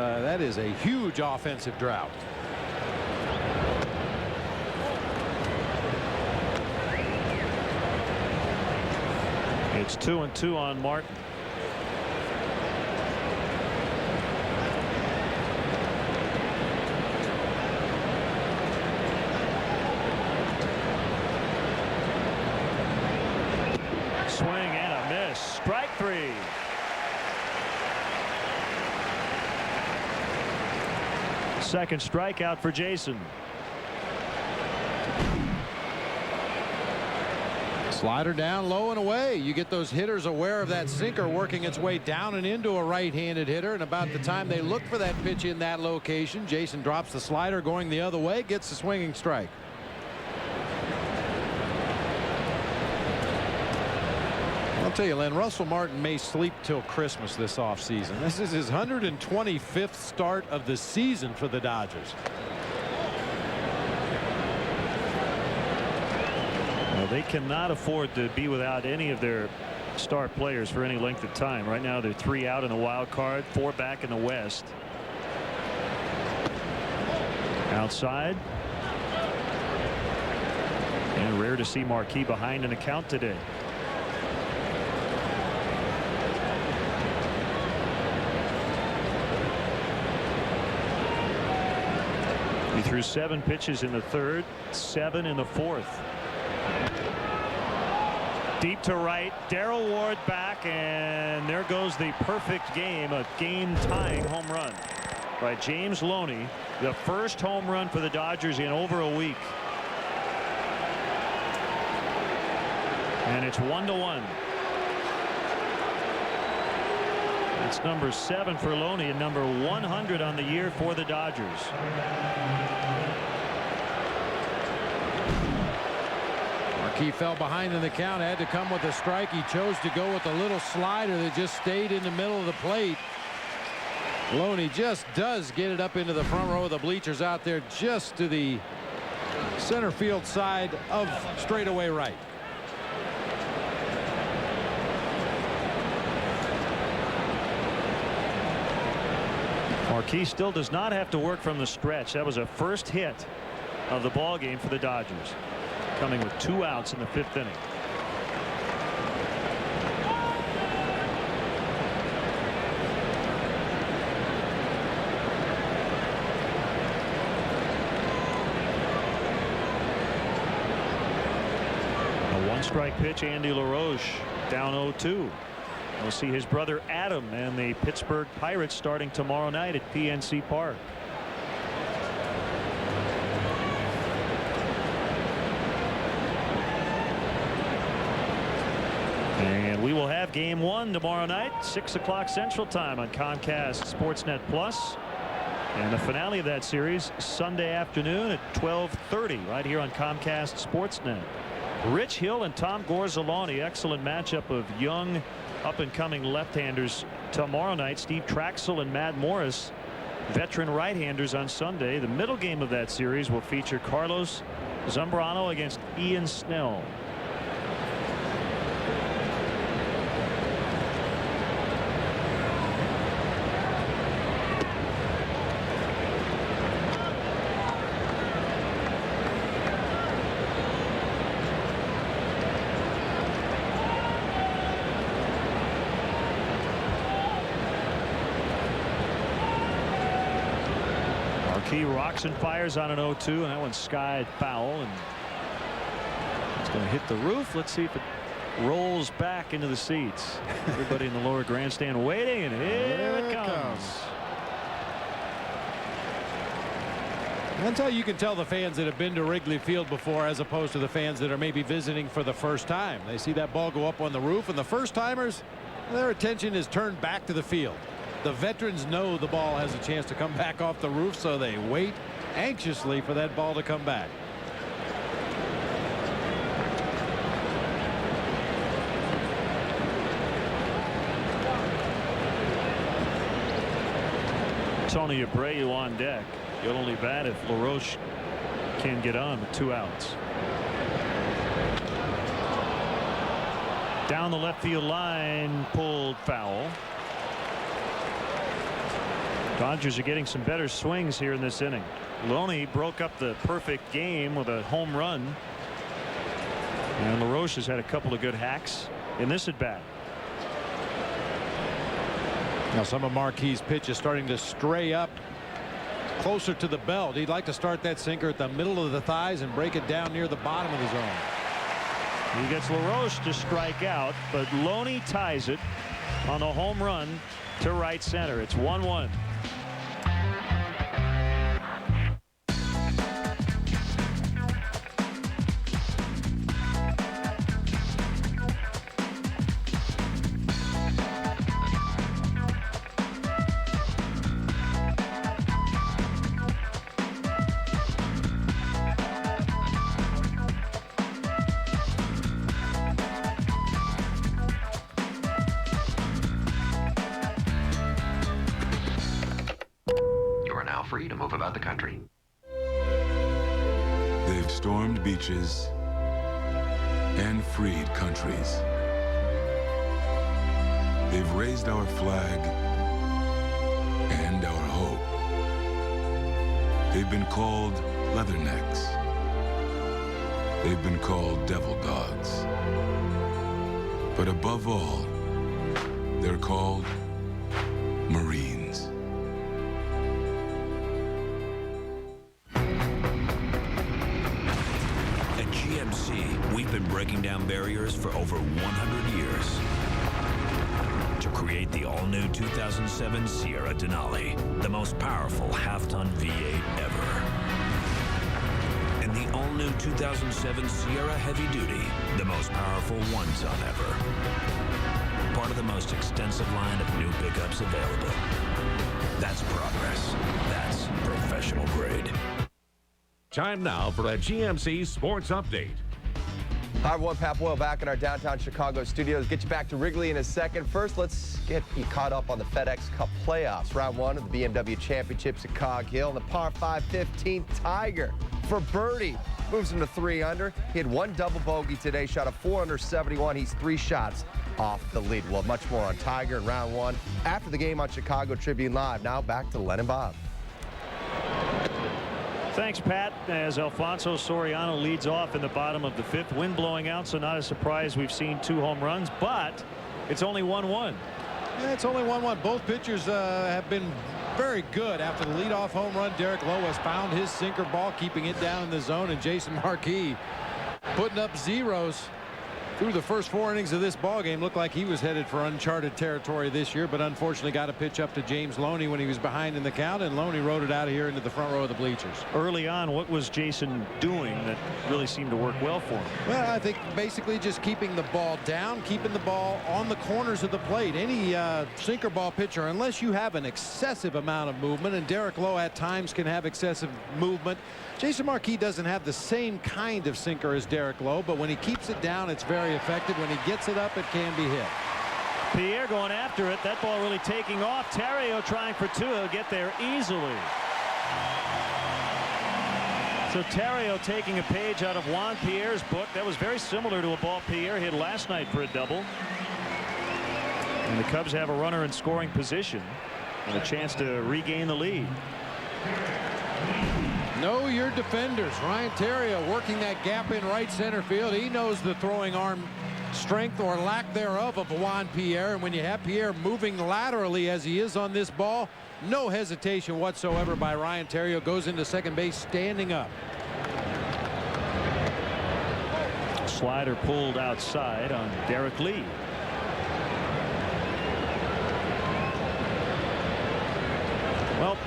a huge offensive drought. It's 2-2 on Martin. Swing and a miss. Strike 3. Second strikeout for Jason. Slider down low and away. You get those hitters aware of that sinker working its way down and into a right-handed hitter, and about the time they look for that pitch in that location, Jason drops the slider going the other way, gets the swinging strike. I'll tell you, Len, Russell Martin may sleep till Christmas this offseason. This is his 125th start of the season for the Dodgers. They cannot afford to be without any of their star players for any length of time. Right now they're 3 out in the wild card, 4 back in the West. Outside. And rare to see Marquis behind in the count today. He threw 7 pitches in the third, 7 in the fourth. Deep to right, Darrell Ward back, and there goes the perfect game, a game-tying home run by James Loney, the first home run for the Dodgers in over a week. And it's 1-1. It's number 7 for Loney and number 100 on the year for the Dodgers. Marquis fell behind in the count, had to come with a strike. He chose to go with a little slider that just stayed in the middle of the plate. Loney just does get it up into the front row of the bleachers out there, just to the center field side of straightaway right. Marquis still does not have to work from the stretch. That was a first hit of the ball game for the Dodgers, coming with 2 outs in the 5th inning. A 1-strike pitch, Andy LaRoche down 0-2. We'll see his brother Adam and the Pittsburgh Pirates starting tomorrow night at PNC Park. And we will have game 1 tomorrow night, 6 o'clock Central Time on Comcast Sportsnet Plus. And the finale of that series Sunday afternoon at 12:30 right here on Comcast Sportsnet. Rich Hill and Tom Gorzaloni, excellent matchup of young up-and-coming left-handers tomorrow night. Steve Traxel and Matt Morris, veteran right-handers, on Sunday. The middle game of that series will feature Carlos Zambrano against Ian Snell. He rocks and fires on an 0-2, and that one's skied foul, and it's going to hit the roof. Let's see if it rolls back into the seats. Everybody in the lower grandstand waiting, and here it comes. That's how you can tell the fans that have been to Wrigley Field before, as opposed to the fans that are maybe visiting for the first time. They see that ball go up on the roof, and the first timers, their attention is turned back to the field. The veterans know the ball has a chance to come back off the roof, so they wait anxiously for that ball to come back. Tony Abreu on deck. You'll only bat if LaRoche can get on with 2 outs. Down the left field line, pulled foul. Dodgers are getting some better swings here in this inning. Loney broke up the perfect game with a home run, and LaRoche has had a couple of good hacks in this at bat. Now some of Marquis' pitch is starting to stray up closer to the belt. He'd like to start that sinker at the middle of the thighs and break it down near the bottom of the zone. He gets LaRoche to strike out, but Loney ties it on a home run to right center. It's 1-1. Free to move about the country. They've stormed beaches and freed countries. They've raised our flag and our hope. They've been called leathernecks. They've been called devil dogs. But above all, they're called Marines. breaking down barriers for over 100 years to create the all-new 2007 Sierra Denali, the most powerful half-ton V8 ever. And the all-new 2007 Sierra Heavy Duty, the most powerful one-ton ever. Part of the most extensive line of new pickups available. That's progress. That's professional grade. Time now for a GMC Sports Update. Hi everyone, Pat Boyle back in our downtown Chicago studios. Get you back to Wrigley in a second. First, let's get you caught up on the FedEx Cup playoffs. Round 1 of the BMW Championships at Cog Hill. And the par 5 15th Tiger for birdie. Moves him to 3 under. He had 1 double bogey today, shot a 4 under 71. He's 3 shots off the lead. We'll have much more on Tiger in round 1 after the game on Chicago Tribune Live. Now back to Len and Bob. Thanks, Pat. As Alfonso Soriano leads off in the bottom of the 5th. Wind blowing out, so not a surprise we've seen 2 home runs, but it's only 1-1. Yeah, it's only 1-1. Both pitchers have been very good. After the leadoff home run, Derek Lowe has found his sinker ball, keeping it down in the zone, and Jason Marquis putting up zeros through the first 4 innings of this ball game. Looked like he was headed for uncharted territory this year, but unfortunately got a pitch up to James Loney when he was behind in the count, and Loney rode it out of here into the front row of the bleachers. Early on, what was Jason doing that really seemed to work well for him? Well, I think basically just keeping the ball down, keeping the ball on the corners of the plate. Any sinker ball pitcher, unless you have an excessive amount of movement, and Derek Lowe at times can have excessive movement. Jason Marquis doesn't have the same kind of sinker as Derek Lowe, but when he keeps it down, it's very effective. When he gets it up, it can be hit. Pierre going after it. That ball really taking off. Terrio trying for 2. He'll get there easily. So Terrio taking a page out of Juan Pierre's book. That was very similar to a ball Pierre hit last night for a double. And the Cubs have a runner in scoring position and a chance to regain the lead. Know your defenders. Ryan Terrio working that gap in right center field. He knows the throwing arm strength or lack thereof of Juan Pierre, and when you have Pierre moving laterally as he is on this ball, no hesitation whatsoever by Ryan Terrio. Goes into second base standing up. Slider pulled outside on Derek Lee. Well,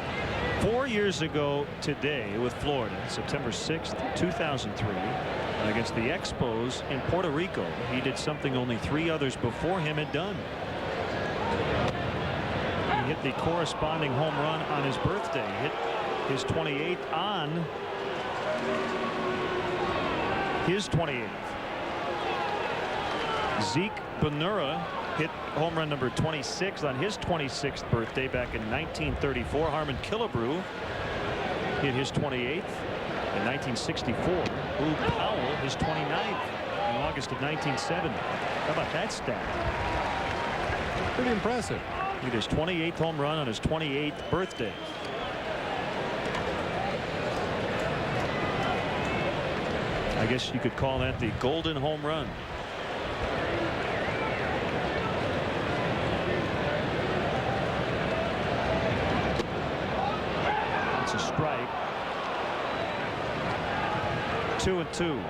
4 years ago today with Florida, September 6th, 2003, against the Expos in Puerto Rico, he did something only 3 others before him had done. He hit the corresponding home run on his birthday, hit his 28th on his 28th. Zeke Benura hit home run number 26 on his 26th birthday back in 1934. Harmon Killebrew hit his 28th in 1964. Boog Powell his 29th in August of 1970. How about that stat? Pretty impressive. He hit his 28th home run on his 28th birthday. I guess you could call that the golden home run. A strike. 2-2.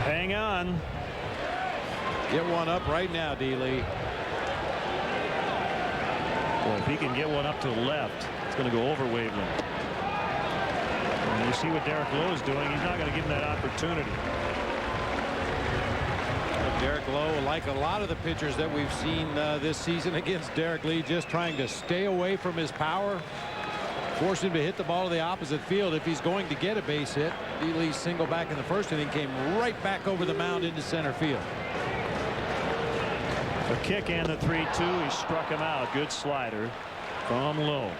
Hang on. Get one up right now, D. Lee. Well, if he can get one up to the left, it's going to go over Waveland. And you see what Derek Lowe is doing. He's not going to give him that opportunity. Derek Lowe, like a lot of the pitchers that we've seen this season against Derek Lee, just trying to stay away from his power, force him to hit the ball to the opposite field if he's going to get a base hit. D. Lee's single back in the first inning came right back over the mound into center field. A kick and the 3-2. He struck him out. Good slider from Lowe.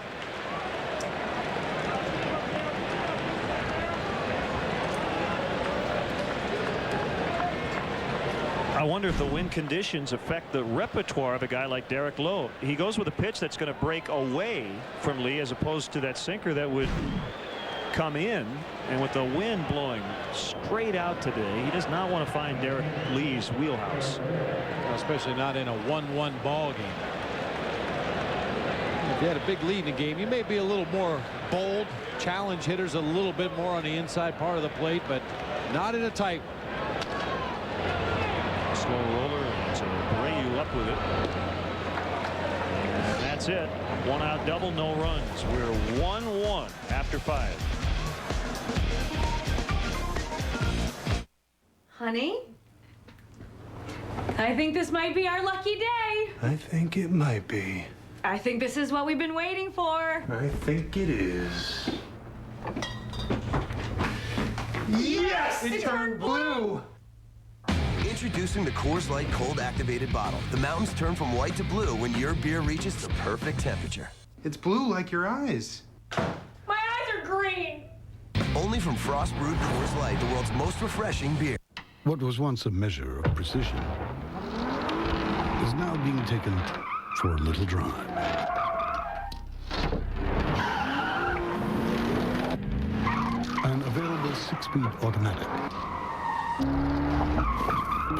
I wonder if the wind conditions affect the repertoire of a guy like Derek Lowe. He goes with a pitch that's going to break away from Lee as opposed to that sinker that would come in. And with the wind blowing straight out today, he does not want to find Derek Lee's wheelhouse. Especially not in a 1-1 ball game. If you had a big lead in the game, you may be a little more bold, challenge hitters a little bit more on the inside part of the plate, but not in a tight one. Slow roller, and so Abreu up with it. And that's it. 1 out double, no runs. We're 1-1 after 5. Honey, I think this might be our lucky day. I think it might be. I think this is what we've been waiting for. I think it is. Yes! It turned blue! Introducing the Coors Light Cold Activated Bottle. The mountains turn from white to blue when your beer reaches the perfect temperature. It's blue like your eyes. My eyes are green! Only from Frost Brewed Coors Light, the world's most refreshing beer. What was once a measure of precision is now being taken for a little drive. An available 6-speed automatic.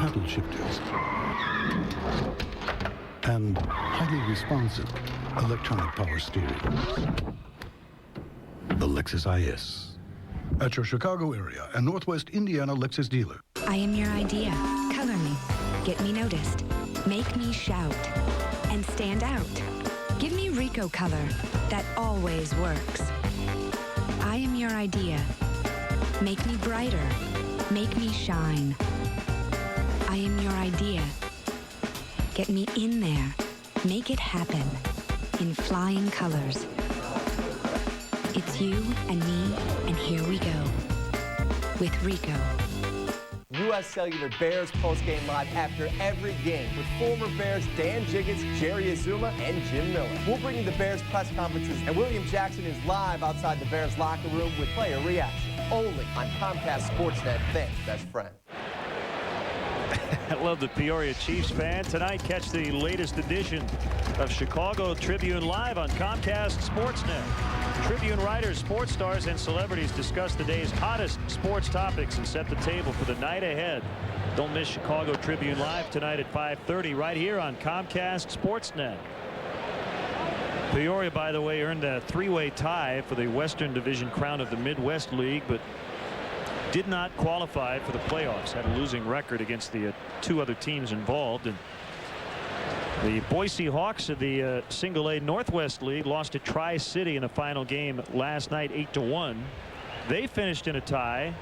Paddle shifters. And highly responsive electronic power steering. The Lexus IS. At your Chicago area and Northwest Indiana Lexus dealer. I am your idea. Color me. Get me noticed. Make me shout. And stand out. Give me Rico color that always works. I am your idea. Make me brighter. Make me shine. I am your idea. Get me in there. Make it happen. In flying colors. It's you and me, and here we go. With Rico. U.S. Cellular Bears postgame live after every game with former Bears Dan Jiggets, Jerry Azuma, and Jim Miller. We'll bring you the Bears press conferences, and William Jackson is live outside the Bears locker room with player reaction. Only on Comcast Sportsnet. Thanks, best friend. I love the Peoria Chiefs fan. Tonight, catch the latest edition of Chicago Tribune Live on Comcast Sportsnet. Tribune writers, sports stars, and celebrities discuss the day's hottest sports topics and set the table for the night ahead. Don't miss Chicago Tribune Live tonight at 5:30 right here on Comcast Sportsnet. Peoria, by the way, earned a 3-way tie for the Western Division crown of the Midwest League, but did not qualify for the playoffs. Had a losing record against the 2 other teams involved. And the Boise Hawks of the Single-A Northwest League lost to Tri-City in a final game last night, 8-1. They finished in a tie,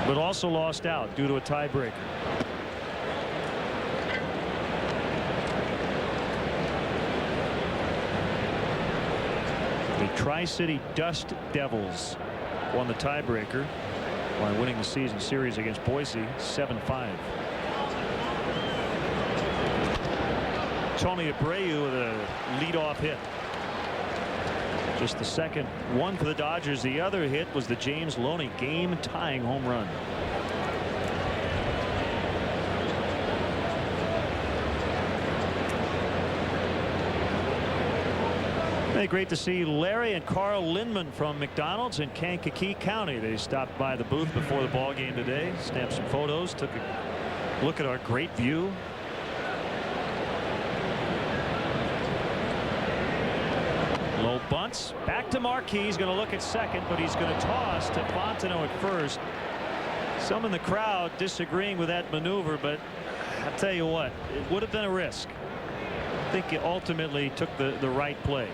but also lost out due to a tiebreaker. The Tri-City Dust Devils won the tiebreaker by winning the season series against Boise 7-5. Tony Abreu with a leadoff hit. Just the second one for the Dodgers. The other hit was the James Loney game-tying home run. Hey, great to see Larry and Carl Lindman from McDonald's in Kankakee County. They stopped by the booth before the ball game today, snapped some photos, took a look at our great view. Low bunts back to Marquis. He's going to look at second, but he's going to toss to Fontenot at first. Some in the crowd disagreeing with that maneuver, but I'll tell you what, it would have been a risk. I think he ultimately took the right play.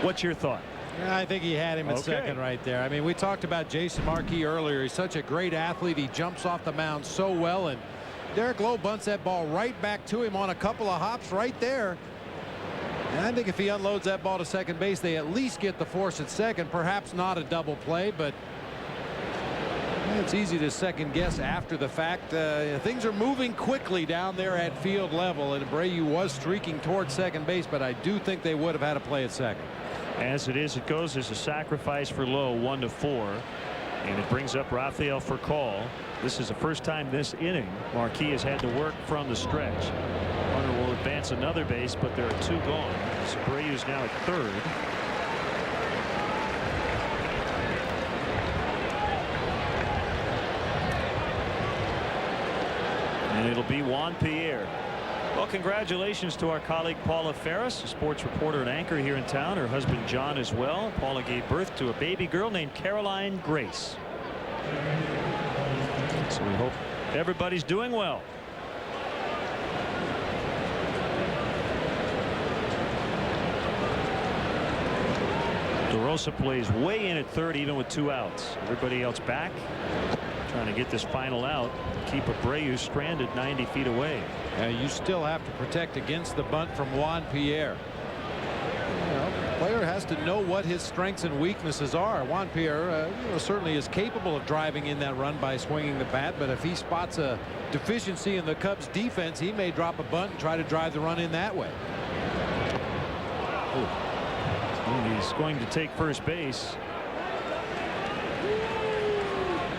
What's your thought? I think he had him at second right there. I mean, we talked about Jason Marquis earlier. He's such a great athlete. He jumps off the mound so well, and Derek Lowe bunts that ball right back to him on a couple of hops right there. And I think if he unloads that ball to second base, they at least get the force at second. Perhaps not a double play, but it's easy to second guess after the fact. Things are moving quickly down there at field level, and Abreu was streaking towards second base, but I do think they would have had a play at second. As it is, it goes as a sacrifice for Lowe, 1-4, and it brings up Rafael Furcal. This is the first time this inning Marquis has had to work from the stretch. Runner will advance another base, but there are 2 gone. Abreu's now at third. be Juan Pierre. Well, congratulations to our colleague Paula Ferris, a sports reporter and anchor here in town. Her husband John as well. Paula gave birth to a baby girl named Caroline Grace. So we hope everybody's doing well. DeRosa plays way in at third, even with 2 outs. Everybody else back, trying to get this final out. Keep Abreu stranded 90 feet away. You still have to protect against the bunt from Juan Pierre. The player has to know what his strengths and weaknesses are. Juan Pierre certainly is capable of driving in that run by swinging the bat, but if he spots a deficiency in the Cubs defense, he may drop a bunt and try to drive the run in that way. And he's going to take first base.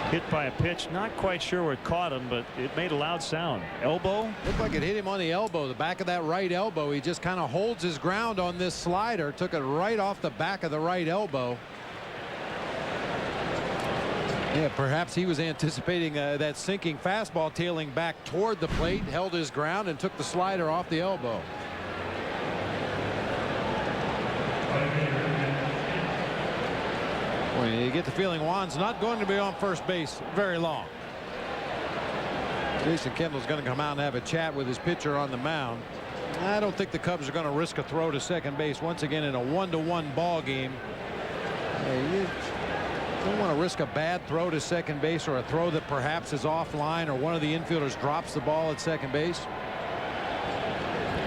Hit by a pitch, not quite sure where it caught him, but it made a loud sound. Elbow? Looked like it hit him on the elbow, the back of that right elbow. He just kind of holds his ground on this slider. Took it right off the back of the right elbow. Yeah, perhaps he was anticipating that sinking fastball tailing back toward the plate, held his ground, and took the slider off the elbow. Well, you get the feeling Juan's not going to be on first base very long. Jason Kendall's going to come out and have a chat with his pitcher on the mound. I don't think the Cubs are going to risk a throw to second base once again in a 1-1 ball game. You don't want to risk a bad throw to second base, or a throw that perhaps is offline, or one of the infielders drops the ball at second base.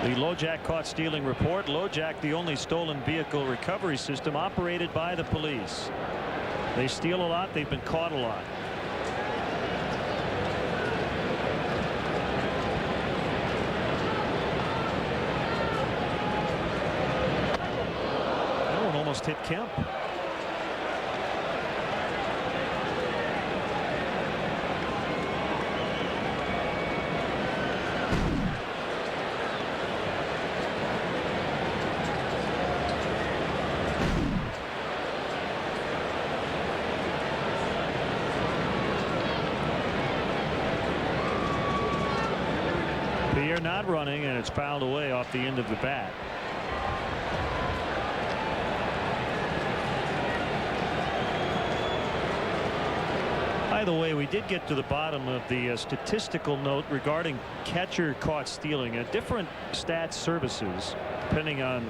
The LoJack caught stealing report. LoJack, the only stolen vehicle recovery system operated by the police. They steal a lot. They've been caught a lot. That one almost hit Kemp. Pierre not running, and it's fouled away off the end of the bat. By the way, we did get to the bottom of the statistical note regarding catcher caught stealing. Different stats services, depending on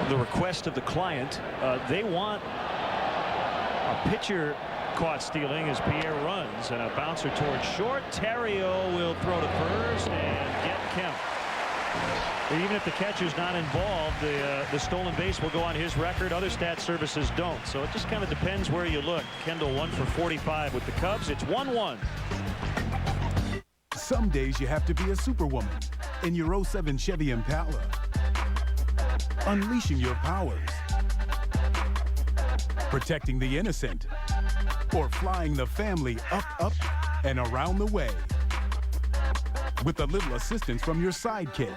the request of the client, they want a pitcher caught stealing as Pierre runs, and a bouncer towards short. Terrio will throw to first and get Kemp. Even if the catcher's not involved, the stolen base will go on his record. Other stat services don't, so it just kind of depends where you look. Kendall 1 for 45 with the Cubs. It's 1-1. Some days you have to be a superwoman in your 07 Chevy Impala, unleashing your powers, protecting the innocent, or flying the family up, up, and around the way. With a little assistance from your sidekick.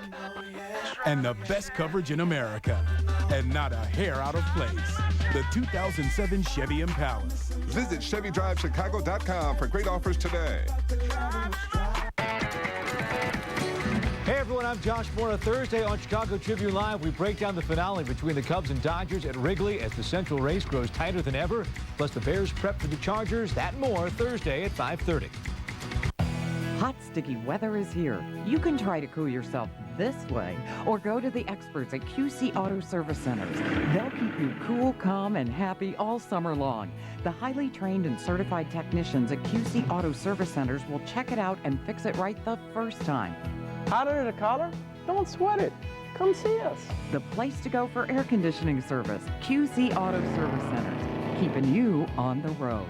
And the best coverage in America. And not a hair out of place. The 2007 Chevy Impala. Visit ChevyDriveChicago.com for great offers today. Hey everyone, I'm Josh Moore. Thursday on Chicago Tribune Live, we break down the finale between the Cubs and Dodgers at Wrigley as the Central race grows tighter than ever. Plus the Bears prep for the Chargers. That and more Thursday at 5:30. Hot, sticky weather is here. You can try to cool yourself this way, or go to the experts at QC Auto Service Centers. They'll keep you cool, calm, and happy all summer long. The highly trained and certified technicians at QC Auto Service Centers will check it out and fix it right the first time. Hot under the collar? Don't sweat it. Come see us. The place to go for air conditioning service. QC Auto Service Centers, keeping you on the road.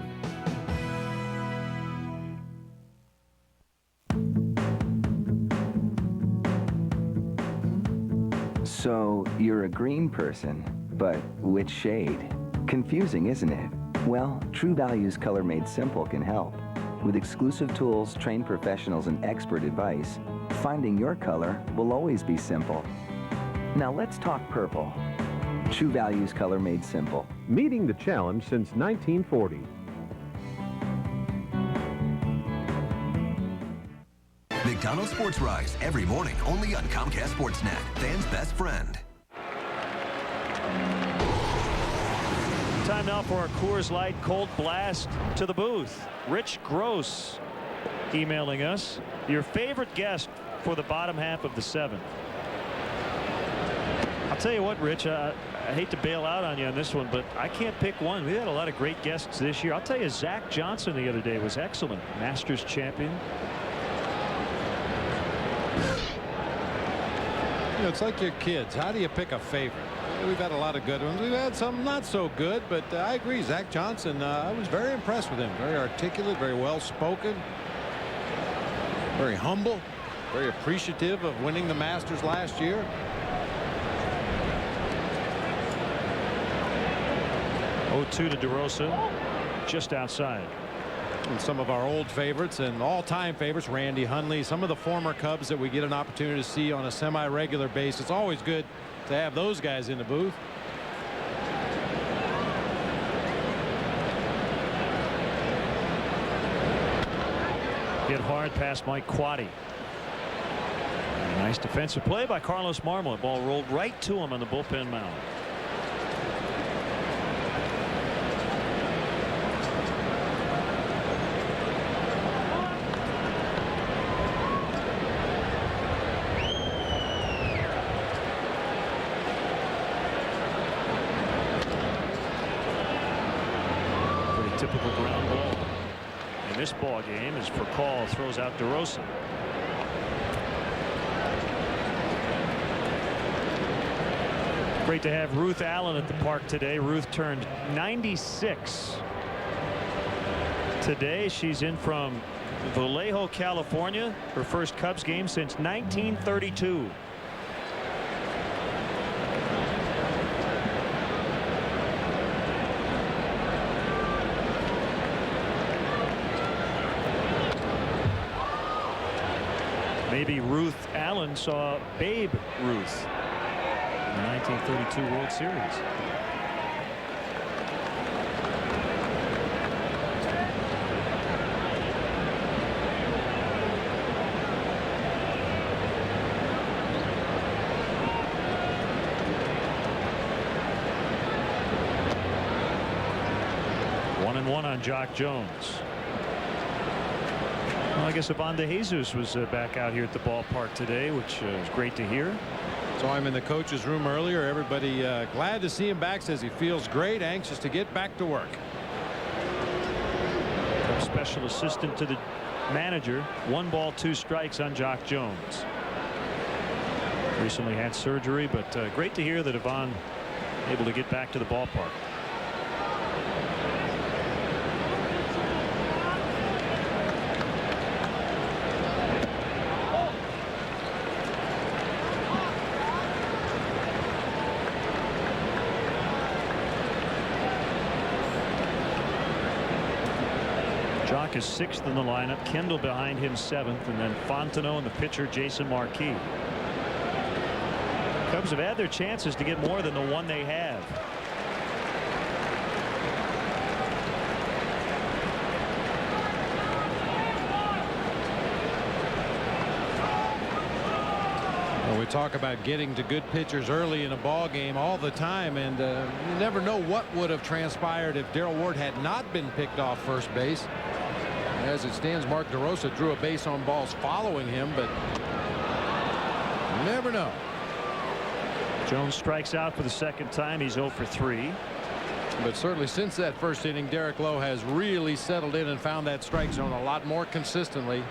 So, you're a green person, but which shade? Confusing, isn't it? Well, True Value's Color Made Simple can help. With exclusive tools, trained professionals, and expert advice, finding your color will always be simple. Now let's talk purple. True Value's Color Made Simple. Meeting the challenge since 1940. McDonald's Sports Rise every morning only on Comcast Sportsnet. Fans' best friend. Time now for our Coors Light Cold Blast to the booth. Rich Gross emailing us. Your favorite guest for the bottom half of the seventh. I'll tell you what, Rich, I hate to bail out on you on this one, but I can't pick one. We had a lot of great guests this year. I'll tell you, Zach Johnson the other day was excellent. Masters champion. You know, it's like your kids. How do you pick a favorite? We've had a lot of good ones. We've had some not so good, but I agree. Zach Johnson, I was very impressed with him. Very articulate, very well spoken, very humble, very appreciative of winning the Masters last year. To DeRosa, just outside. And some of our old favorites and all-time favorites, Randy Hundley, some of the former Cubs that we get an opportunity to see on a semi-regular basis. It's always good to have those guys in the booth. Hit hard past Mike Quaddy. Nice defensive play by Carlos Marmol. Ball rolled right to him on the bullpen mound. Typical ground ball. And this ball game is for call. Throws out DeRosa. Great to have Ruth Allen at the park today. Ruth turned 96 today. She's in from Vallejo, California. Her first Cubs game since 1932. Maybe Ruth Allen saw Babe Ruth in the 1932 World Series. One on Jock Jones. Well, I guess Ivan De Jesus was back out here at the ballpark today, which is great to hear. Saw him in the coach's room earlier. Everybody glad to see him back. Says he feels great, anxious to get back to work. Special assistant to the manager. 1 ball 2 strikes on Jock Jones. Recently had surgery, but great to hear that Ivan able to get back to the ballpark. Jock is 6th in the lineup. Kendall behind him 7th, and then Fontenot and the pitcher Jason Marquis. Cubs have had their chances to get more than the one they have. Well, we talk about getting to good pitchers early in a ball game all the time, and you never know what would have transpired if Darrell Ward had not been picked off first base. As it stands, Mark DeRosa drew a base on balls following him, but you never know. Jones strikes out for the second time. He's 0 for 3. But certainly since that first inning, Derek Lowe has really settled in and found that strike zone a lot more consistently.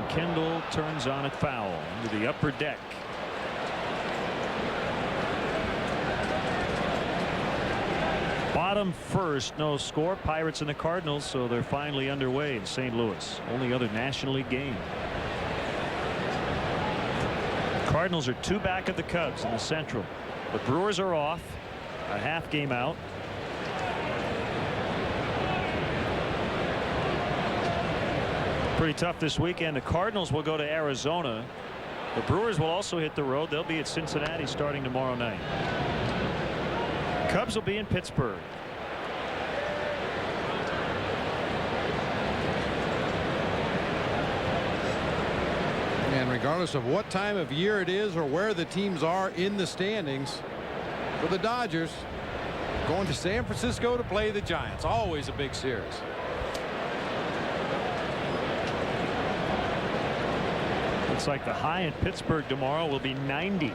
Kendall turns on it foul into the upper deck. Bottom first, no score. Pirates and the Cardinals, so they're finally underway in St. Louis. Only other National League game. Cardinals are 2 back of the Cubs in the Central. The Brewers are off, a half game out. Pretty tough this weekend. The Cardinals will go to Arizona. The Brewers will also hit the road. They'll be at Cincinnati starting tomorrow night. Cubs will be in Pittsburgh. And regardless of what time of year it is or where the teams are in the standings, for the Dodgers, going to San Francisco to play the Giants. Always a big series. Looks like the high in Pittsburgh tomorrow will be 90.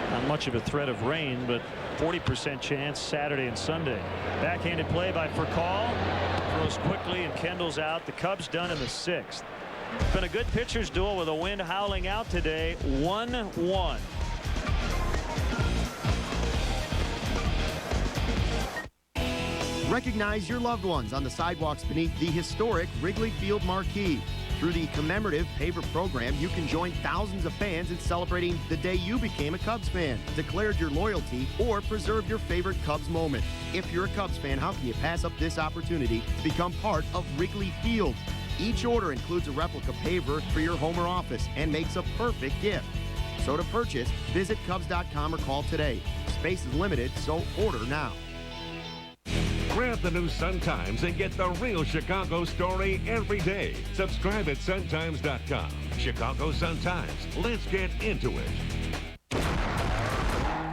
Not much of a threat of rain, but 40% chance Saturday and Sunday. Backhanded play by Furcal. Throws quickly and Kendall's out. The Cubs done in the 6th. It's been a good pitcher's duel with the wind howling out today. 1-1. Recognize your loved ones on the sidewalks beneath the historic Wrigley Field marquee. Through the commemorative paver program, you can join thousands of fans in celebrating the day you became a Cubs fan, declared your loyalty, or preserved your favorite Cubs moment. If you're a Cubs fan, how can you pass up this opportunity to become part of Wrigley Field? Each order includes a replica paver for your home or office and makes a perfect gift. So to purchase, visit Cubs.com or call today. Space is limited, so order now. Grab the new Sun-Times and get the real Chicago story every day. Subscribe at suntimes.com. Chicago Sun-Times. Let's get into it.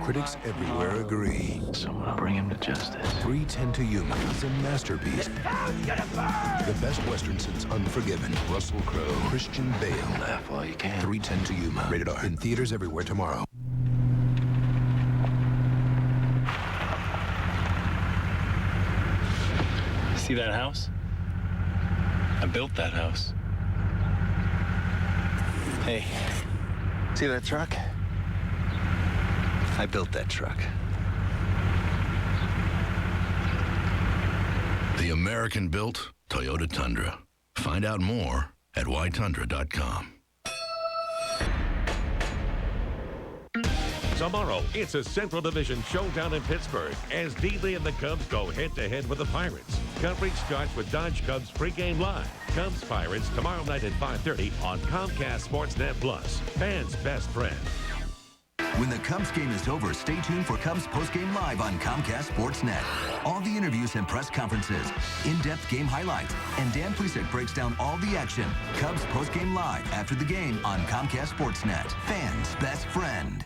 Critics everywhere agree. Someone will bring him to justice. 3:10 to Yuma is a masterpiece. The best Western since Unforgiven. Russell Crowe, Christian Bale. Laugh while you can. 3:10 to Yuma. Rated R. In theaters everywhere tomorrow. See that house? I built that house. Hey, see that truck? I built that truck. The American-built Toyota Tundra. Find out more at ytundra.com. Tomorrow, it's a Central Division showdown in Pittsburgh as Dealey and the Cubs go head-to-head with the Pirates. Coverage starts with Dodge Cubs pregame live. Cubs Pirates tomorrow night at 5:30 on Comcast Sportsnet Plus. Fans' best friend. When the Cubs game is over, stay tuned for Cubs postgame live on Comcast Sportsnet. All the interviews and press conferences, in-depth game highlights, and Dan Plesek breaks down all the action. Cubs postgame live after the game on Comcast Sportsnet. Fans' best friend.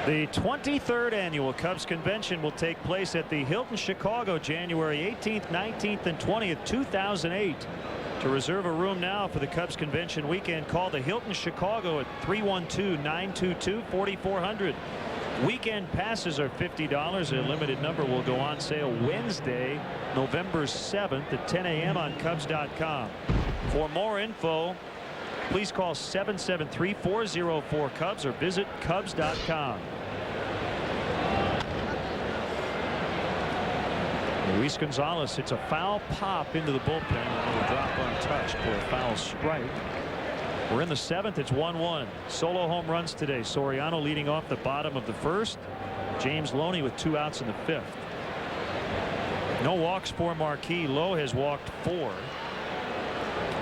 The 23rd annual Cubs convention will take place at the Hilton Chicago January 18th, 19th, and 20th, 2008. To reserve a room now for the Cubs convention weekend, call the Hilton Chicago at 312-922-4400. Weekend passes are $50. A limited number will go on sale Wednesday, November 7th at 10 a.m. on Cubs.com. For more info, please call 773-404-CUBS or visit Cubs.com. Luis Gonzalez hits a foul pop into the bullpen and will drop untouched for a foul strike. We're in the 7th. It's 1-1. Solo home runs today. Soriano leading off the bottom of the 1st. James Loney with 2 outs in the 5th. No walks for Marquis. Lowe has walked 4.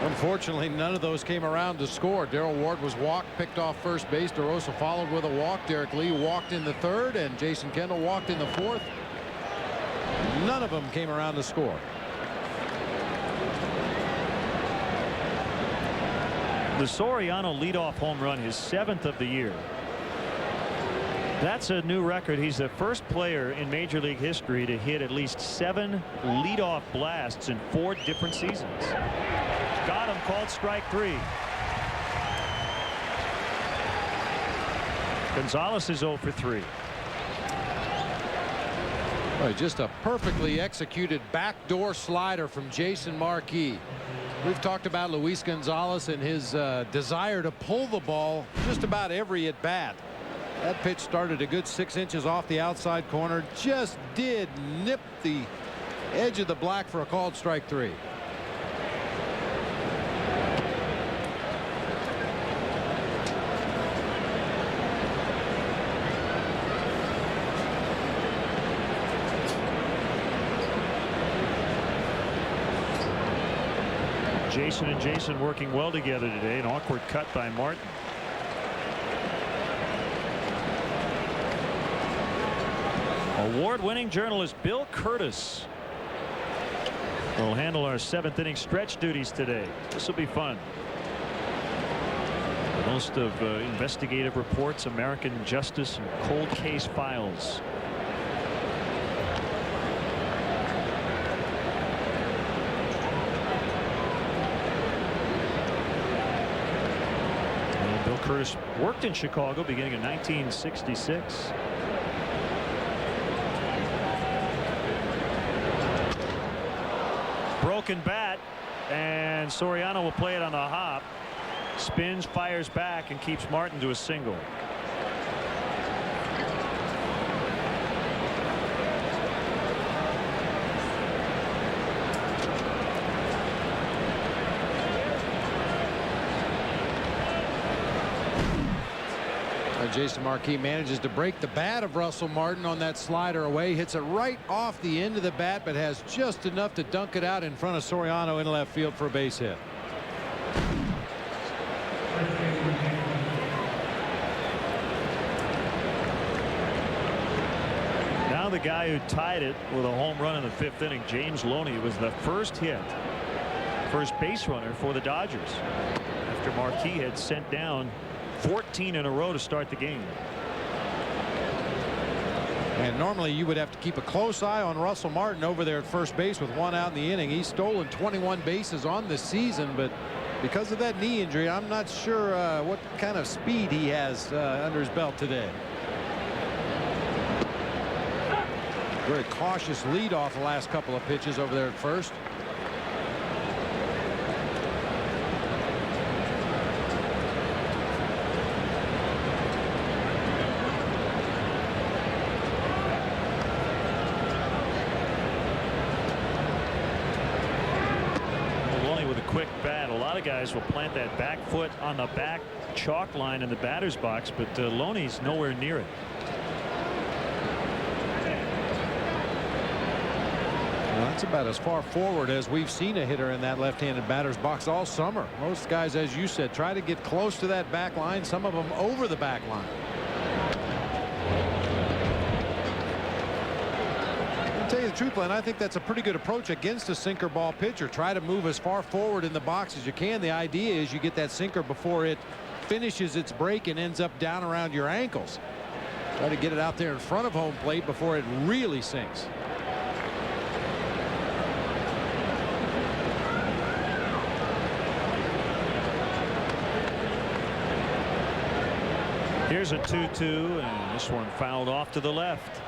Unfortunately, none of those came around to score. Darrell Ward was walked, picked off first base. DeRosa followed with a walk. Derek Lee walked in the 3rd, and Jason Kendall walked in the 4th. None of them came around to score. The Soriano leadoff home run, his 7th of the year. That's a new record. He's the first player in Major League history to hit at least 7 leadoff blasts in 4 different seasons. Got him, called strike 3. Gonzalez is 0 for 3. Just a perfectly executed backdoor slider from Jason Marquis. We've talked about Luis Gonzalez and his desire to pull the ball just about every at bat. That pitch started a good 6 inches off the outside corner. Just did nip the edge of the black for a called strike 3. Jason and Jason working well together today. An awkward cut by Martin. Award-winning journalist Bill Curtis will handle our 7th inning stretch duties today. This will be fun. Most of investigative reports, American Justice, and cold case files. And Bill Curtis worked in Chicago beginning in 1966. Broken bat, and Soriano will play it on the hop. Spins, fires back, and keeps Martin to a single. Jason Marquis manages to break the bat of Russell Martin on that slider away. Hits it right off the end of the bat, but has just enough to dunk it out in front of Soriano in left field for a base hit. Now the guy who tied it with a home run in the 5th inning, James Loney, was the first base runner for the Dodgers after Marquis had sent down 14 in a row to start the game. And normally you would have to keep a close eye on Russell Martin over there at first base with 1 out in the inning. He's stolen 21 bases on the season, but because of that knee injury, I'm not sure what kind of speed he has under his belt today. Very cautious lead off the last couple of pitches over there at first. Guys will plant that back foot on the back chalk line in the batter's box, but Loney's nowhere near it. Well, that's about as far forward as we've seen a hitter in that left-handed batter's box all summer. Most guys, as you said, try to get close to that back line, some of them over the back line. To tell you the truth, Len, I think that's a pretty good approach against a sinker ball pitcher. Try to move as far forward in the box as you can. The idea is you get that sinker before it finishes its break and ends up down around your ankles. Try to get it out there in front of home plate before it really sinks. Here's a 2-2, and this one fouled off to the left.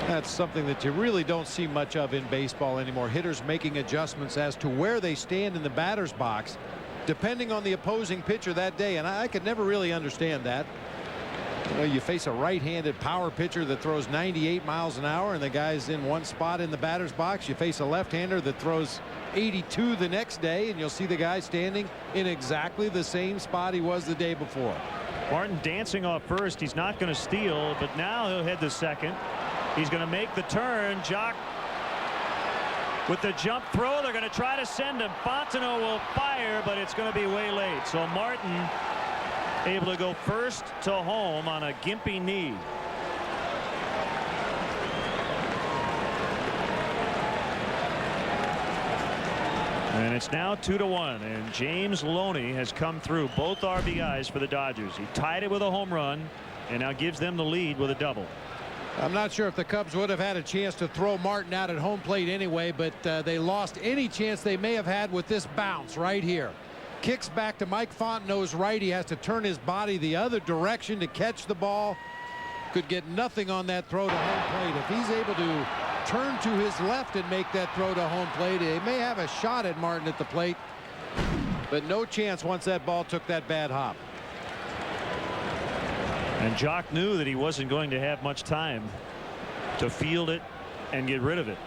That's something that you really don't see much of in baseball anymore. Hitters making adjustments as to where they stand in the batter's box depending on the opposing pitcher that day, and I could never really understand that. You know, you face a right-handed power pitcher that throws 98 miles an hour and the guy's in one spot in the batter's box. You face a left-hander that throws 82 the next day, and you'll see the guy standing in exactly the same spot he was the day before. Martin dancing off first. He's not going to steal, but now he'll head to second. He's going to make the turn. Jock with the jump throw. They're going to try to send him. Fontenot will fire, but it's going to be way late. So Martin able to go first to home on a gimpy knee. And it's now 2-1, and James Loney has come through both RBIs for the Dodgers. He tied it with a home run and now gives them the lead with a double. I'm not sure if the Cubs would have had a chance to throw Martin out at home plate anyway, but they lost any chance they may have had with this bounce right here. Kicks back to Mike Fontenot's right. He has to turn his body the other direction to catch the ball. Could get nothing on that throw to home plate. If he's able to turn to his left and make that throw to home plate, they may have a shot at Martin at the plate, but no chance once that ball took that bad hop. And Jock knew that he wasn't going to have much time to field it and get rid of it.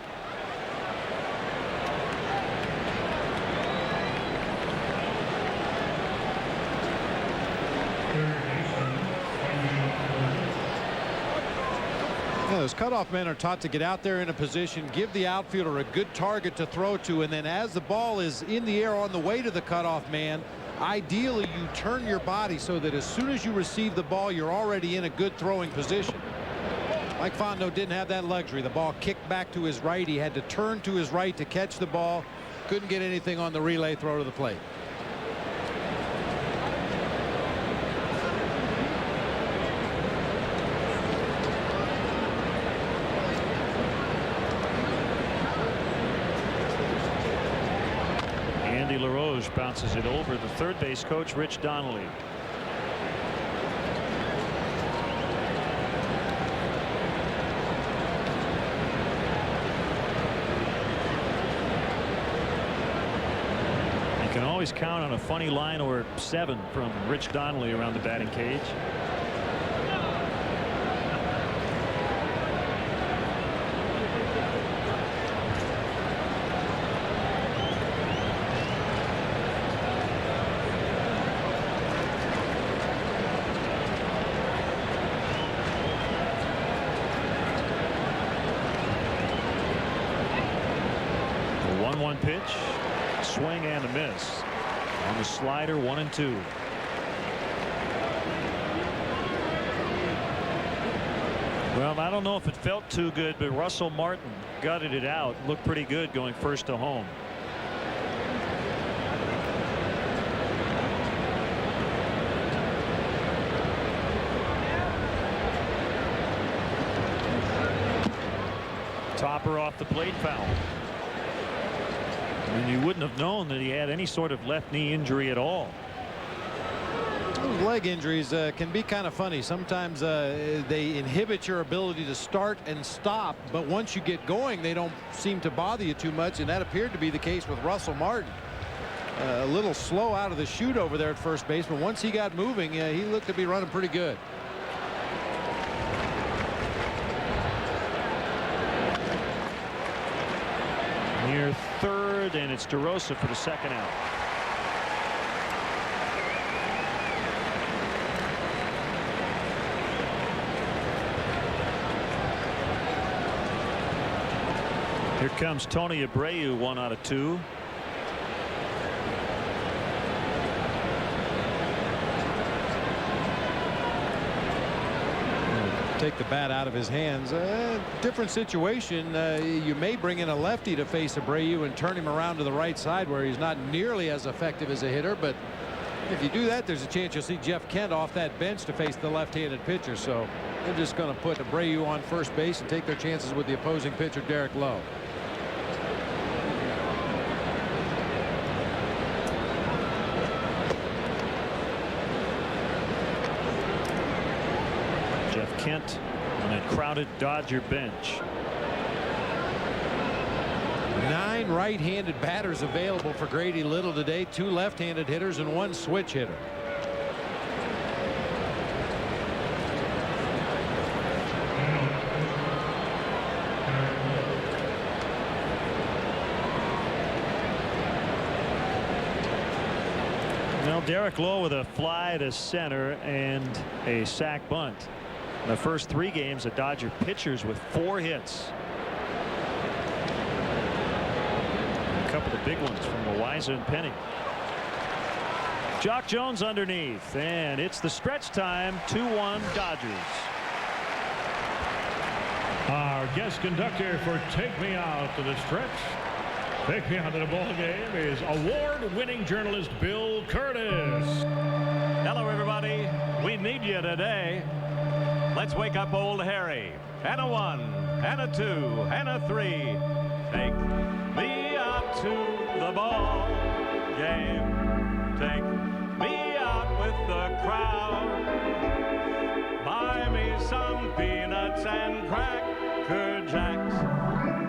The Those cutoff men are taught to get out there in a position, give the outfielder a good target to throw to, and then as the ball is in the air on the way to the cutoff man, ideally you turn your body so that as soon as you receive the ball, you're already in a good throwing position. Mike Fontenot didn't have that luxury. The ball kicked back to his right. He had to turn to his right to catch the ball. Couldn't get anything on the relay throw to the plate. Andy LaRoche bounces it over the third base coach, Rich Donnelly. You can always count on a funny line or 7 from Rich Donnelly around the batting cage. Pitch, swing and a miss on the slider. 1-2. Well, I don't know if it felt too good, but Russell Martin gutted it out. Looked pretty good going first to home. Topper off the plate, foul. And you wouldn't have known that he had any sort of left knee injury at all. Leg injuries can be kind of funny. Sometimes they inhibit your ability to start and stop, but once you get going, they don't seem to bother you too much, and that appeared to be the case with Russell Martin. A little slow out of the chute over there at first base, but once he got moving, he looked to be running pretty good. Near third, and it's DeRosa for the second out. Here comes Tony Abreu, 1 out of 2. Take the bat out of his hands. Different situation. You may bring in a lefty to face Abreu and turn him around to the right side where he's not nearly as effective as a hitter, but if you do that, there's a chance you'll see Jeff Kent off that bench to face the left-handed pitcher. So they're just going to put Abreu on first base and take their chances with the opposing pitcher, Derek Lowe. Kent on a crowded Dodger bench. 9 right-handed batters available for Grady Little today. 2 left-handed hitters and 1 switch hitter. Now Derek Lowe with a fly to center and a sac bunt. In the first 3 games, the Dodger pitchers with 4 hits. A couple of big ones from Loaiza and Penny. Jock Jones underneath, and it's the stretch time. 2-1 Dodgers. Our guest conductor for Take Me Out to the Stretch, Take Me Out to the Ball Game, is award-winning journalist Bill Curtis. Hello, everybody. We need you today. Let's wake up old Harry. And a 1, and a 2, and a 3. Take me out to the ball game. Take me out with the crowd. Buy me some peanuts and Cracker Jacks.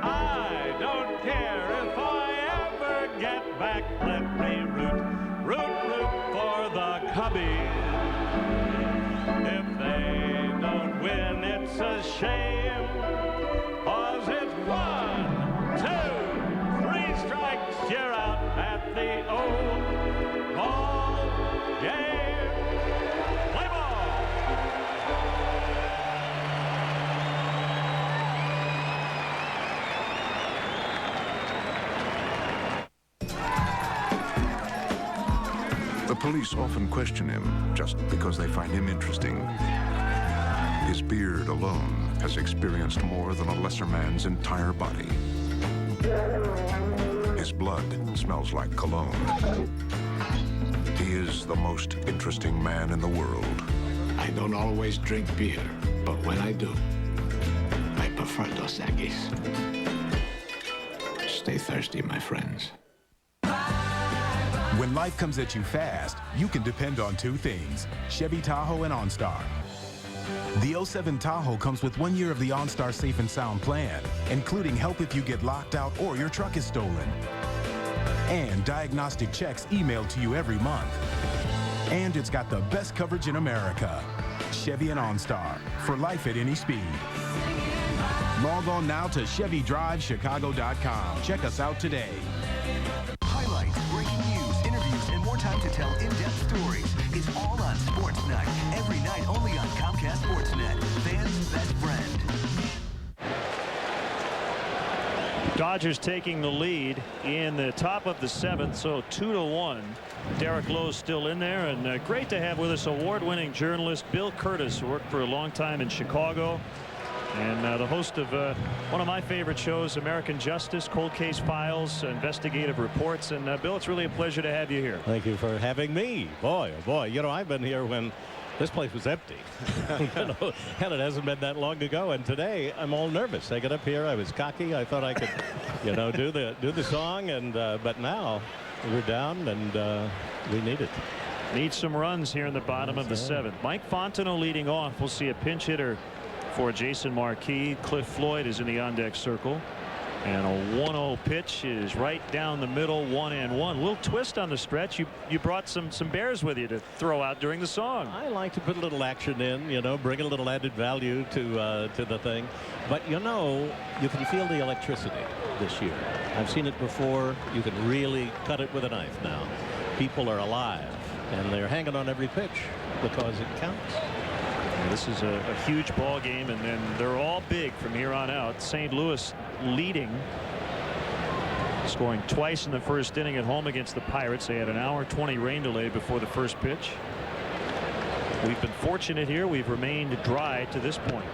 I don't care if I ever get back. Let me root for the Cubbies. If they don't win, it's a shame. 'Cause it's 1, 2, 3 strikes. You're out at the old ball game. Play ball. Police often question him just because they find him interesting. His beard alone has experienced more than a lesser man's entire body. His blood smells like cologne. He is the most interesting man in the world. I don't always drink beer, but when I do, I prefer Dos Equis. Stay thirsty, my friends. When life comes at you fast, you can depend on two things: Chevy Tahoe and OnStar. The 07 Tahoe comes with 1 year of the OnStar Safe and Sound plan, including help if you get locked out or your truck is stolen. And diagnostic checks emailed to you every month. And it's got the best coverage in America. Chevy and OnStar, for life at any speed. Log on now to ChevyDriveChicago.com. Check us out today. Highlights, breaking news, interviews, and more time to tell in-depth stories. It's all on Sports Night. Every night only on Comcast Sportsnet. Fans' best friend. Dodgers taking the lead in the top of the 7th, so 2-1. Derek Lowe's still in there, and great to have with us award-winning journalist Bill Curtis, who worked for a long time in Chicago, and the host of one of my favorite shows, American Justice, Cold Case Files, Investigative Reports. And Bill, it's really a pleasure to have you here. Thank you for having me. Boy, oh boy, you know, I've been here when this place was empty. You know, and it hasn't been that long ago. And today I'm all nervous. I got up here, I was cocky. I thought I could, you know, do the song. And but now we're down, and we need it. Need some runs here in the bottom of the 7th. Mike Fontenot leading off. We'll see a pinch hitter for Jason Marquis. Cliff Floyd is in the on-deck circle. And a 1-0 pitch is right down the middle, 1-1. Little twist on the stretch. You brought some bears with you to throw out during the song. I like to put a little action in, you know, bring a little added value to the thing. But you know, you can feel the electricity this year. I've seen it before. You can really cut it with a knife now. People are alive, and they're hanging on every pitch because it counts. This is a huge ball game, and then they're all big from here on out. St. Louis leading, scoring twice in the first inning at home against the Pirates. They had an hour 20 rain delay before the first pitch. We've been fortunate here. We've remained dry to this point.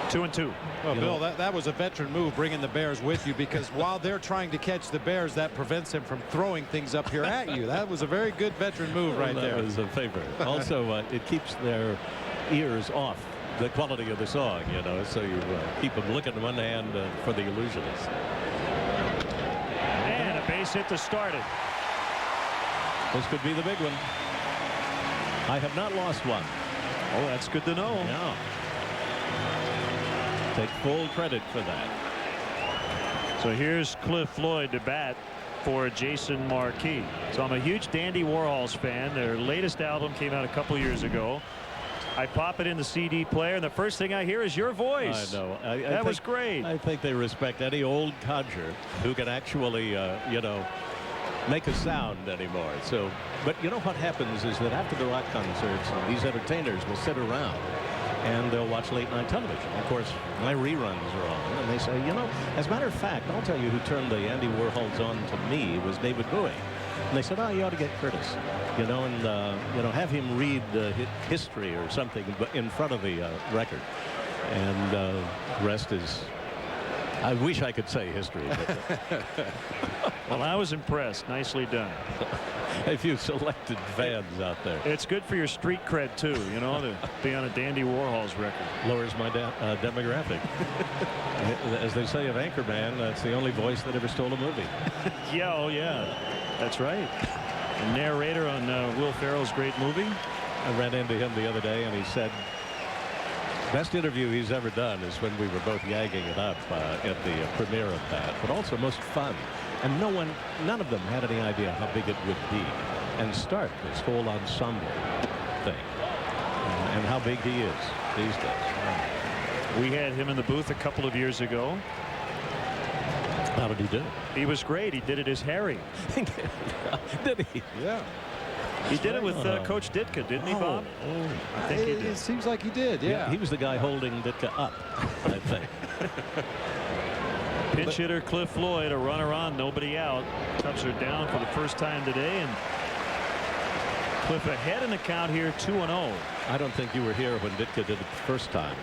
2-2. Well, Bill, that was a veteran move, bringing the Bears with you, because while they're trying to catch the Bears, that prevents them from throwing things up here at you. That was a very good veteran move right there. That was a favorite. Also, it keeps their ears off the quality of the song, you know, so you keep them looking in one hand for the illusionist. And a base hit to start it. This could be the big one. I have not lost one. Oh, that's good to know. Yeah. Take full credit for that. So here's Cliff Floyd to bat for Jason Marquis. So I'm a huge Dandy Warhols fan. Their latest album came out a couple years ago. I pop it in the CD player, and the first thing I hear is your voice. I know. That was great. I think they respect any old codger who can actually, you know, make a sound anymore. So, but you know what happens is that after the rock concerts, these entertainers will sit around and they'll watch late night television. Of course, my reruns are on, and they say, you know, as a matter of fact, I'll tell you who turned the Andy Warhols on to me was David Bowie. And they said, oh, you ought to get Curtis, you know, and, you know, have him read history or something in front of the record. And the rest is, I wish I could say history. But, well, I was impressed. Nicely done. A few selected fans out there. It's good for your street cred, too, you know, to be on a Dandy Warhols record. Lowers my demographic. As they say of Anchorman, that's the only voice that ever stole a movie. Yeah, oh, yeah. That's right. The narrator on Will Ferrell's great movie. I ran into him the other day, and he said, best interview he's ever done is when we were both yagging it up at the premiere of that, but also most fun. And none of them had any idea how big it would be and start this whole ensemble thing and how big he is these days. We had him in the booth a couple of years ago. How did he do? He was great. He did it as Harry. Did he? Yeah. He did it with Coach Ditka, didn't he, Bob? I think he did. It seems like he did, yeah. He was the guy holding Ditka up, I think. Pinch hitter Cliff Floyd, a runner on, nobody out. Cubs are down for the first time today, and Cliff ahead in the count here, 2-0. I don't think you were here when Ditka did it the first time.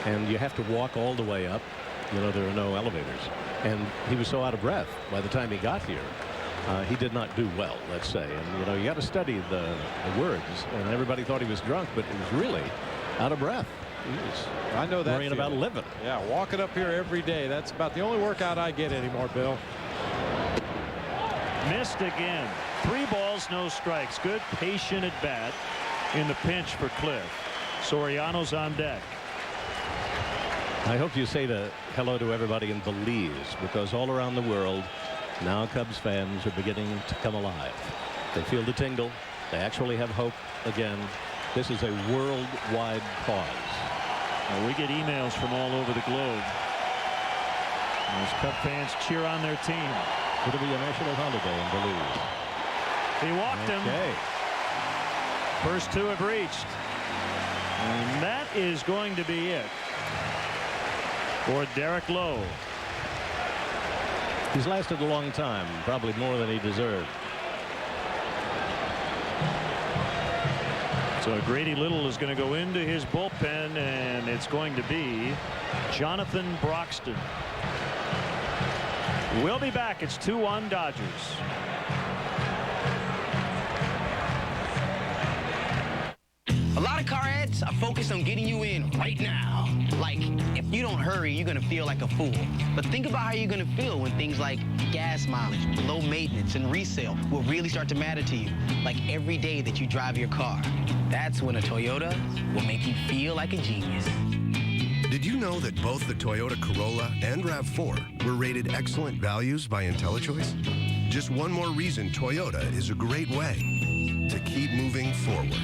And you have to walk all the way up. You know, there are no elevators. And he was so out of breath by the time he got here. He did not do well, let's say. And, you know, you got to study the words. And everybody thought he was drunk, but he was really out of breath. I know that. Worrying about living. Yeah, walking up here every day. That's about the only workout I get anymore, Bill. Missed again. 3 balls, no strikes. Good patient at bat in the pinch for Cliff. Soriano's on deck. I hope you say hello to everybody in Belize, because all around the world now Cubs fans are beginning to come alive. They feel the tingle. They actually have hope again. This is a worldwide cause. Well, we get emails from all over the globe. Those Cub fans cheer on their team. It'll be a national holiday in Belize. He walked him. First 2 have reached. And that is going to be it for Derek Lowe. He's lasted a long time, probably more than he deserved. So Grady Little is going to go into his bullpen, and it's going to be Jonathan Broxton. We'll be back. It's 2-1 Dodgers. A lot of car ads are focused on getting you in right now. Like, if you don't hurry, you're going to feel like a fool. But think about how you're going to feel when things like gas mileage, low maintenance, and resale will really start to matter to you. Like every day that you drive your car. That's when a Toyota will make you feel like a genius. Did you know that both the Toyota Corolla and RAV4 were rated excellent values by IntelliChoice? Just one more reason Toyota is a great way to keep moving forward.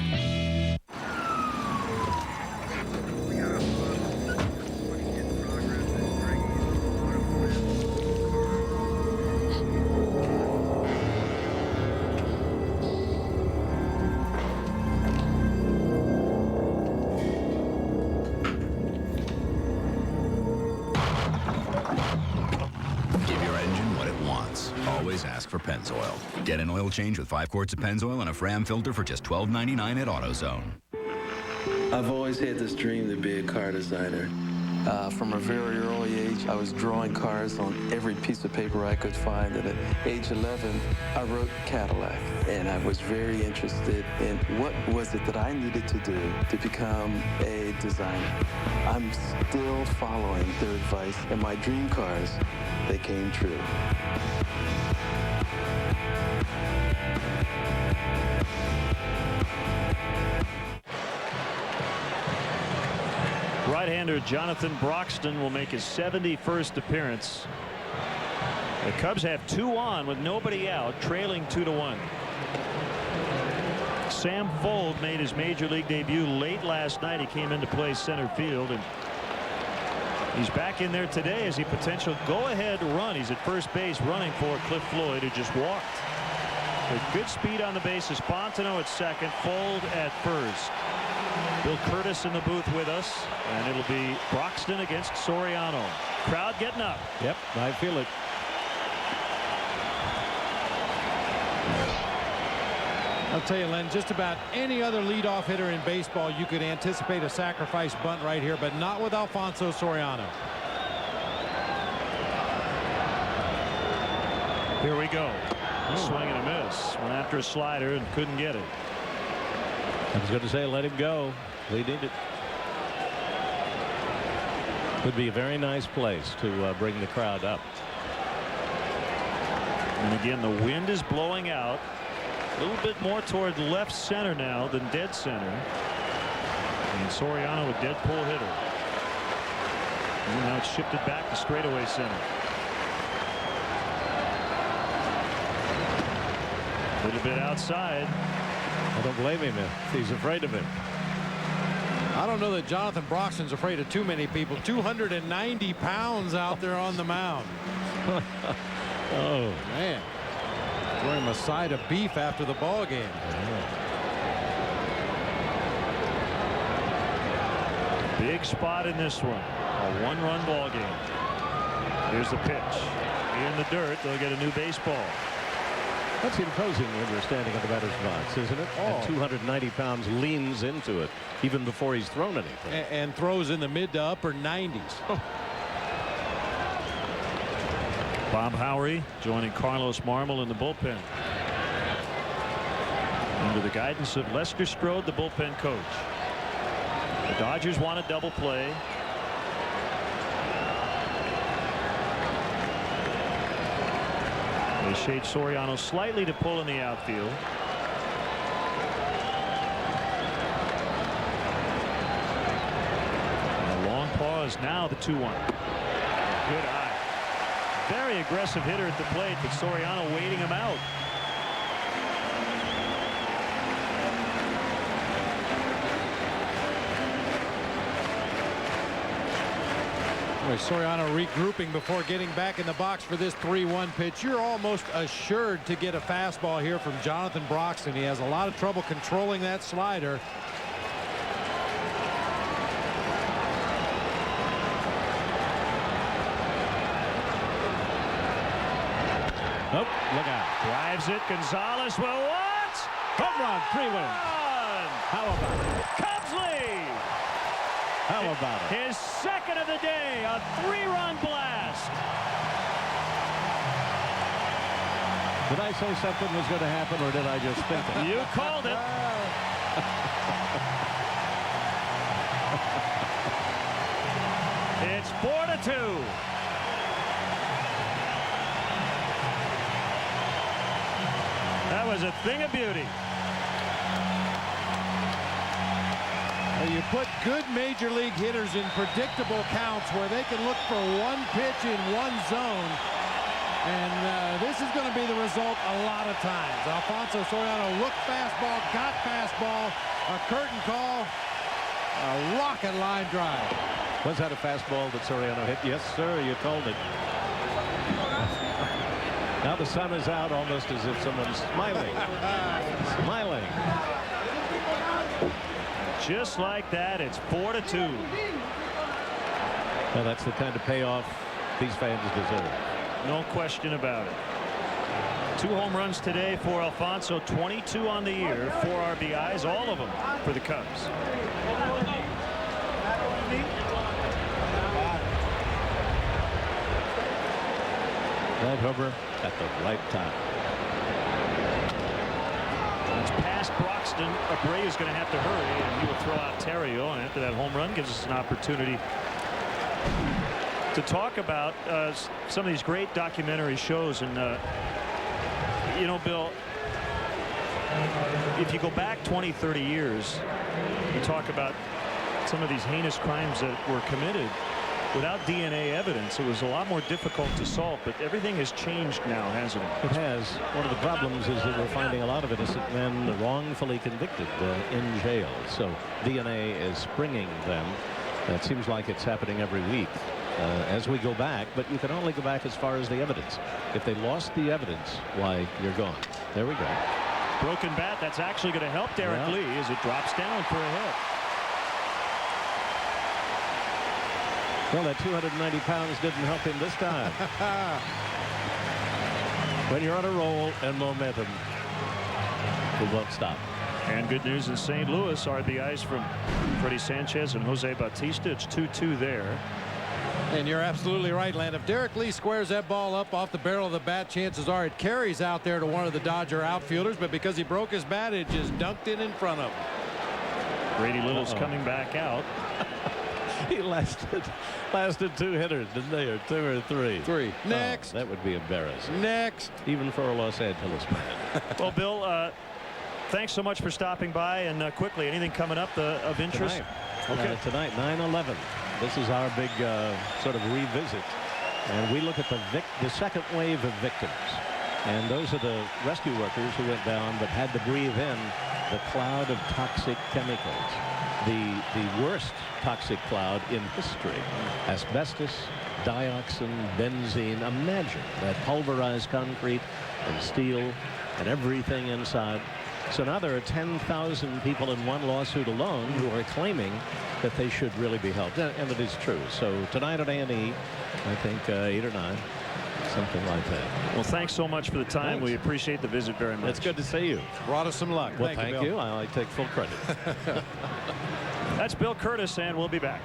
For Pennzoil. Get an oil change with 5 quarts of Pennzoil and a Fram filter for just $12.99 at AutoZone. I've always had this dream to be a car designer. From a very early age, I was drawing cars on every piece of paper I could find. And at age 11, I wrote Cadillac. And I was very interested in what was it that I needed to do to become a designer. I'm still following their advice, and my dream cars, they came true. Right-hander Jonathan Broxton will make his 71st appearance. The Cubs have 2 on with nobody out, trailing 2-1. Sam Fuld made his major league debut late last night. He came in to play center field, and he's back in there today as a potential go-ahead run. He's at first base running for Cliff Floyd, who just walked. With good speed on the bases. Fontenot at second, Fuld at first. Bill Curtis in the booth with us, and it'll be Broxton against Soriano. Crowd getting up. Yep, I feel it. I'll tell you, Len, just about any other leadoff hitter in baseball, you could anticipate a sacrifice bunt right here, but not with Alfonso Soriano. Here we go. Swing and a miss. Went after a slider and couldn't get it. I was going to say let him go. He did it. Would be a very nice place to bring the crowd up. And again, the wind is blowing out a little bit more toward left center now than dead center. And Soriano a dead pull hitter. And now it's shifted back to straightaway center. A little bit outside. I don't blame him if he's afraid of him. I don't know that Jonathan Broxton's afraid of too many people. 290 pounds out there on the mound. Oh, man. Throw him a side of beef after the ball game. Big spot in this one. A 1-run ball game. Here's the pitch. In the dirt, they'll get a new baseball. That's imposing when you're standing at the batter's box, isn't it? Oh. And 290 pounds leans into it even before he's thrown anything. And throws in the mid to upper 90s. Bob Howery joining Carlos Marmol in the bullpen. Under the guidance of Lester Strode, the bullpen coach. The Dodgers want a double play. They shade Soriano slightly to pull in the outfield. And a long pause. Now the 2-1. Good eye. Very aggressive hitter at the plate, but Soriano waiting him out. Soriano regrouping before getting back in the box for this 3-1 pitch. You're almost assured to get a fastball here from Jonathan Broxton. He has a lot of trouble controlling that slider. Oh, look out. Drives it. Gonzalez will what? Home run. 3 wins. How about it? Cubs lead. How about it? His second of the day, a 3-run blast. Did I say something was going to happen, or did I just think it? You called it. It's 4-2. That was a thing of beauty. You put good major league hitters in predictable counts where they can look for one pitch in one zone. And this is going to be the result a lot of times. Alfonso Soriano looked fastball, got fastball, a curtain call, a rocket line drive. Was that a fastball that Soriano hit? Yes, sir, you called it. Now the sun is out almost as if someone's smiling. Smiling. Just like that, it's 4-2. Well, that's the kind of payoff these fans deserve. No question about it. 2 home runs today for Alfonso, 22 on the year, 4 RBIs, all of them for the Cubs. Right homer at the right time. It's past Broxton. Abreu is going to have to hurry, and he will throw out Terrio. And after that home run, gives us an opportunity to talk about some of these great documentary shows. And you know, Bill, if you go back 20, 30 years, you talk about some of these heinous crimes that were committed without DNA evidence. It was a lot more difficult to solve, but everything has changed now, hasn't it? It has. One of the problems is that we're finding a lot of innocent men wrongfully convicted in jail. So DNA is springing them. It seems like it's happening every week as we go back, but you can only go back as far as the evidence. If they lost the evidence, why, you're gone. There we go. Broken bat. That's actually going to help Derek Lee as it drops down for a hit. Well, that 290 pounds didn't help him this time. When you're on a roll and momentum, it won't stop. And good news in St. Louis, RBIs from Freddie Sanchez and Jose Bautista. It's 2-2 there. And you're absolutely right, Len. If Derek Lee squares that ball up off the barrel of the bat, chances are it carries out there to one of the Dodger outfielders. But because he broke his bat, it just dunked in front of him. Brady Little's coming back out. He lasted 2 hitters, didn't they? Or 2 or 3? 3. Next. Oh, that would be embarrassing. Next. Even for a Los Angeles man. Well, Bill, thanks so much for stopping by. And quickly, anything coming up of interest? Tonight. Okay. Tonight, 9/11. This is our big sort of revisit. And we look at the second wave of victims. And those are the rescue workers who went down but had to breathe in the cloud of toxic chemicals. The worst toxic cloud in history. Asbestos, dioxin, benzene. Imagine that pulverized concrete and steel and everything inside. So now there are 10,000 people in one lawsuit alone who are claiming that they should really be helped. And it is true. So tonight at A&E, I think 8 or 9. something like that. Well, thanks so much for the time. Thanks. We appreciate the visit very much. It's good to see you. Brought us some luck. Well, Thank thank you. you. I take full credit. That's Bill Curtis, and we'll be back.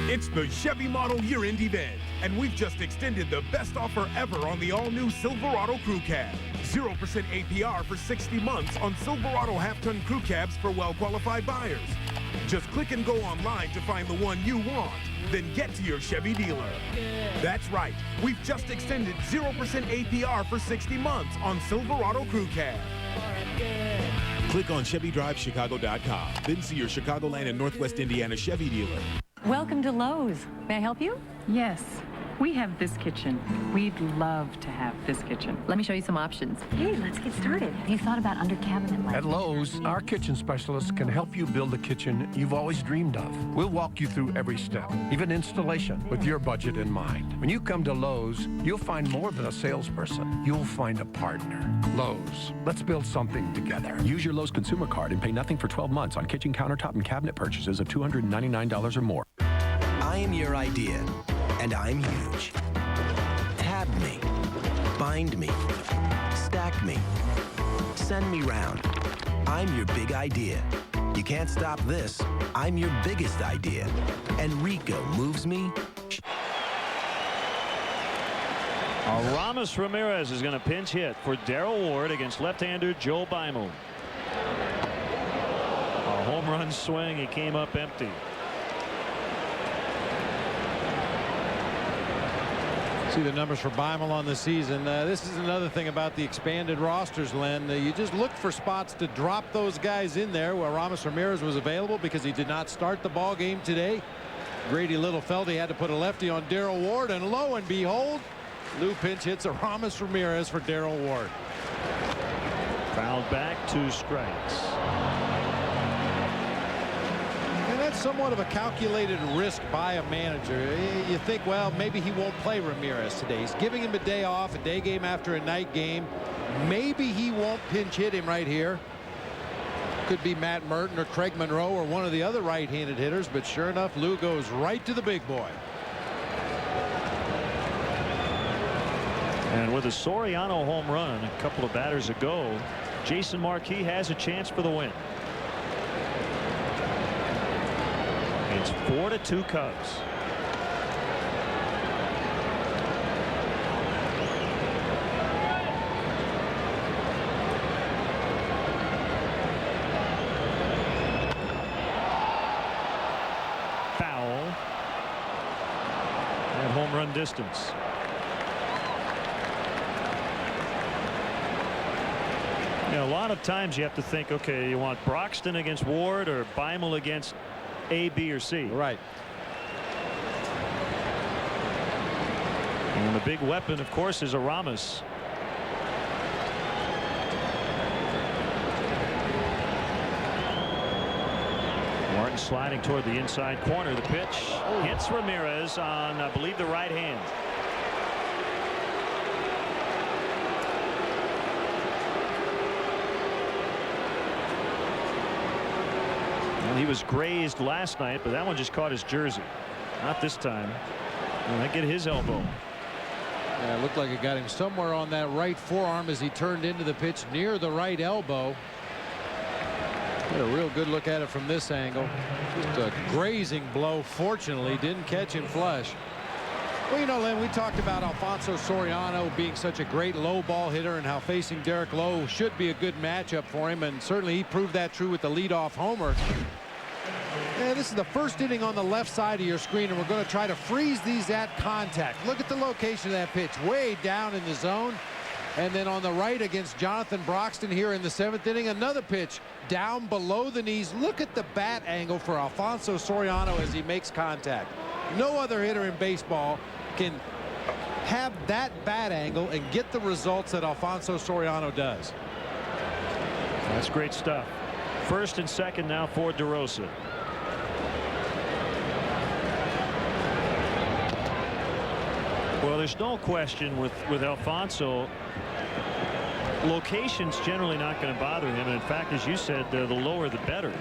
It's the Chevy Model Year-End event, and we've just extended the best offer ever on the all-new Silverado Crew Cab. 0% APR for 60 months on Silverado half-ton crew cabs for well-qualified buyers. Just click and go online to find the one you want, then get to your Chevy dealer. That's right, we've just extended 0% APR for 60 months on Silverado Crew Cab. Click on ChevyDriveChicago.com, then see your Chicagoland and Northwest Indiana Chevy dealer. Welcome to Lowe's. May I help you? Yes, we have this kitchen. We'd love to have this kitchen. Let me show you some options. Hey, let's get started. Have you thought about under cabinet lighting? At Lowe's, our kitchen specialists can help you build a kitchen you've always dreamed of. We'll walk you through every step, even installation, with your budget in mind. When you come to Lowe's, you'll find more than a salesperson. You'll find a partner. Lowe's, let's build something together. Use your Lowe's consumer card and pay nothing for 12 months on kitchen countertop and cabinet purchases of $299 or more. I am your idea, and I'm huge. Tab me, bind me, stack me, send me round. I'm your big idea. You can't stop this. I'm your biggest idea. And Rico moves me. Aramis Ramirez is going to pinch hit for Darrell Ward against left-hander Joe Beimel. A home run swing. He came up empty. See the numbers for Beimel on the season. This is another thing about the expanded rosters, Len. You just look for spots to drop those guys in there where Aramis Ramirez was available because he did not start the ball game today. Grady Little felt he had to put a lefty on Darrell Ward, and lo and behold, Lou pinch hits Aramis Ramirez for Darrell Ward. Fouled back, 2 strikes. And that's somewhat of a calculated risk by a manager. You think, well, maybe he won't play Ramirez today. He's giving him a day off, a day game after a night game. Maybe he won't pinch hit him right here. Could be Matt Merton or Craig Monroe or one of the other right-handed hitters, but sure enough, Lou goes right to the big boy. And with a Soriano home run a couple of batters ago, Jason Marquis has a chance for the win. It's 4-2 Cubs. Foul at home run distance. You know, a lot of times you have to think, okay, you want Broxton against Ward or Beimel against A, B, or C. Right. And the big weapon, of course, is Aramis. Martin sliding toward the inside corner. The pitch hits Ramirez on, I believe, the right hand. Well, he was grazed last night, but that one just caught his jersey. Not this time. And that get his elbow. Yeah, it looked like it got him somewhere on that right forearm as he turned into the pitch near the right elbow. Get a real good look at it from this angle. Just a grazing blow. Fortunately, didn't catch him flush. Well, you know, Len, we talked about Alfonso Soriano being such a great low ball hitter and how facing Derek Lowe should be a good matchup for him, and certainly he proved that true with the leadoff homer. And this is the first inning on the left side of your screen, and we're going to try to freeze these at contact. Look at the location of that pitch, way down in the zone. And then on the right against Jonathan Broxton here in the 7th inning, another pitch down below the knees. Look at the bat angle for Alfonso Soriano as he makes contact. No other hitter in baseball can have that bat angle and get the results that Alfonso Soriano does. That's great stuff. First and second now for DeRosa. Well, there's no question with Alfonso, location's generally not going to bother him. And in fact, as you said, the lower the better.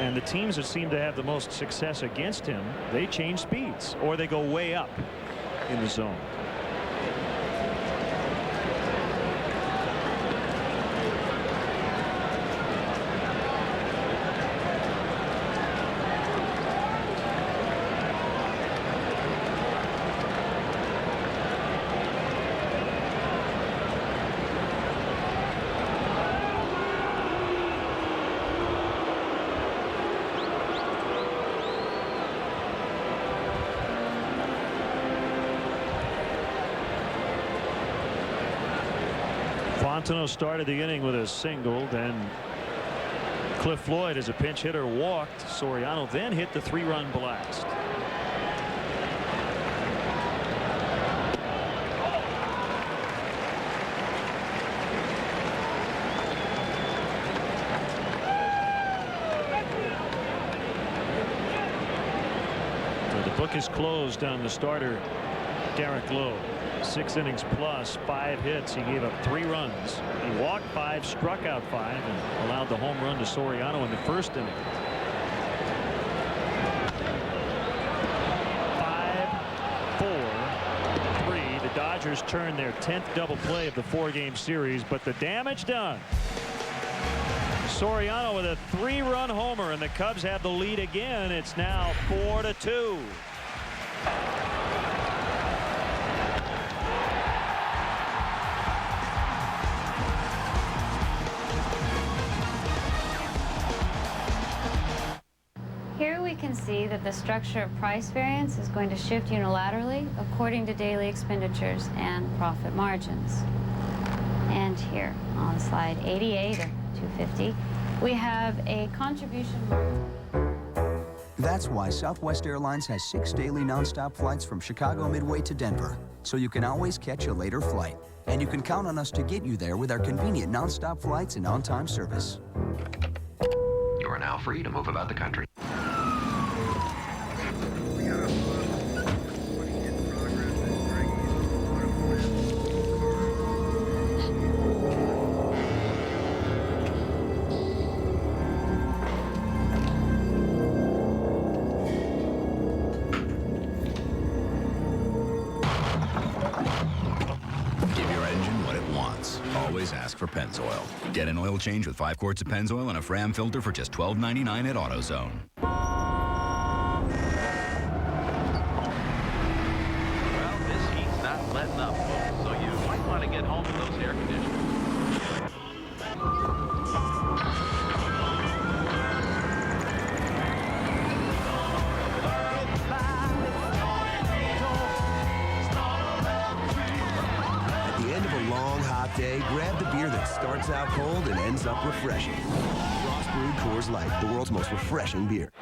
And the teams that seem to have the most success against him, they change speeds or they go way up in the zone. Fontenot started the inning with a single. Then Cliff Floyd, as a pinch hitter, walked. Soriano then hit the 3-run blast. So the book is closed on the starter, Garrett Lowe. 6 innings plus 5 hits. He gave up 3 runs. He walked 5, struck out 5, and allowed the home run to Soriano in the first inning. 5-4-3. The Dodgers turned their 10th double play of the 4-game series, but the damage done. Soriano with a 3-run homer, and the Cubs have the lead again. It's now 4-2. Here we can see that the structure of price variance is going to shift unilaterally according to daily expenditures and profit margins. And here on slide 88 or 250, we have a contribution margin. That's why Southwest Airlines has 6 daily nonstop flights from Chicago Midway to Denver, so you can always catch a later flight. And you can count on us to get you there with our convenient nonstop flights and on-time service. You are now free to move about the country. Ask for Pennzoil. Get an oil change with 5 quarts of Pennzoil and a Fram filter for just $12.99 at AutoZone. Well, this heat's not letting up, folks, so you might want to get home with those air conditioners. Day, grab the beer that starts out cold and ends up refreshing. Frost Brewed Coors Light, the world's most refreshing beer.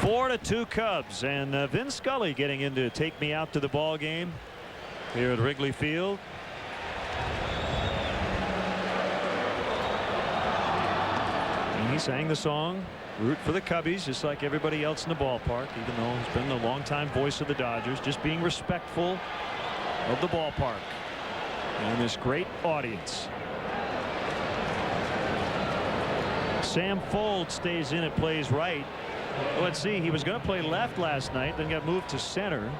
4-2 Cubs, and Vin Scully getting in to take me out to the ball game here at Wrigley Field. And he sang the song "Root for the Cubbies," just like everybody else in the ballpark, even though he's been the longtime voice of the Dodgers, just being respectful of the ballpark and this great audience. Sam Fuld stays in and plays right. Let's see, he was going to play left last night, then got moved to center.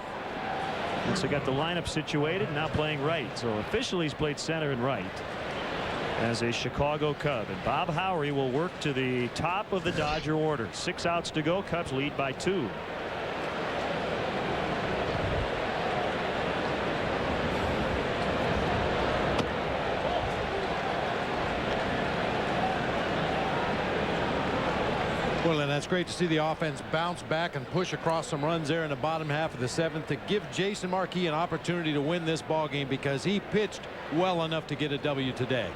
And so got the lineup situated, now playing right. So officially he's played center and right as a Chicago Cub. And Bob Howry will work to the top of the Dodger order. 6 outs to go. Cubs lead by 2. Well, and that's great to see the offense bounce back and push across some runs there in the bottom half of the 7th to give Jason Marquis an opportunity to win this ball game, because he pitched well enough to get a W today.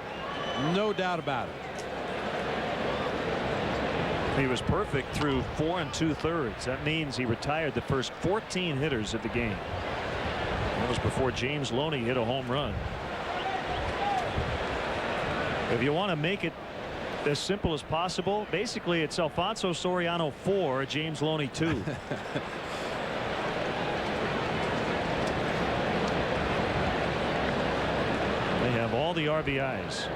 No doubt about it. He was perfect through 4 2/3. That means he retired the first 14 hitters of the game. That was before James Loney hit a home run. If you want to make it as simple as possible, basically it's Alfonso Soriano 4, James Loney 2. They have all the RBIs.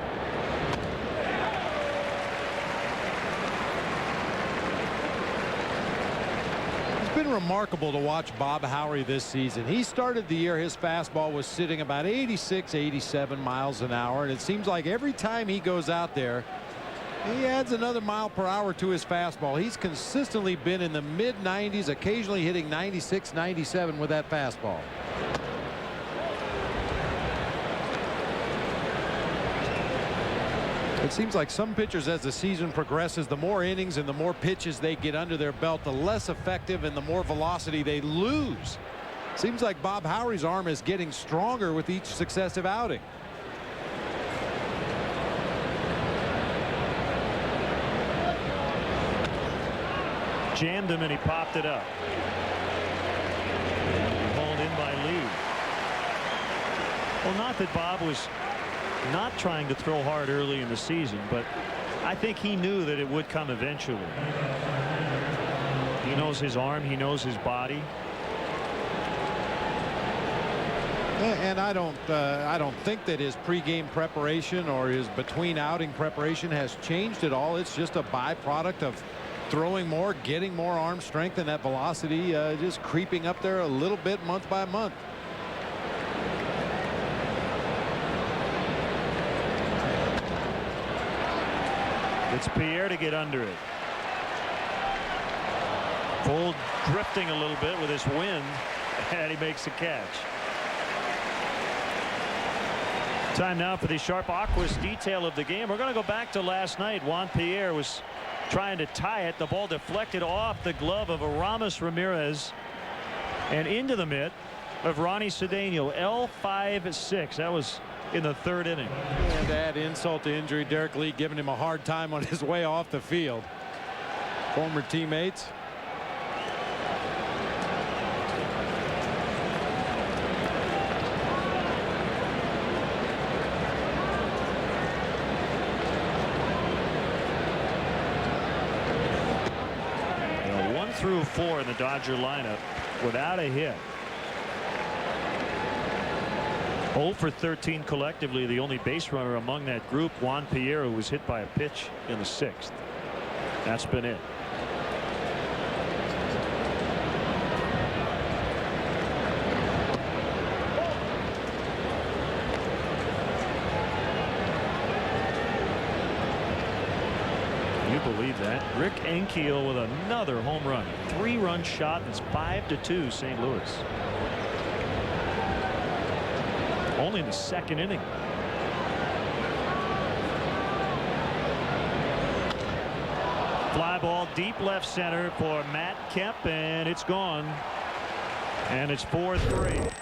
been remarkable to watch Bob Howry this season. He started the year, his fastball was sitting about 86, 87 miles an hour, and it seems like every time he goes out there, he adds another mile per hour to his fastball. He's consistently been in the mid-90s, occasionally hitting 96, 97 with that fastball. It seems like some pitchers, as the season progresses, the more innings and the more pitches they get under their belt, the less effective and the more velocity they lose. Seems like Bob Howry's arm is getting stronger with each successive outing. Jammed him and he popped it up. Hauled in by Lee. Well, not that Bob was not trying to throw hard early in the season, but I think he knew that it would come eventually. He knows his arm, he knows his body. And I don't think that his pregame preparation or his between outing preparation has changed at all. It's just a byproduct of throwing more, getting more arm strength, and that velocity just creeping up there a little bit month by month. It's Pierre to get under it. Full drifting a little bit with his wind, and he makes the catch. Time now for the Sharp Aquas detail of the game. We're going to go back to last night. Juan Pierre was trying to tie it. The ball deflected off the glove of Aramis Ramirez and into the mitt of Ronnie Cedeno. L5-6. That was in the third inning. And to add insult to injury, Derek Lee giving him a hard time on his way off the field. Former teammates. You know, 1 through 4 in the Dodger lineup without a hit. 0 for 13 collectively. The only base runner among that group, Juan Pierre, who was hit by a pitch in the 6th. That's been it. Can you believe that? Rick Ankiel with another home run. 3-run shot. It's 5-2 St. Louis. Only in the second inning. Fly ball deep left center for Matt Kemp, and it's gone. And it's 4-3.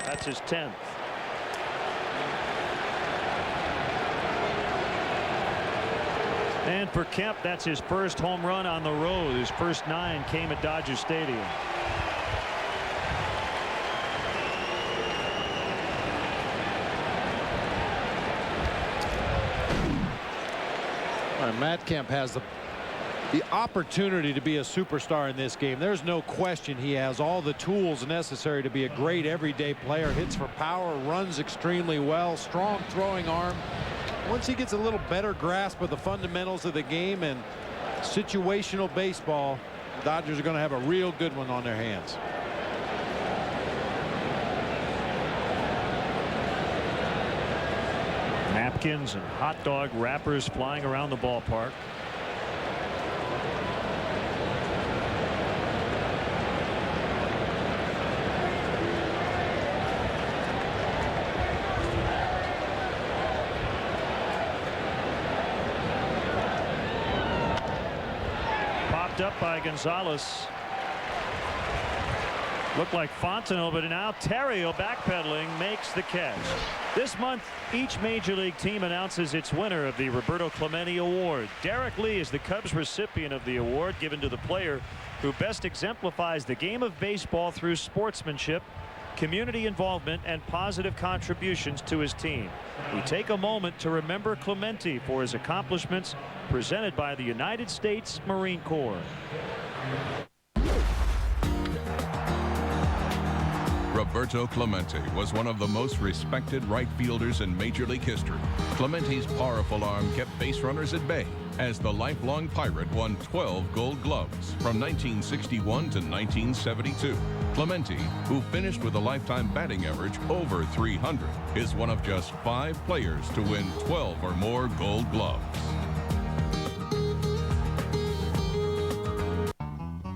That's his 10th. And for Kemp, that's his first home run on the road. His first 9 came at Dodger Stadium. Matt Kemp has the opportunity to be a superstar in this game. There's no question he has all the tools necessary to be a great everyday player. Hits for power, runs extremely well, strong throwing arm. Once he gets a little better grasp of the fundamentals of the game and situational baseball, the Dodgers are going to have a real good one on their hands. Napkins and hot dog wrappers flying around the ballpark. Popped up by Gonzalez. Looked like Fontenot, but now Terrio backpedaling makes the catch. This month, each major league team announces its winner of the Roberto Clemente Award. Derek Lee is the Cubs recipient of the award, given to the player who best exemplifies the game of baseball through sportsmanship, community involvement, and positive contributions to his team. We take a moment to remember Clemente for his accomplishments, presented by the United States Marine Corps. Roberto Clemente was one of the most respected right fielders in Major League history. Clemente's powerful arm kept base runners at bay as the lifelong Pirate won 12 Gold Gloves from 1961 to 1972. Clemente, who finished with a lifetime batting average over 300, is one of just 5 players to win 12 or more Gold Gloves.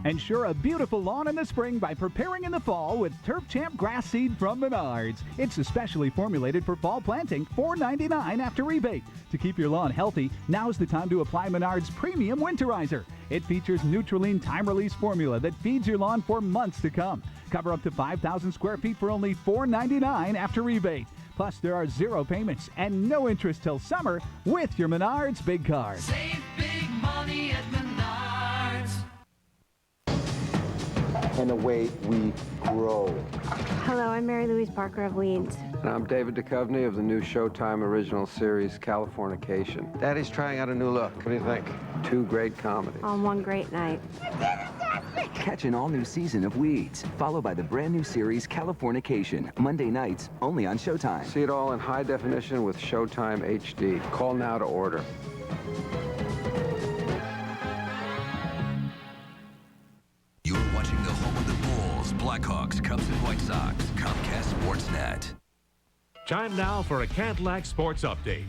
Ensure a beautiful lawn in the spring by preparing in the fall with Turf Champ grass seed from Menards. It's especially formulated for fall planting, $4.99 after rebate. To keep your lawn healthy, now's the time to apply Menards Premium Winterizer. It features Neutralene time-release formula that feeds your lawn for months to come. Cover up to 5,000 square feet for only $4.99 after rebate. Plus, there are 0 payments and no interest till summer with your Menards Big Card. Save big money at Menards. And the way we grow. Hello, I'm Mary Louise Barker of Leeds. And I'm David Duchovny of the new Showtime original series, Californication. Daddy's trying out a new look. What do you think? 2 great comedies. On one great night. Catch an all-new season of Weeds, followed by the brand-new series Californication, Monday nights, only on Showtime. See it all in high definition with Showtime HD. Call now to order. You're watching the home of the Bulls, Blackhawks, Cubs, and White Sox. Comcast Sportsnet. Time now for a Cadillac Sports Update.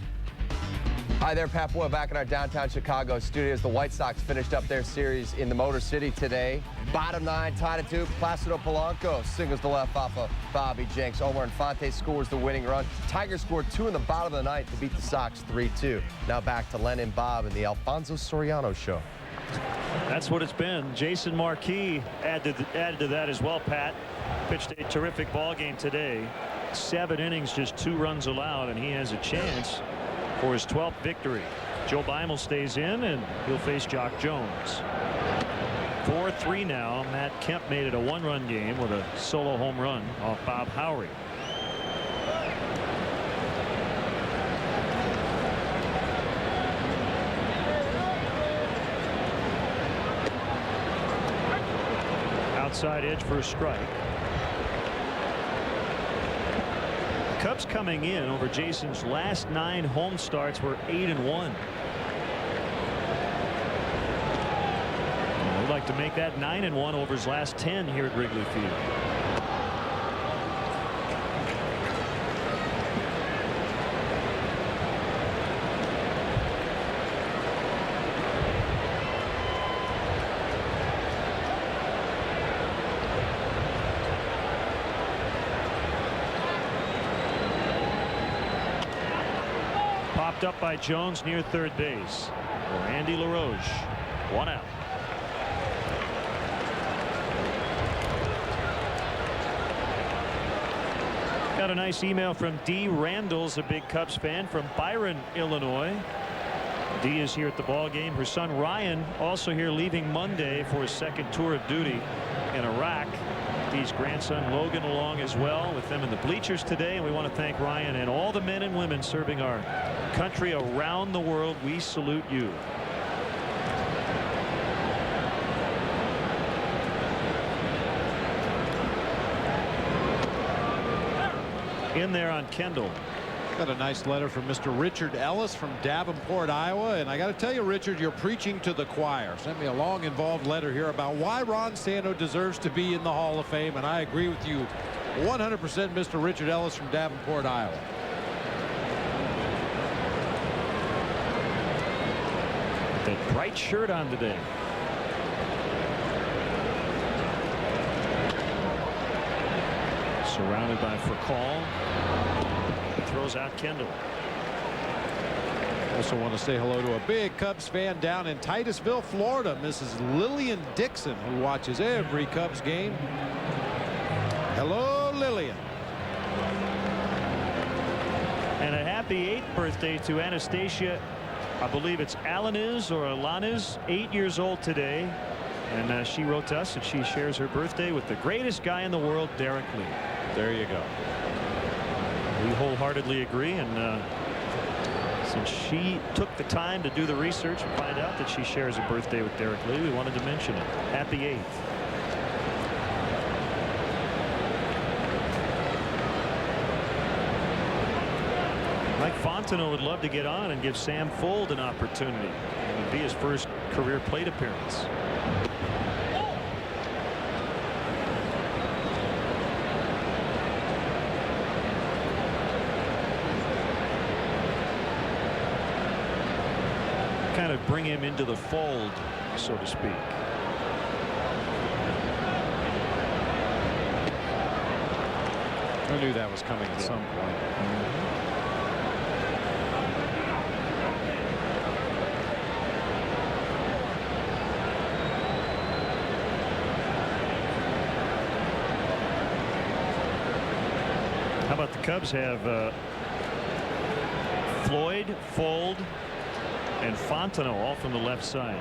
Hi there, Pat Boyle back in our downtown Chicago studios. The White Sox finished up their series in the Motor City today. Bottom 9, tied at 2. Placido Polanco singles to left off of Bobby Jenks. Omar Infante scores the winning run. Tigers scored 2 in the bottom of the ninth to beat the Sox 3-2. Now back to Len and Bob in the Alfonso Soriano Show. That's what it's been. Jason Marquis added to that as well, Pat. Pitched a terrific ball game today. 7 innings, just 2 runs allowed, and he has a chance for his 12th victory. Joe Beimel stays in, and he'll face Jock Jones. 4-3 now. Matt Kemp made it a 1-run game with a solo home run off Bob Howry. Outside edge for a strike. Cubs coming in over Jason's last 9 home starts were 8-1. We'd like to make that 9-1 over his last 10 here at Wrigley Field. Up by Jones near third base. For Andy LaRoche. 1 out. Got a nice email from D. Randall's a big Cubs fan from Byron, Illinois. Dee is here at the ball game. Her son Ryan also here, leaving Monday for his 2nd tour of duty in Iraq. Dee's grandson Logan along as well with them in the bleachers today, and we want to thank Ryan and all the men and women serving our country around the world. We salute you. In there on Kendall. Got a nice letter from Mr. Richard Ellis from Davenport, Iowa. And I got to tell you, Richard, you're preaching to the choir. Sent me a long, involved letter here about why Ron Santo deserves to be in the Hall of Fame. And I agree with you 100%, Mr. Richard Ellis from Davenport, Iowa. That bright shirt on today. Surrounded by Furcal. Throws out Kendall. Also want to say hello to a big Cubs fan down in Titusville, Florida, Mrs. Lillian Dixon, who watches every Cubs game. Hello, Lillian. And a happy 8th birthday to Anastasia. I believe it's Alanis or Alanis, 8 years old today. And she wrote to us that she shares her birthday with the greatest guy in the world, Derek Lee. There you go. We wholeheartedly agree, and since she took the time to do the research and find out that she shares a birthday with Derek Lee, we wanted to mention it. Happy 8th. Fontenot would love to get on and give Sam Fuld an opportunity. It would be his first career plate appearance. Kind of bring him into the fold, so to speak. I knew that was coming at some point. How about the Cubs have Floyd, Fuld, and Fontenot all from the left side.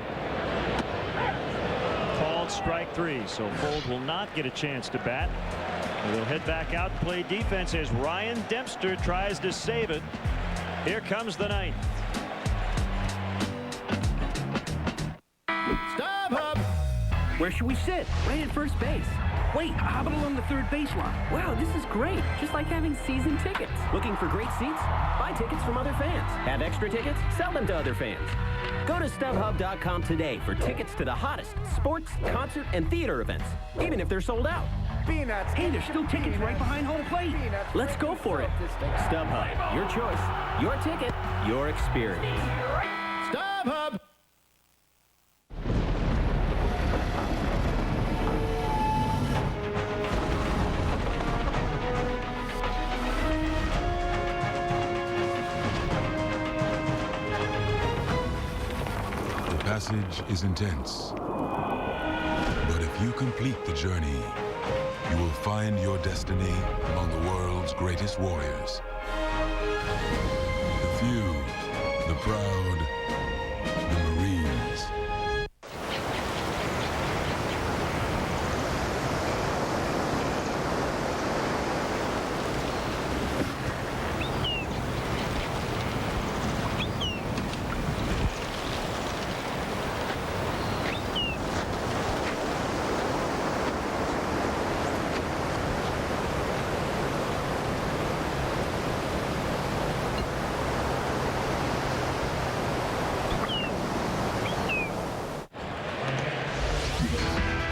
Called strike 3, so Fuld will not get a chance to bat. They'll head back out and play defense as Ryan Dempster tries to save it. Here comes the ninth. Stop, Hub! Where should we sit? Right at first base. Wait, how about along the third base line? Wow, this is great. Just like having season tickets. Looking for great seats? Buy tickets from other fans. Have extra tickets? Sell them to other fans. Go to StubHub.com today for tickets to the hottest sports, concert, and theater events, even if they're sold out. Peanuts. Hey, there's still tickets right behind home plate. Peanuts. Let's go for it. StubHub, your choice, your ticket, your experience. StubHub. The passage is intense, but if you complete the journey, you will find your destiny among the world's greatest warriors. The few, the proud, the Marines.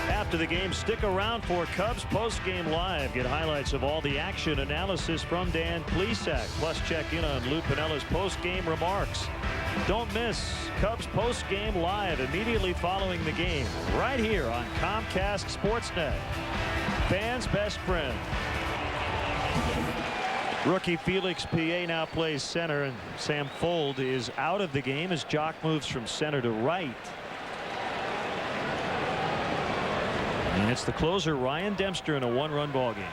After the game, stick around for Cubs Post-Game Live. Get highlights of all the action, analysis from Dan Plesac. Plus check in on Lou Pinella's post-game remarks. Don't miss Cubs Post-Game Live immediately following the game, right here on Comcast Sportsnet. Fans' best friend. Rookie Felix Pie now plays center, and Sam Fuld is out of the game as Jock moves from center to right. And it's the closer, Ryan Dempster, in a one-run ball game.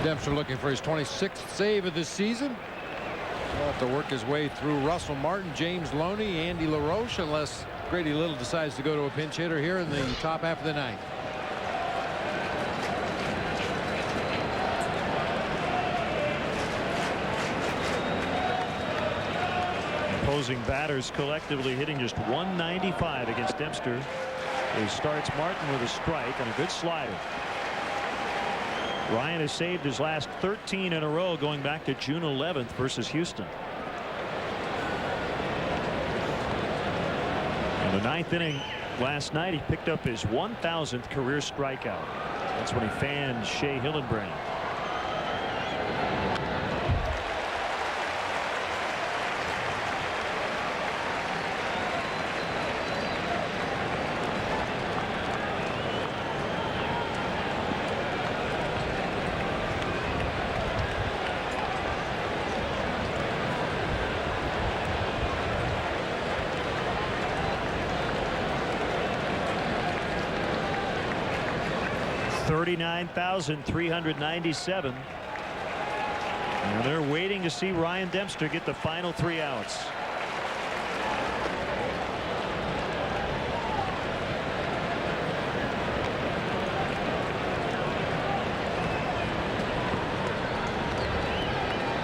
Dempster looking for his 26th save of this season. He'll have to work his way through Russell Martin, James Loney, Andy LaRoche, unless Grady Little decides to go to a pinch hitter here in the top half of the ninth. Opposing batters collectively hitting just 195 against Dempster. He starts Martin with a strike on a good slider. Ryan has saved his last 13 in a row going back to June 11th versus Houston. In the ninth inning last night, he picked up his 1,000th career strikeout. That's when he fanned Shea Hillenbrand. $39,397. And they're waiting to see Ryan Dempster get the final 3 outs.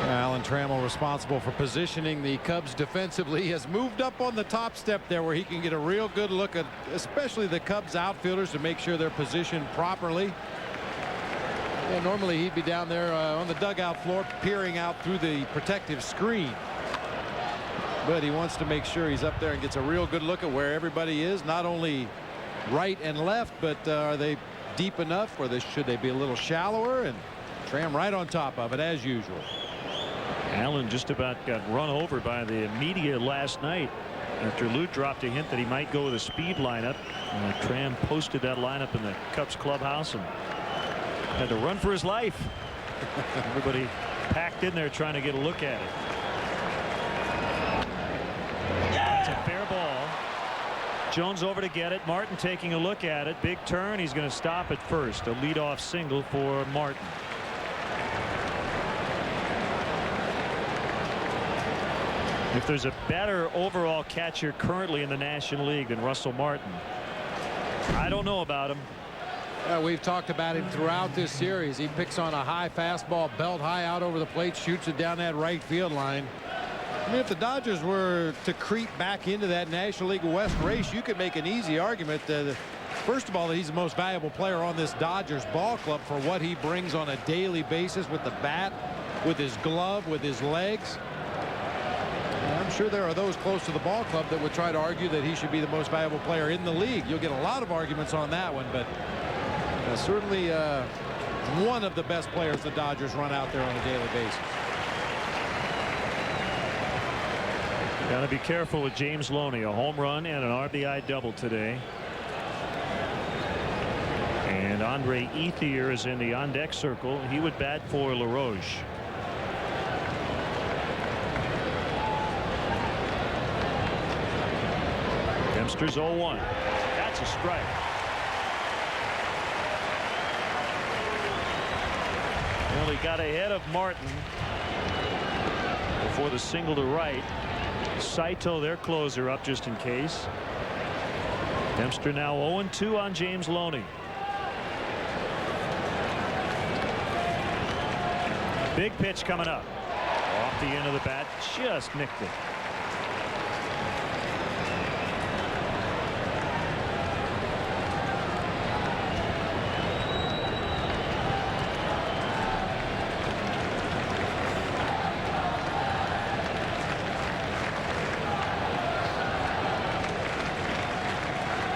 Alan Trammell, responsible for positioning the Cubs defensively, has moved up on the top step there where he can get a real good look at especially the Cubs outfielders to make sure they're positioned properly. Yeah, normally he'd be down there on the dugout floor peering out through the protective screen. But he wants to make sure he's up there and gets a real good look at where everybody is, not only right and left, but are they deep enough, or should they be a little shallower, and Tram right on top of it as usual. Allen just about got run over by the media last night after Lute dropped a hint that he might go with a speed lineup. Tram posted that lineup in the Cubs clubhouse and had to run for his life. Everybody packed in there trying to get a look at it. That's a fair ball. Jones over to get it. Martin taking a look at it. Big turn. He's going to stop at first. A leadoff single for Martin. If there's a better overall catcher currently in the National League than Russell Martin, I don't know about him. We've talked about him throughout this series. He picks on a high fastball, belt high out over the plate, shoots it down that right field line. I mean, if the Dodgers were to creep back into that National League West race, you could make an easy argument that, first of all, that he's the most valuable player on this Dodgers ball club for what he brings on a daily basis with the bat, with his glove, with his legs. I'm sure there are those close to the ball club that would try to argue that he should be the most valuable player in the league. You'll get a lot of arguments on that one, but certainly one of the best players the Dodgers run out there on a daily basis. Got to be careful with James Loney. A home run and an RBI double today. And Andre Ethier is in the on-deck circle. He would bat for LaRoche. Dempster's 0-1. That's a strike. Well, he got ahead of Martin before the single to right. Saito, their closer, up just in case. Dempster now 0-2 on James Loney. Big pitch coming up. Off the end of the bat, just nicked it.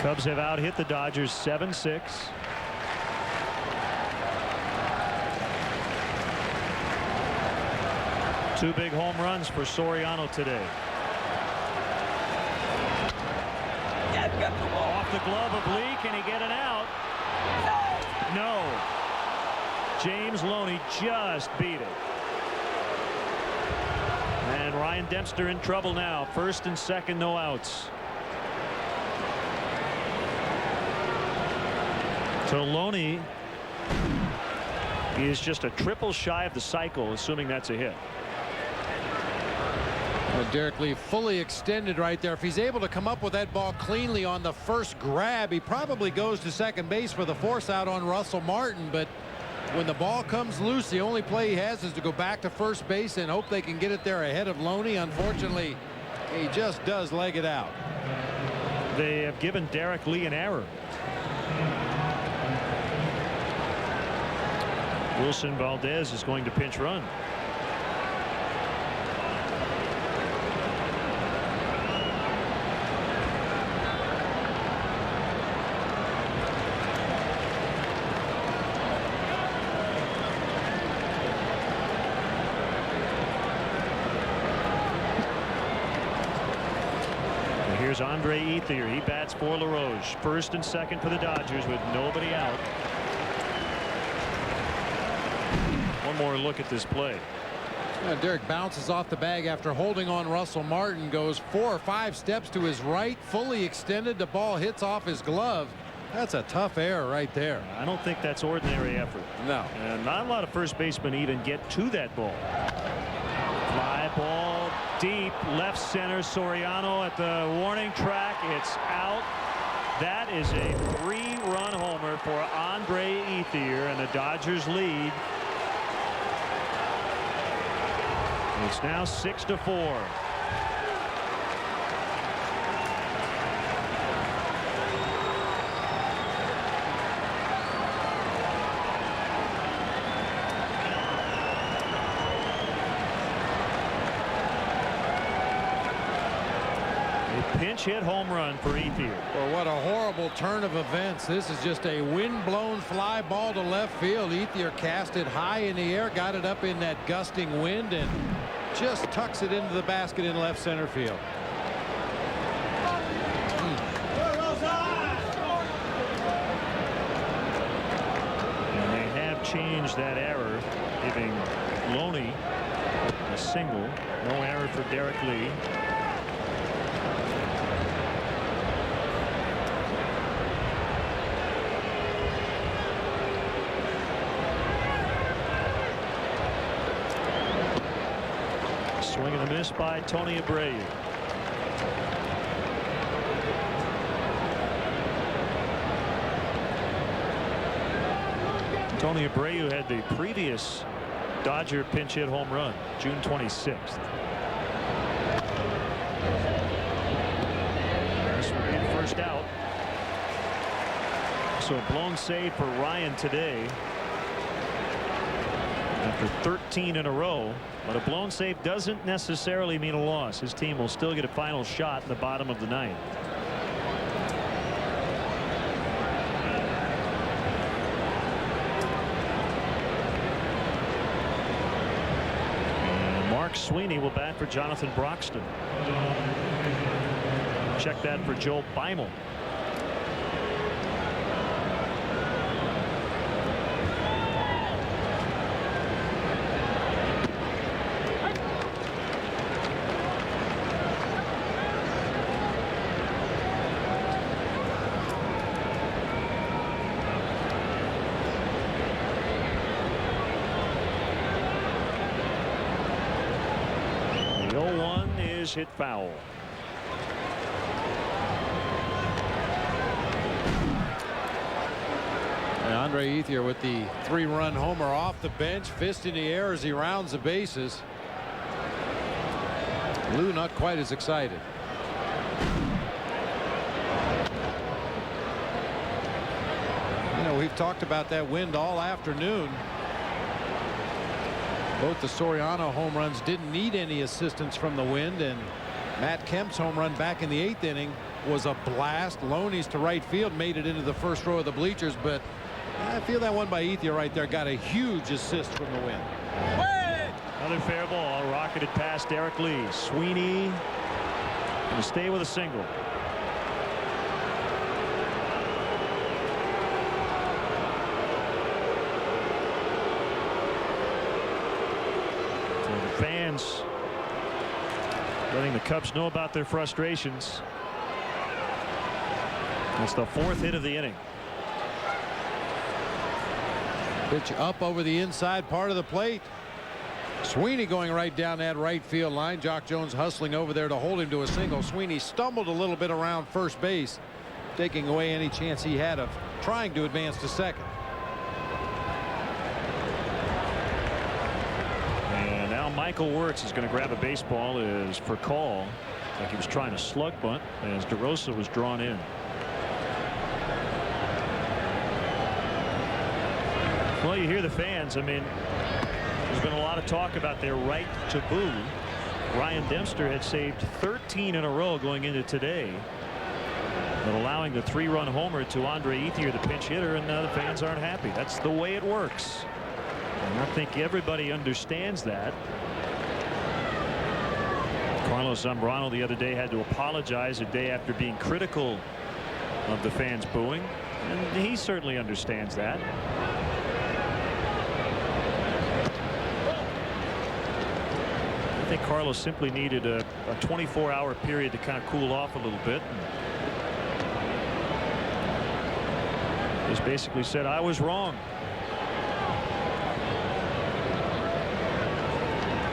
Cubs have out-hit the Dodgers 7-6. Two big home runs for Soriano today. Off the glove oblique, and he get an out. No. James Loney just beat it. And Ryan Dempster in trouble now. First and second, no outs. So Loney is just a triple shy of the cycle, assuming that's a hit. Derek Lee fully extended right there. If he's able to come up with that ball cleanly on the first grab, he probably goes to second base for the force out on Russell Martin. But when the ball comes loose, the only play he has is to go back to first base and hope they can get it there ahead of Loney. Unfortunately, he just does leg it out. They have given Derek Lee an error. Wilson Valdez is going to pinch run. And here's Andre Ethier. He bats for LaRoche. First and second for the Dodgers with nobody out. One more look at this play. Derek bounces off the bag after holding on Russell Martin, goes 4 or 5 steps to his right, fully extended. The ball hits off his glove. That's a tough error right there. I don't think that's ordinary effort. No. And not a lot of first basemen even get to that ball. Fly ball deep left center. Soriano at the warning track. It's out. That is a 3-run homer for Andre Ethier, and the Dodgers lead. It's now 6-4. Pinch hit home run for Ethier. Well, what a horrible turn of events. This is just a wind-blown fly ball to left field. Ethier cast it high in the air, got it up in that gusting wind, and just tucks it into the basket in left center field. And they have changed that error, giving Loney a single. No error for Derek Lee. Swing and a miss by Tony Abreu. Tony Abreu had the previous Dodger pinch hit home run, June 26th. This will be the first out. So a blown save for Ryan today after 13 in a row. But a blown save doesn't necessarily mean a loss. His team will still get a final shot in the bottom of the ninth. And Mark Sweeney will bat for Jonathan Broxton. Check that for Joe Beimel. Hit foul. And Andre Ethier with the 3-run homer off the bench, fist in the air as he rounds the bases. Lou not quite as excited. You know, we've talked about that wind all afternoon. Both the Soriano home runs didn't need any assistance from the wind, and Matt Kemp's home run back in the 8th inning was a blast. Loney's to right field made it into the first row of the bleachers, but I feel that one by Ethier right there got a huge assist from the wind. Another fair ball rocketed past Derek Lee. Sweeney going to stay with a single. Fans letting the Cubs know about their frustrations. That's the 4th hit of the inning. Pitch up over the inside part of the plate. Sweeney going right down that right field line. Jock Jones hustling over there to hold him to a single. Sweeney stumbled a little bit around first base, taking away any chance he had of trying to advance to second. Michael Wirtz is going to grab a baseball as for call, like he was trying to slug bunt as DeRosa was drawn in. Well, you hear the fans. I mean, there's been a lot of talk about their right to boo. Ryan Dempster had saved 13 in a row going into today, but allowing the 3-run homer to Andre Ethier, the pinch hitter, and the fans aren't happy. That's the way it works. And I think everybody understands that. Carlos Zambrano the other day had to apologize a day after being critical of the fans booing, and he certainly understands that. I think Carlos simply needed a 24-hour period to kind of cool off a little bit. Just basically said, I was wrong.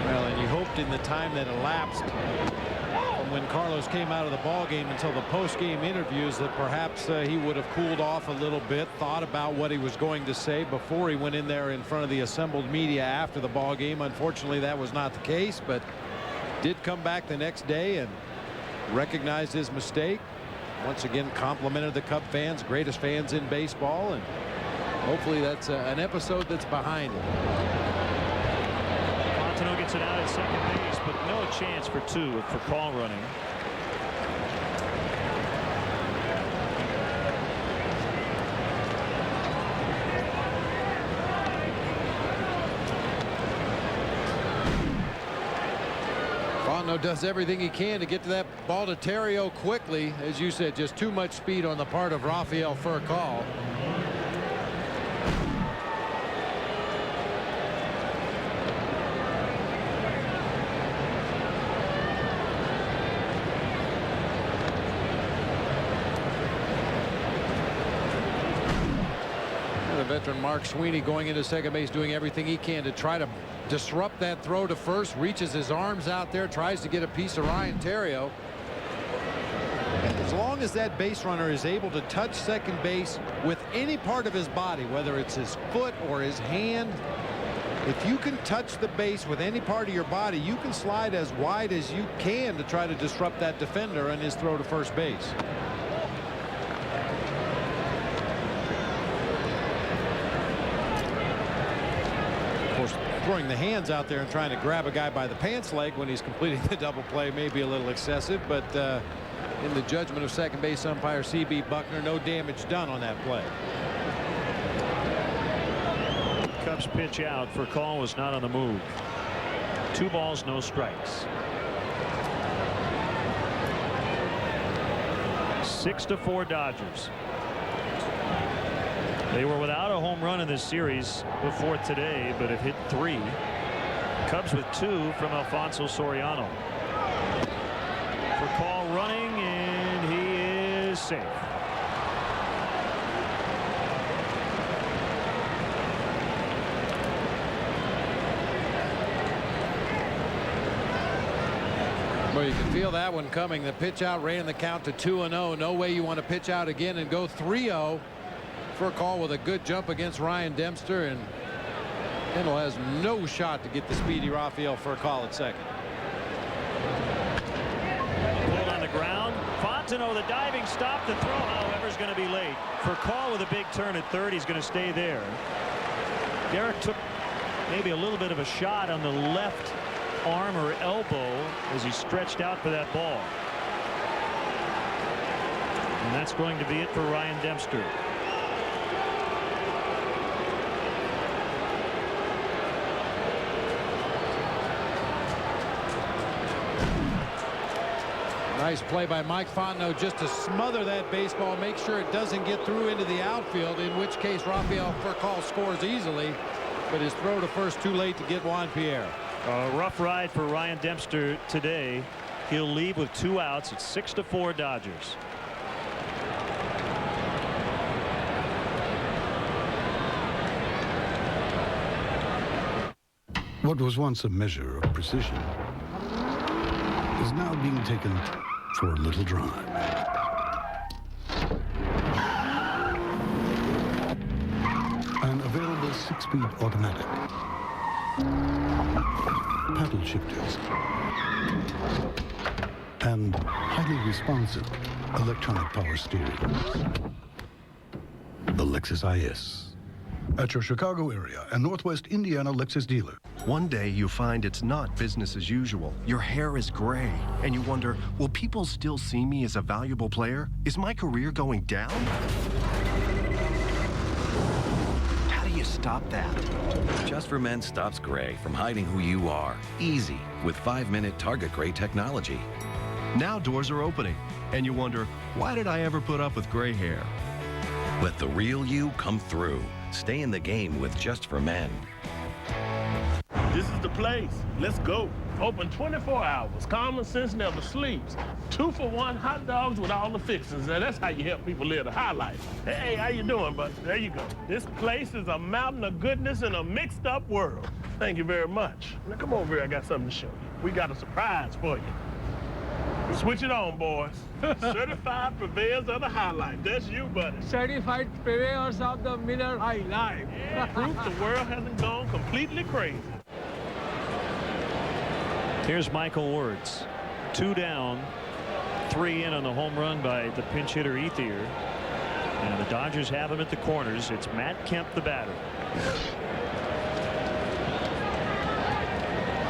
Well, and you hoped in the time that elapsed from when Carlos came out of the ball game until the post-game interviews that perhaps he would have cooled off a little bit, thought about what he was going to say before he went in there in front of the assembled media after the ball game. Unfortunately, that was not the case, but did come back the next day and recognized his mistake. Once again complimented the Cub fans, greatest fans in baseball, and hopefully that's an episode that's behind him. Fontenot gets it out at second base, but no chance for 2 for call running. Fontenot does everything he can to get to that ball to Terrio quickly. As you said, just too much speed on the part of Rafael Furcal. Veteran Mark Sweeney going into second base, doing everything he can to try to disrupt that throw to first. Reaches his arms out there, tries to get a piece of Ryan Terrio. As long as that base runner is able to touch second base with any part of his body, whether it's his foot or his hand, if you can touch the base with any part of your body, you can slide as wide as you can to try to disrupt that defender and his throw to first base. Throwing the hands out there and trying to grab a guy by the pants leg when he's completing the double play may be a little excessive, but in the judgment of second base umpire C.B. Buckner, no damage done on that play. Cubs pitch out. Furcal was not on the move. 2 balls, no strikes. 6-4 Dodgers. They were without a home run in this series before today, but have hit 3. Cubs with 2 from Alfonso Soriano. Furcal running, and he is safe. Well, you can feel that one coming. The pitch out ran the count to 2-0. No way you want to pitch out again and go 3-0. Furcal with a good jump against Ryan Dempster, and Kendall has no shot to get the speedy Rafael Furcal at second. Pulled on the ground. Fontenot, the diving stop. The throw, however, is going to be late. Furcal with a big turn at third. He's going to stay there. Derek took maybe a little bit of a shot on the left arm or elbow as he stretched out for that ball. And that's going to be it for Ryan Dempster. Nice play by Mike Fontenot just to smother that baseball, make sure it doesn't get through into the outfield, in which case Rafael Furcal scores easily, but his throw to first too late to get Juan Pierre. A rough ride for Ryan Dempster today. He'll leave with 2 outs. It's 6-4 Dodgers. What was once a measure of precision is now being taken for a little drive. An available 6-speed automatic, paddle shifters, and highly responsive electronic power steering. The Lexus IS. At your Chicago area and Northwest Indiana Lexus dealer. One day you find it's not business as usual. Your hair is gray, and you wonder, will people still see me as a valuable player? Is my career going down? How do you stop that? Just for Men stops gray from hiding who you are. Easy, with 5-minute target gray technology. Now doors are opening, and you wonder, why did I ever put up with gray hair? Let the real you come through. Stay in the game with Just for Men. This is the place. Let's go. Open 24 hours. Common sense never sleeps. 2-for-1 hot dogs with all the fixings. Now that's how you help people live the high life. Hey, how you doing, bud? There you go. This place is a mountain of goodness in a mixed up world. Thank you very much. Now come over here. I got something to show you. We got a surprise for you. Switch it on, boys. Certified purveyors of the high life. That's you, buddy. Certified purveyors of the Miller High Life. Yeah, proof the world hasn't gone completely crazy. Here's Michael Wirtz. 2 down, 3 in on the home run by the pinch hitter Ethier. And the Dodgers have him at the corners. It's Matt Kemp, the batter.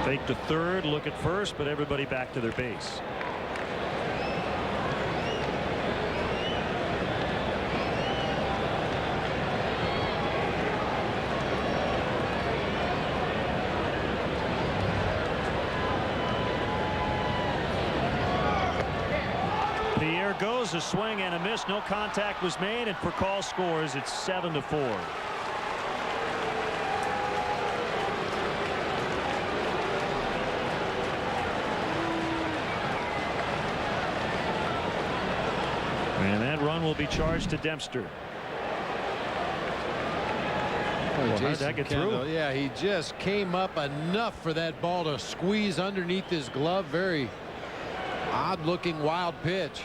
Fake to third, look at first, but everybody back to their base. runner goes, a swing and a miss. No contact was made, and Furcal scores. It's 7-4. And that run will be charged to Dempster. Well, how did that get through? Yeah, he just came up enough for that ball to squeeze underneath his glove. Very odd-looking wild pitch.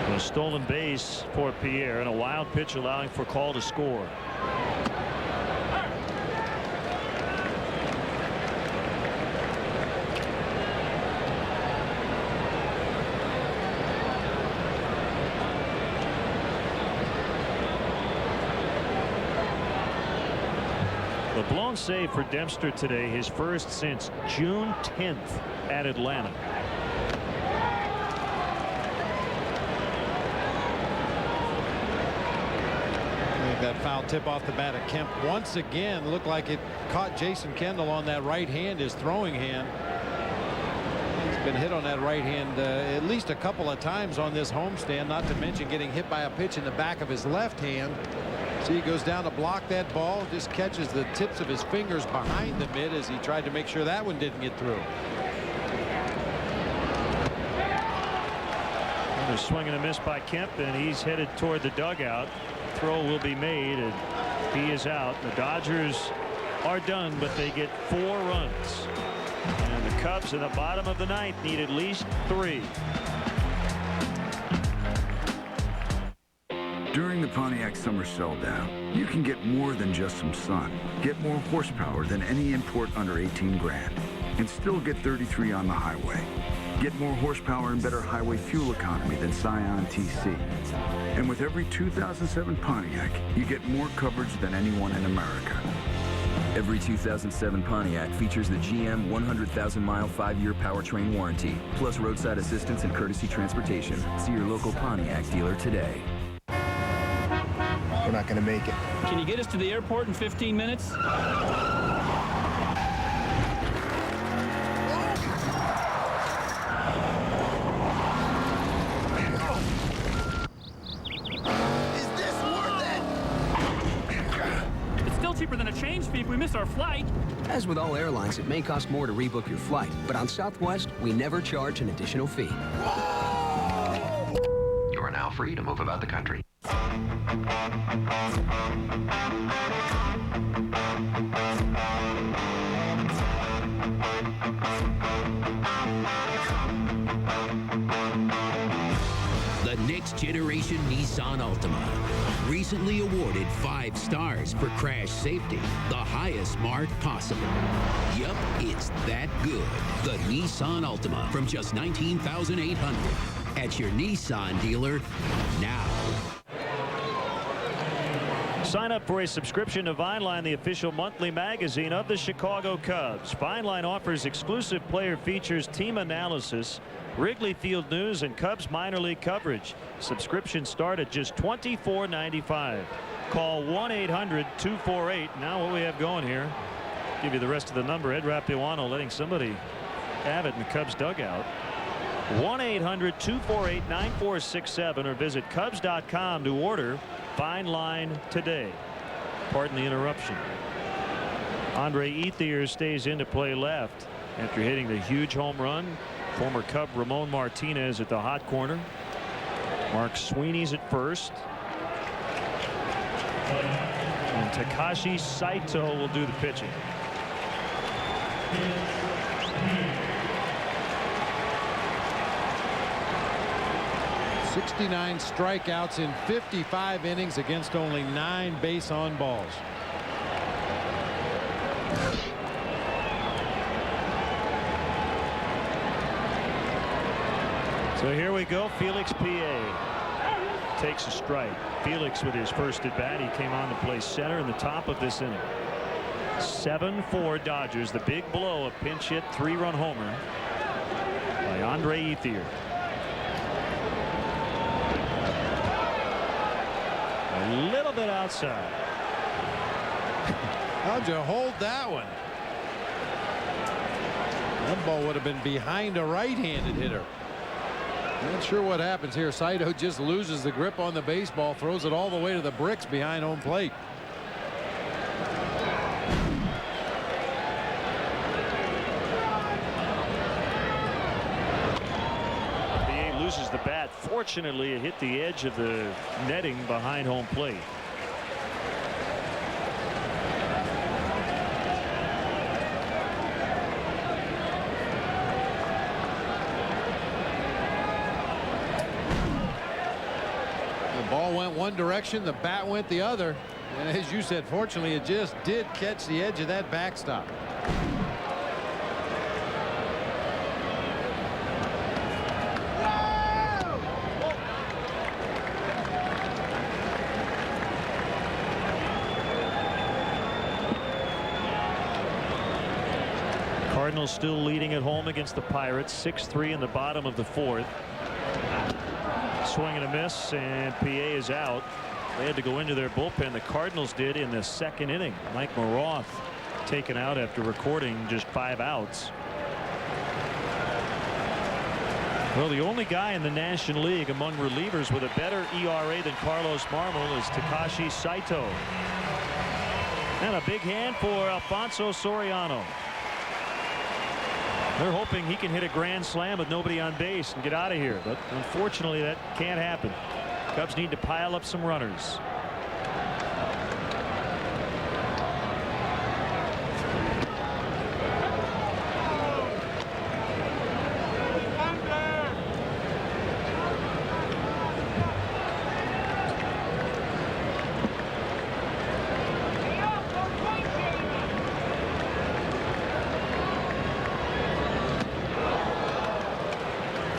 A stolen base for Pierre and a wild pitch allowing Furcal to score. The blown save for Dempster today, his first since June 10th at Atlanta. That foul tip off the bat of Kemp once again looked like it caught Jason Kendall on that right hand, his throwing hand. He's been hit on that right hand at least a couple of times on this homestand, not to mention getting hit by a pitch in the back of his left hand. See, he goes down to block that ball, just catches the tips of his fingers behind the mitt as he tried to make sure that one didn't get through. A swing and a miss by Kemp, and he's headed toward the dugout. Throw will be made, and he is out. The Dodgers are done, but they get 4 runs. And the Cubs in the bottom of the 9th need at least 3. During the Pontiac Summer Sell-Down, you can get more than just some sun. Get more horsepower than any import under 18 grand, and still get 33 on the highway. Get more horsepower and better highway fuel economy than Scion TC. And with every 2007 Pontiac, you get more coverage than anyone in America. Every 2007 Pontiac features the GM 100,000-mile 5-year powertrain warranty, plus roadside assistance and courtesy transportation. See your local Pontiac dealer today. We're not going to make it. Can you get us to the airport in 15 minutes? Cheaper than a change fee if we miss our flight. As with all airlines, it may cost more to rebook your flight, but on Southwest, we never charge an additional fee. You are now free to move about the country. The next generation Nissan Altima. Recently awarded 5 stars for crash safety, the highest mark possible. Yup, it's that good. The Nissan Altima from just $19,800 at your Nissan dealer now. Sign up for a subscription to Vineline, the official monthly magazine of the Chicago Cubs. Vineline offers exclusive player features, team analysis, Wrigley Field news, and Cubs minor league coverage. Subscriptions start at just $24.95. Call 1-800-248. Now what we have going here. Give you the rest of the number. Ed Rapuano letting somebody have it in the Cubs dugout. 1-800-248-9467 or visit Cubs.com to order Vineline today. Pardon the interruption. Andre Ethier stays in to play left after hitting the huge home run. Former Cub Ramon Martinez at the hot corner. Mark Sweeney's at first. And Takashi Saito will do the pitching. 69 strikeouts in 55 innings against only 9 base on balls. So here we go. Felix PA takes a strike. Felix with his first at bat. He came on to play center in the top of this inning. 7-4 Dodgers. The big blow, a pinch hit 3-run homer by Andre Ethier. A little bit outside. How'd you hold that one? That ball would have been behind a right-handed hitter. Not sure what happens here. Saito just loses the grip on the baseball, throws it all the way to the bricks behind home plate. PA loses the bat. Fortunately, it hit the edge of the netting behind home plate. Ball went one direction, the bat went the other, and as you said, fortunately it just did catch the edge of that backstop. Cardinals still leading at home against the Pirates, 6-3 in the bottom of the fourth. Swing and a miss, and PA is out. They had to go into their bullpen. The Cardinals did in the second inning. Mike Maroth taken out after recording just 5 outs. Well, the only guy in the National League among relievers with a better ERA than Carlos Marmol is Takashi Saito. And a big hand for Alfonso Soriano. They're hoping he can hit a grand slam with nobody on base and get out of here, but unfortunately that can't happen. Cubs need to pile up some runners.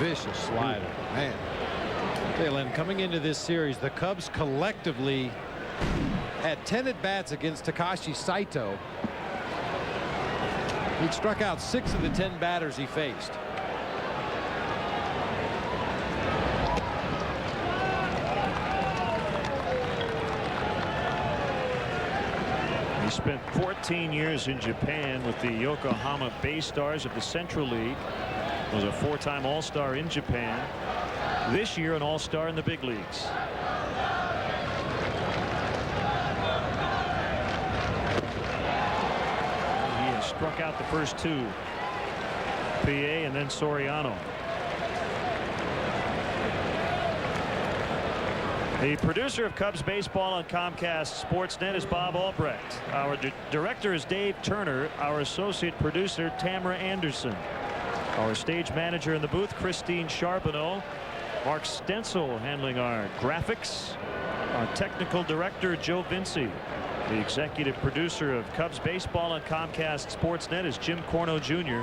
Vicious slider, man. Len, coming into this series, the Cubs collectively had 10 at-bats against Takashi Saito. He'd struck out 6 of the 10 batters he faced. He spent 14 years in Japan with the Yokohama Bay Stars of the Central League. Was a 4-time All-Star in Japan. This year an All-Star in the big leagues. He has struck out the first 2. PA and then Soriano. The producer of Cubs baseball on Comcast Sportsnet is Bob Albrecht. Our director is Dave Turner. Our associate producer Tamara Anderson. Our stage manager in the booth, Christine Charbonneau. Mark Stencil handling our graphics. Our technical director, Joe Vinci. The executive producer of Cubs baseball on Comcast Sportsnet is Jim Corno Jr.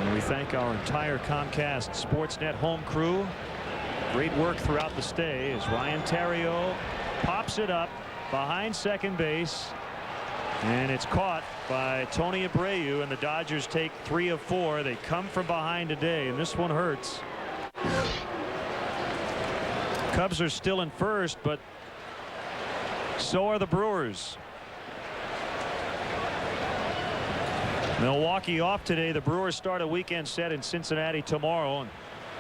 And we thank our entire Comcast Sportsnet home crew. Great work throughout the stay as Ryan Theriot pops it up behind second base. And it's caught by Tony Abreu, and the Dodgers take 3 of 4. They come from behind today, and this one hurts. Cubs are still in first, but so are the Brewers. Milwaukee off today. The Brewers start a weekend set in Cincinnati tomorrow. And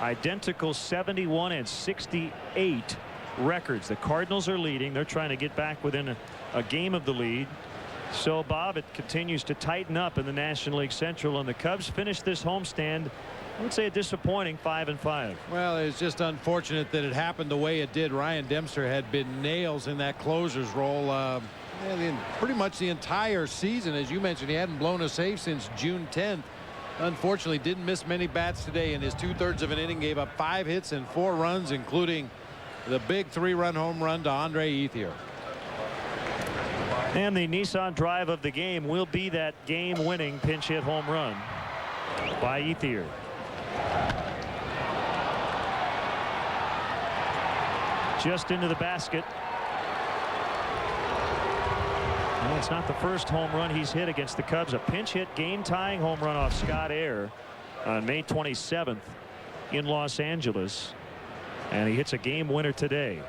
identical 71 and 68 records. The Cardinals are leading. They're trying to get back within a game of the lead. So, Bob, it continues to tighten up in the National League Central, and the Cubs finished this homestand, I would say, a disappointing 5-5. Well, it's just unfortunate that it happened the way it did. Ryan Dempster had been nails in that closer's role pretty much the entire season. As you mentioned, he hadn't blown a save since June 10th. Unfortunately, didn't miss many bats today. In his 2/3 of an inning, gave up 5 hits and 4 runs, including the big 3-run home run to Andre Ethier. And the Nissan drive of the game will be that game-winning pinch hit home run by Ethier. Just into the basket. Well, it's not the first home run he's hit against the Cubs. A pinch hit game-tying home run off Scott Air on May 27th in Los Angeles. And he hits a game winner today.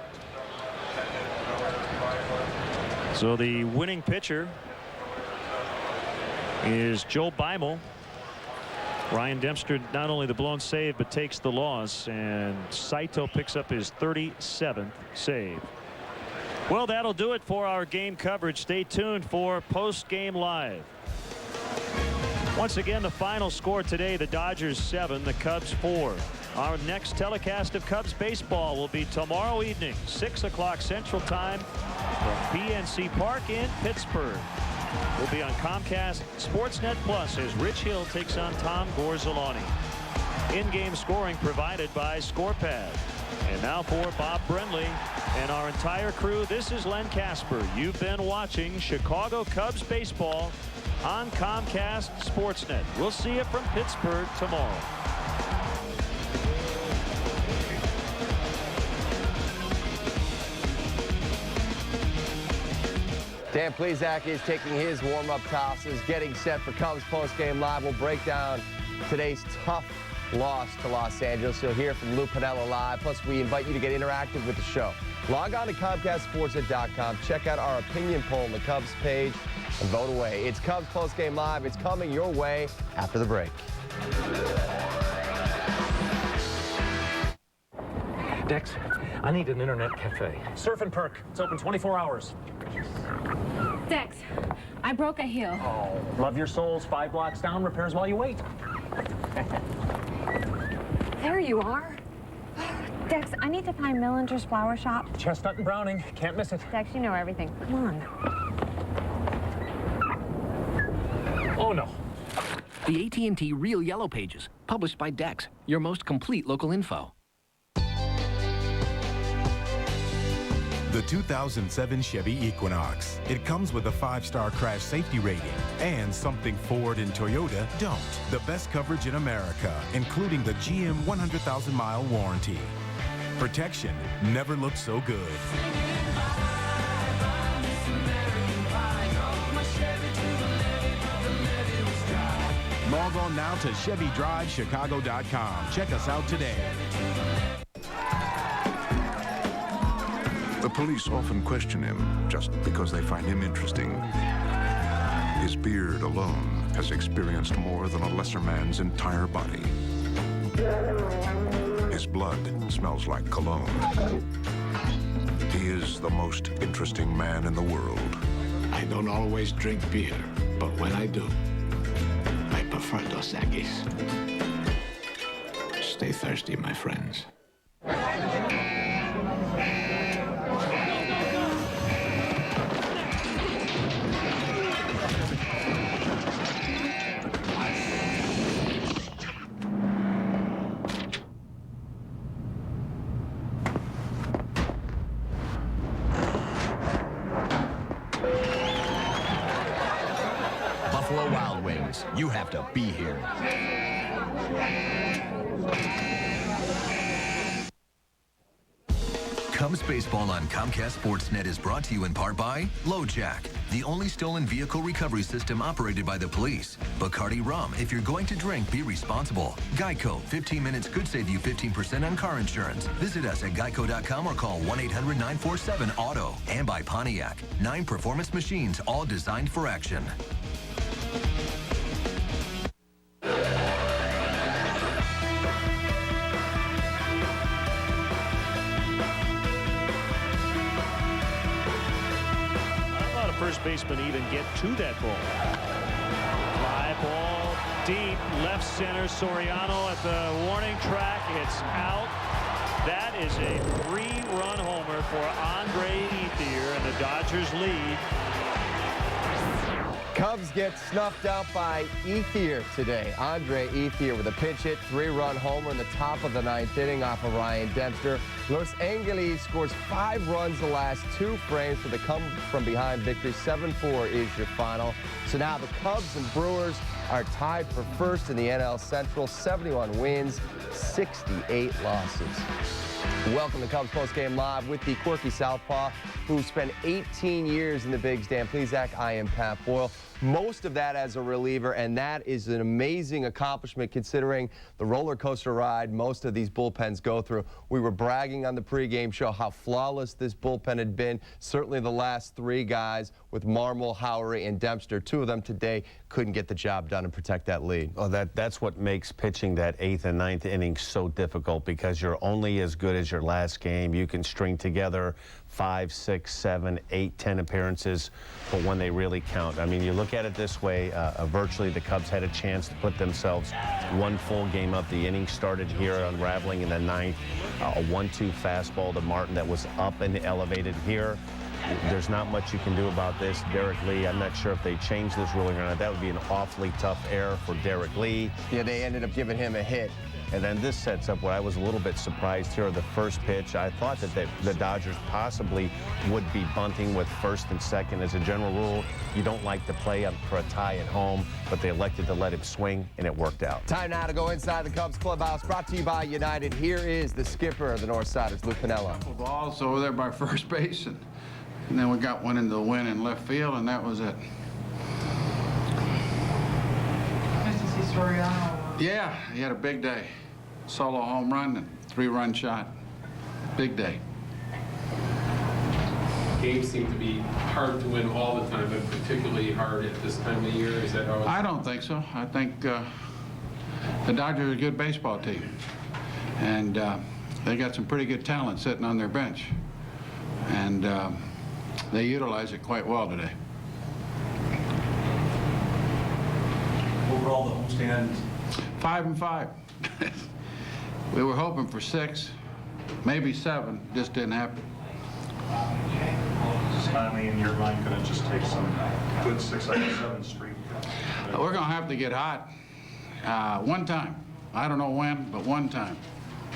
So the winning pitcher is Joe Beimel. Ryan Dempster not only the blown save but takes the loss, and Saito picks up his 37th save. Well, that'll do it for our game coverage. Stay tuned for post-game live. Once again, the final score today, the Dodgers 7, the Cubs 4. Our next telecast of Cubs baseball will be tomorrow evening, 6 o'clock Central Time from PNC Park in Pittsburgh. We'll be on Comcast Sportsnet Plus as Rich Hill takes on Tom Gorzalani. In-game scoring provided by ScorePad. And now for Bob Brenly and our entire crew, this is Len Casper. You've been watching Chicago Cubs baseball on Comcast Sportsnet. We'll see you from Pittsburgh tomorrow. Dan Plesac is taking his warm-up tosses, getting set for Cubs postgame live. We'll break down today's tough loss to Los Angeles. You'll hear from Lou Piniella live. Plus, we invite you to get interactive with the show. Log on to ComcastSportsNet.com. Check out our opinion poll on the Cubs page and vote away. It's Cubs postgame live. It's coming your way after the break. Dex, I need an internet cafe. Surf and Perk. It's open 24 hours. Dex, I broke a heel. Oh, love your souls. 5 blocks down. Repairs while you wait. There you are. Dex, I need to find Millinger's Flower Shop. Chestnut and Browning. Can't miss it. Dex, you know everything. Come on. Oh, no. The AT&T Real Yellow Pages, published by Dex, your most complete local info. The 2007 Chevy Equinox. It comes with a 5-star crash safety rating and something Ford and Toyota don't. The best coverage in America, including the GM 100,000-mile warranty. Protection never looked so good. Log on now to ChevyDriveChicago.com. Check us out today. The police often question him just because they find him interesting. His beard alone has experienced more than a lesser man's entire body. His blood smells like cologne. He is the most interesting man in the world. I don't always drink beer, but when I do, I prefer Dos Equis. Stay thirsty, my friends. Buffalo Wild Wings. You have to be here. Cubs baseball on Comcast Sportsnet is brought to you in part by LoJack, the only stolen vehicle recovery system operated by the police. Bacardi Rum, if you're going to drink, be responsible. Geico, 15 minutes could save you 15% on car insurance. Visit us at geico.com or call 1-800-947-AUTO. And by Pontiac, 9 performance machines, all designed for action. First baseman even get to that ball. Fly ball deep left center. Soriano at the warning track. It's out. That is a 3-run homer for Andre Ethier, and the Dodgers lead. Cubs get snuffed out by Ethier today. Andre Ethier with a pinch hit 3-run homer in the top of the 9th inning off of Ryan Dempster. Los Angeles scores 5 runs the last 2 frames for the come-from-behind victory. 7-4 is your final. So now the Cubs and Brewers are tied for first in the NL Central, 71 wins, 68 losses. Welcome to Cubs Postgame Live with the quirky southpaw who spent 18 years in the bigs. Dan Plesac, I am Pat Boyle. Most of that as a reliever, and that is an amazing accomplishment considering the roller coaster ride most of these bullpens go through. We were bragging on the pregame show how flawless this bullpen had been. Certainly the last three guys with Marmol, Howery, and Dempster, two of them today couldn't get the job done and protect that lead. Oh, that's what makes pitching that 8th and 9th inning so difficult, because you're only as good as your last game. You can string together 5, 6, 7, 8, 10 appearances, but when they really count. I mean, you look at it this way, virtually the Cubs had a chance to put themselves one full game up. The inning started here, unraveling in the 9th. A 1-2 fastball to Martin that was up and elevated here. There's not much you can do about this. Derek Lee, I'm not sure if they changed this ruling or not. That would be an awfully tough error for Derek Lee. Yeah, they ended up giving him a hit. And then this sets up what I was a little bit surprised here. The first pitch, I thought that the Dodgers possibly would be bunting with first and second. As a general rule, you don't like to play for a tie at home, but they elected to let it swing, and it worked out. Time now to go inside the Cubs clubhouse, brought to you by United. Here is the skipper of the North Siders, Lou Piniella. Balls over there by first base, and then we got one into the wind in left field, and that was it. Nice to see Soriano. Yeah, he had a big day. Solo home run and 3-run shot. Big day. Games seem to be hard to win all the time, but particularly hard at this time of the year. Is that how? I don't think so. I think the Dodgers are a good baseball team, and they got some pretty good talent sitting on their bench, and they utilize it quite well today. Overall, the homestand 5-5. We were hoping for 6, maybe 7. Just didn't happen. Is finally in your mind going to just take some good 6 out of 7 streak? We're going to have to get hot one time. I don't know when, but one time.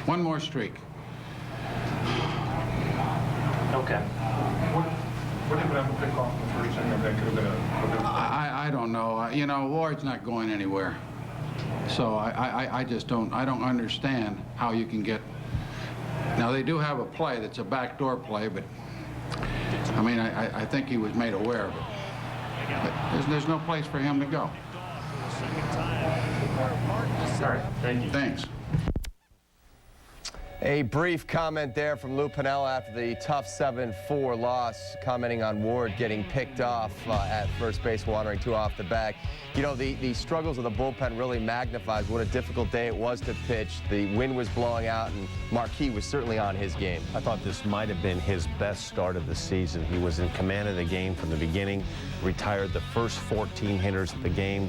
One more streak. Okay. What did we pick off the first inning? That could have been a I don't know. You know, Ward's not going anywhere. So I just don't understand how you can get. Now they do have a play that's a backdoor play, but I mean I think he was made aware of it. But there's no place for him to go. Sorry, thank you. Thanks. A brief comment there from Lou Piniella after the tough 7-4 loss, commenting on Ward getting picked off at first base, wandering 2 off the back. You know, the struggles of the bullpen really magnifies what a difficult day it was to pitch. The wind was blowing out, and Marquis was certainly on his game. I thought this might have been his best start of the season. He was in command of the game from the beginning, retired the first 14 hitters of the game.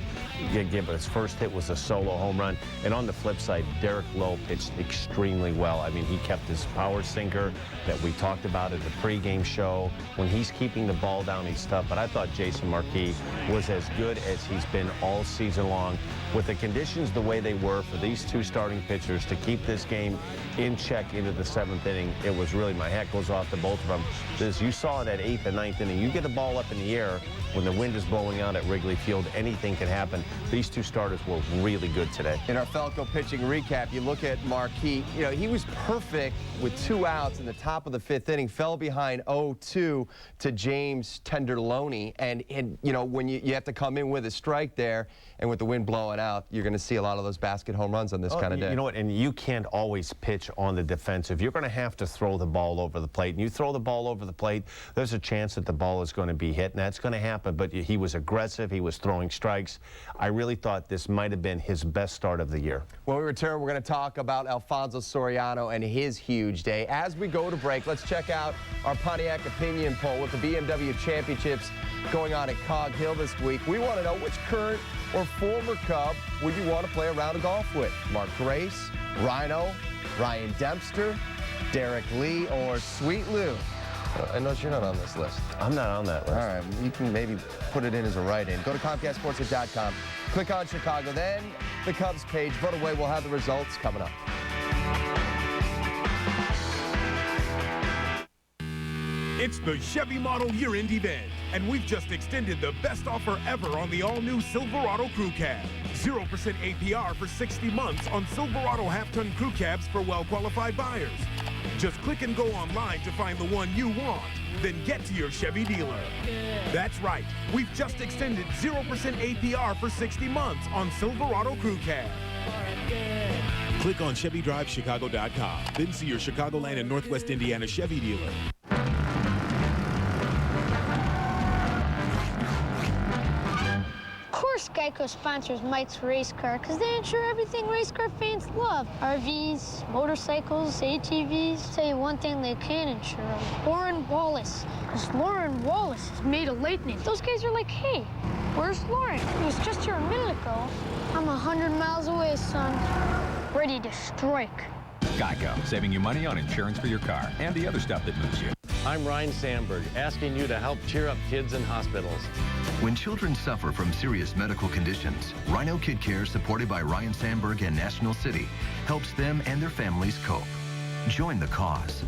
His first hit was a solo home run. And on the flip side, Derek Lowe pitched extremely well. I mean, he kept his power sinker that we talked about at the pregame show. When he's keeping the ball down, he's tough. But I thought Jason Marquis was as good as he's been all season long. With the conditions the way they were for these two starting pitchers to keep this game in check into the 7th inning, it was really, my hat goes off to both of them. As you saw that 8th and 9th inning, you get the ball up in the air when the wind is blowing out at Wrigley Field, anything can happen. These two starters were really good today. In our Falco pitching recap, you look at Marquis. You know, he was perfect with 2 outs in the top of the 5th inning, fell behind 0-2 to James Tenderloni. And you know, when you have to come in with a strike there, and with the wind blowing out, you're going to see a lot of those basket home runs on this kind of day. You know what, and you can't always pitch on the defensive. You're going to have to throw the ball over the plate. And you throw the ball over the plate, there's a chance that the ball is going to be hit, and that's going to happen. But he was aggressive. He was throwing strikes. I really thought this might have been his best start of the year. When we return, we're going to talk about Alfonso Soriano and his huge day. As we go to break, let's check out our Pontiac opinion poll with the BMW Championships going on at Cog Hill this week. We want to know which current or former Cub would you want to play a round of golf with? Mark Grace, Rhino, Ryan Dempster, Derek Lee, or Sweet Lou? I know you're not on this list. I'm not on that list. All right, you can maybe put it in as a write-in. Go to ComcastSports.com, click on Chicago, then the Cubs page. Vote away. We'll have the results coming up. It's the Chevy Model Year-End event. And we've just extended the best offer ever on the all-new Silverado Crew Cab. 0% APR for 60 months on Silverado half-ton crew cabs for well-qualified buyers. Just click and go online to find the one you want, then get to your Chevy dealer. That's right. We've just extended 0% APR for 60 months on Silverado Crew Cab. Click on ChevyDriveChicago.com, then see your Chicagoland and Northwest Indiana Chevy dealer. Of course Geico sponsors Mike's Race Car because they insure everything race car fans love. RVs, motorcycles, ATVs. Tell you one thing they can insure. Lauren Wallace. Because Lauren Wallace is made of lightning. Those guys are like, hey, where's Lauren? He was just here a minute ago. I'm 100 miles away, son. Ready to strike. Geico, saving you money on insurance for your car and the other stuff that moves you. I'm Ryan Sandberg, asking you to help cheer up kids in hospitals. When children suffer from serious medical conditions, Rhino Kid Care, supported by Ryan Sandberg and National City, helps them and their families cope. Join the cause.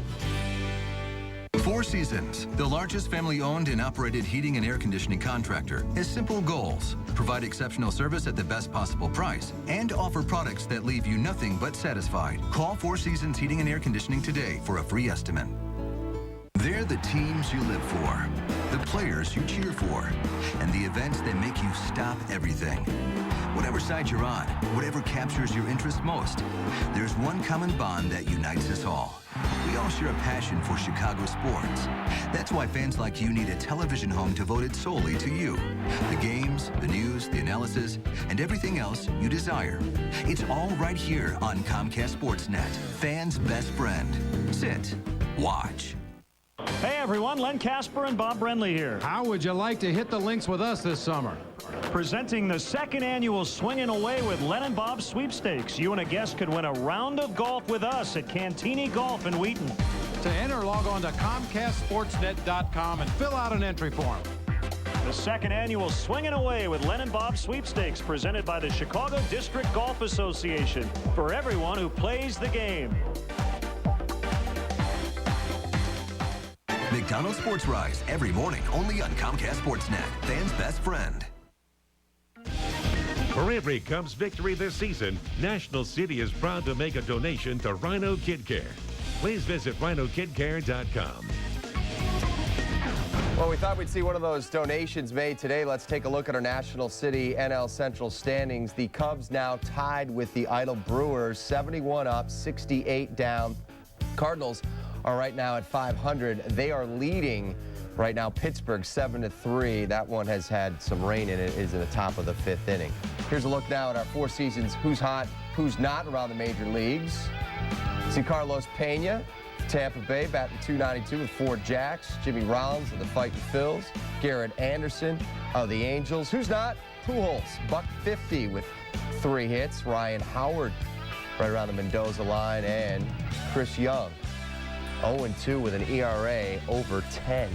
Four Seasons, the largest family-owned and operated heating and air conditioning contractor, has simple goals: provide exceptional service at the best possible price and offer products that leave you nothing but satisfied. Call Four Seasons Heating and Air Conditioning today for a free estimate. They're the teams you live for, the players you cheer for, and the events that make you stop everything. Whatever side you're on, whatever captures your interest most, there's one common bond that unites us all. We all share a passion for Chicago sports. That's why fans like you need a television home devoted solely to you. The games, the news, the analysis, and everything else you desire. It's all right here on Comcast Sportsnet, fans' best friend. Sit, watch. Hey everyone, Len Casper and Bob Brenly here. How would you like to hit the links with us this summer? Presenting the second annual Swingin' Away with Len and Bob sweepstakes. You and a guest could win a round of golf with us at Cantini Golf in Wheaton. To enter, log on to ComcastSportsNet.com and fill out an entry form. The second annual Swingin' Away with Len and Bob sweepstakes presented by the Chicago District Golf Association for everyone who plays the game. McDonald's Sports Rise every morning only on Comcast Sportsnet, fans' best friend. For every Cubs victory this season, National City is proud to make a donation to Rhino Kid Care. Please visit rhinokidcare.com. Well, we thought we'd see one of those donations made today. Let's take a look at our National City NL Central standings. The Cubs now tied with the Idle Brewers, 71 up, 68 down. Cardinals are right now at 500. They are leading right now Pittsburgh 7-3. That one has had some rain in it. It is in the top of the fifth inning. Here's a look now at our Four Seasons who's hot, who's not around the major leagues. See Carlos Pena, Tampa Bay, batting .292 with 4 jacks. Jimmy Rollins of the Fighting Phils. Garrett Anderson of the Angels. Who's not? Pujols, .150 with 3 hits. Ryan Howard right around the Mendoza line. And Chris Young, 0-2 with an ERA over 10.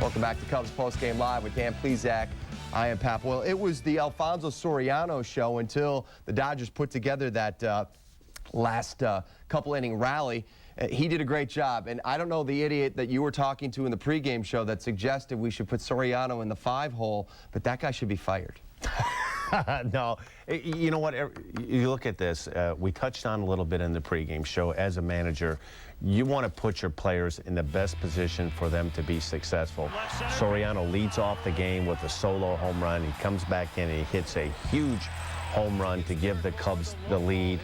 Welcome back to Cubs Postgame Live with Dan Plesac. I am Pap. Well, it was the Alfonso Soriano show until the Dodgers put together that last couple inning rally. He did a great job, and I don't know the idiot that you were talking to in the pregame show that suggested we should put Soriano in the 5-hole, but that guy should be fired. No, you know what? You look at this. We touched on a little bit in the pregame show. As a manager, you want to put your players in the best position for them to be successful. Soriano leads off the game with a solo home run. He comes back in and he hits a huge home run to give the Cubs the lead.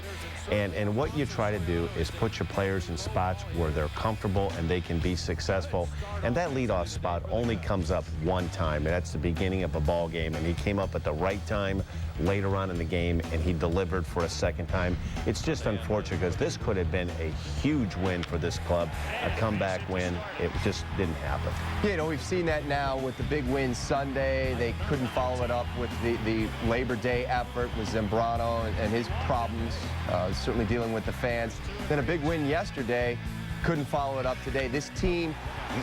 And what you try to do is put your players in spots where they're comfortable and they can be successful. And that leadoff spot only comes up one time, and that's the beginning of a ball game. And he came up at the right time later on in the game, and he delivered for a second time. It's just unfortunate because this could have been a huge win for this club, a comeback win. It just didn't happen. Yeah, you know, we've seen that now with the big win Sunday. They couldn't follow it up with the Labor Day effort with Zambrano and his problems, certainly dealing with the fans. Then a big win yesterday, couldn't follow it up today. This team,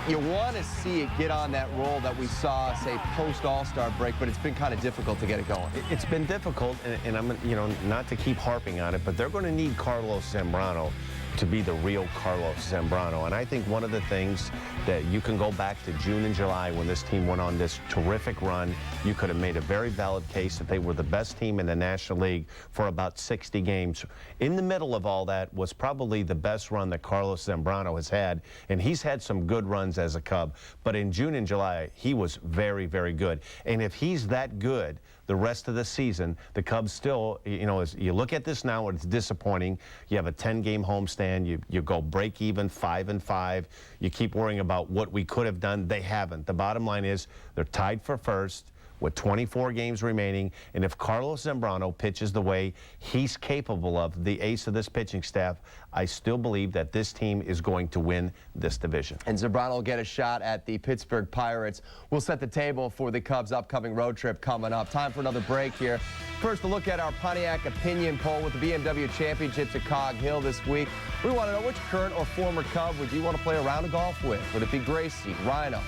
you want to see it get on that roll that we saw, say, post-All-Star break, but it's been kind of difficult to get it going. It's been difficult, and I'm, you know, not to keep harping on it, but they're going to need Carlos Zambrano to be the real Carlos Zambrano. And I think one of the things that you can go back to June and July when this team went on this terrific run, you could have made a very valid case that they were the best team in the National League for about 60 games. In the middle of all that was probably the best run that Carlos Zambrano has had, and he's had some good runs as a Cub, but in June and July, he was very, very good. And if he's that good the rest of the season, the Cubs still, you know, as you look at this now, it's disappointing. You have a 10-game homestand. You go break even 5-5. You keep worrying about what we could have done. They haven't. The bottom line is they're tied for first with 24 games remaining, and if Carlos Zambrano pitches the way he's capable of, the ace of this pitching staff, I still believe that this team is going to win this division. And Zambrano will get a shot at the Pittsburgh Pirates. We'll set the table for the Cubs' upcoming road trip coming up. Time for another break here. First, a look at our Pontiac opinion poll with the BMW Championships at Cog Hill this week. We want to know, which current or former Cub would you want to play a round of golf with? Would it be Gracie, Rhino,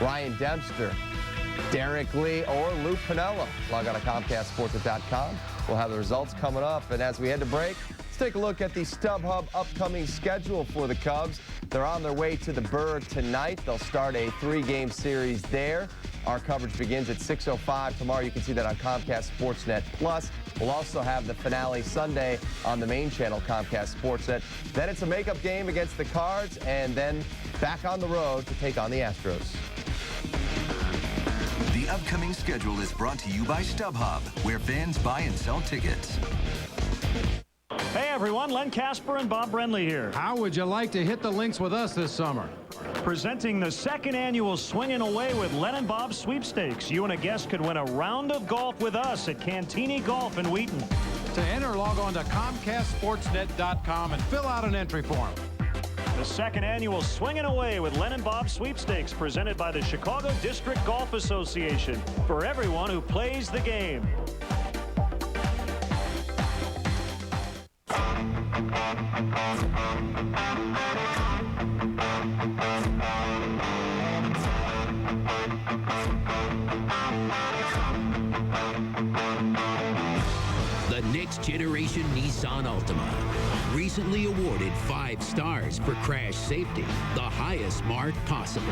Ryan Dempster, Derek Lee, or Lou Piniella? Log on to ComcastSports.com. We'll have the results coming up. And as we head to break, let's take a look at the StubHub upcoming schedule for the Cubs. They're on their way to the Berg tonight. They'll start a 3-game series there. Our coverage begins at 6:05 tomorrow. You can see that on Comcast Sportsnet Plus. We'll also have the finale Sunday on the main channel, Comcast Sportsnet. Then it's a makeup game against the Cards, and then back on the road to take on the Astros. The upcoming schedule is brought to you by StubHub, where fans buy and sell tickets. Hey everyone, Len Casper and Bob Brenly here. How would you like to hit the links with us this summer? Presenting the second annual Swingin' Away with Len and Bob sweepstakes. You and a guest could win a round of golf with us at Cantini Golf in Wheaton. To enter, log on to ComcastSportsNet.com and fill out an entry form. The second annual Swingin' Away with Len and Bob sweepstakes presented by the Chicago District Golf Association for everyone who plays the game. The next generation Nissan Altima. Recently awarded 5 stars for crash safety, the highest mark possible.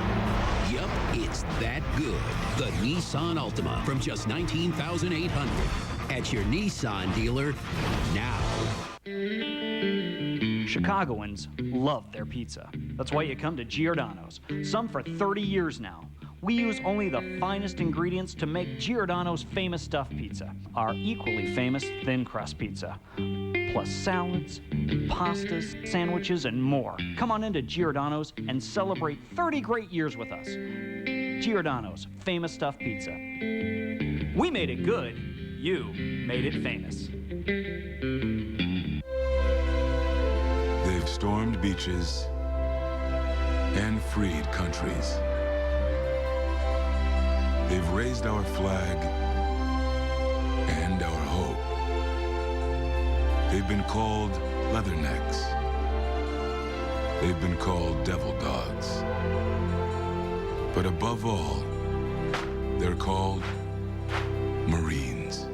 Yup, it's that good. The Nissan Altima from just $19,800 at your Nissan dealer now. Chicagoans love their pizza. That's why you come to Giordano's, some for 30 years now. We use only the finest ingredients to make Giordano's famous stuffed pizza, our equally famous thin crust pizza, plus salads, pastas, sandwiches, and more. Come on into Giordano's and celebrate 30 great years with us. Giordano's famous stuffed pizza. We made it good. You made it famous. They've stormed beaches and freed countries. They've raised our flag and our hope. They've been called leathernecks. They've been called devil dogs. But above all, they're called Marines.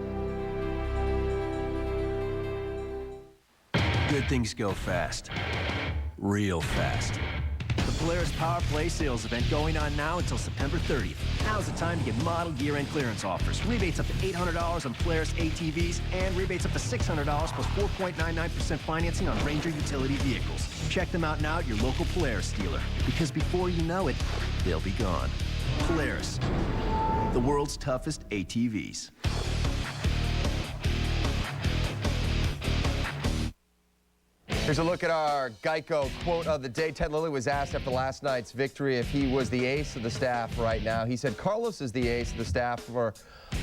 Good things go fast. Real fast. The Polaris Power Play sales event going on now until September 30th. Now's the time to get model year-end clearance offers. Rebates up to $800 on Polaris ATVs and rebates up to $600 plus 4.99% financing on Ranger utility vehicles. Check them out now at your local Polaris dealer, because before you know it, they'll be gone. Polaris, the world's toughest ATVs. Here's a look at our Geico quote of the day. Ted Lilly was asked after last night's victory if he was the ace of the staff right now. He said Carlos is the ace of the staff for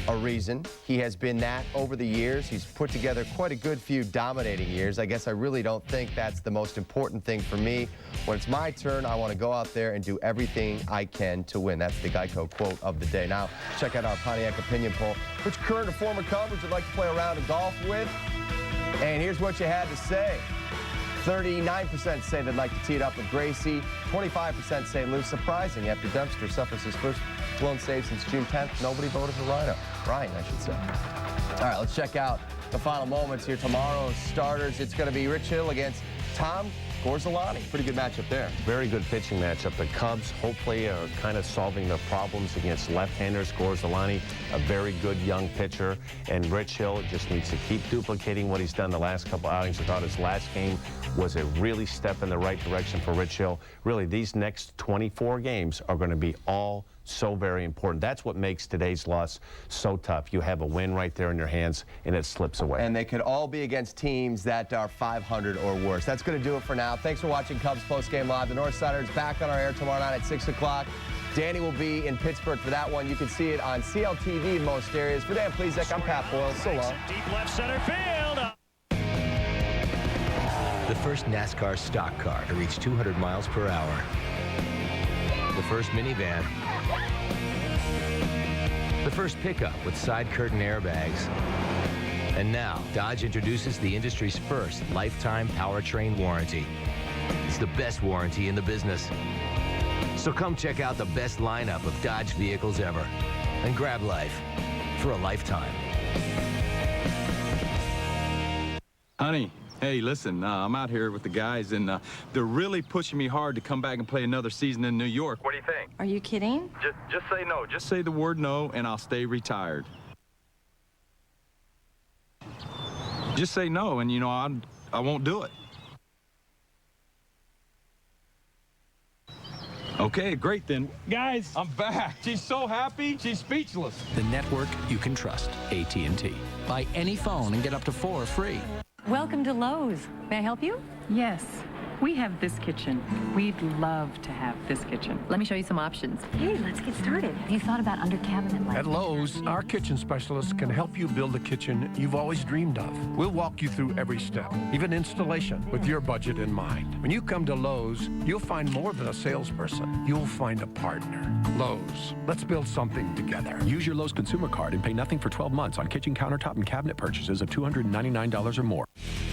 a reason. He has been that over the years. He's put together quite a good few dominating years. I guess I really don't think that's the most important thing for me. When it's my turn, I want to go out there and do everything I can to win. That's the Geico quote of the day. Now, check out our Pontiac opinion poll. Which current or former Cub would you like to play a round of golf with? And here's what you had to say. 39% say they'd like to tee it up with Gracie. 25% say Lou. Surprising, after Dempster suffers his first blown save since June 10th, nobody voted for Ryan, I should say. All right, let's check out the final moments here. Tomorrow's starters, it's going to be Rich Hill against Tom Scorzalani. Pretty good matchup there. Very good pitching matchup. The Cubs hopefully are kind of solving their problems against left-handers. Scorzalani, a very good young pitcher. And Rich Hill just needs to keep duplicating what he's done the last couple outings. I thought his last game was a really step in the right direction for Rich Hill. Really, these next 24 games are going to be all so very important. That's what makes today's loss so tough. You have a win right there in your hands, and it slips away. And they could all be against teams that are 500 or worse. That's going to do it for now. Thanks for watching Cubs Post Game Live. The Northsiders back on our air tomorrow night at 6 o'clock. Danny will be in Pittsburgh for that one. You can see it on CLTV in most areas. For Dan Plezek, I'm Pat Boyle. So long. Deep left center field. The first NASCAR stock car to reach 200 miles per hour. The first minivan. The first pickup with side curtain airbags. And now, Dodge introduces the industry's first lifetime powertrain warranty. It's the best warranty in the business. So come check out the best lineup of Dodge vehicles ever and grab life for a lifetime. Honey, hey, listen, I'm out here with the guys, and they're really pushing me hard to come back and play another season in New York. What do you think? Are you kidding? Just say no. Just say the word no, and I'll stay retired. Just say no, and, you know, I won't do it. Okay, great then. Guys, I'm back. She's so happy, she's speechless. The network you can trust. AT&T. Buy any phone and get up to 4 free. Welcome to Lowe's. May I help you? Yes, we have this kitchen. We'd love to have this kitchen. Let me show you some options. Hey, let's get started. Have you thought about under cabinet lighting? At Lowe's, our kitchen specialists can help you build the kitchen you've always dreamed of. We'll walk you through every step, even installation, with your budget in mind. When you come to Lowe's, you'll find more than a salesperson. You'll find a partner. Lowe's. Let's build something together. Use your Lowe's consumer card and pay nothing for 12 months on kitchen countertop and cabinet purchases of $299 or more.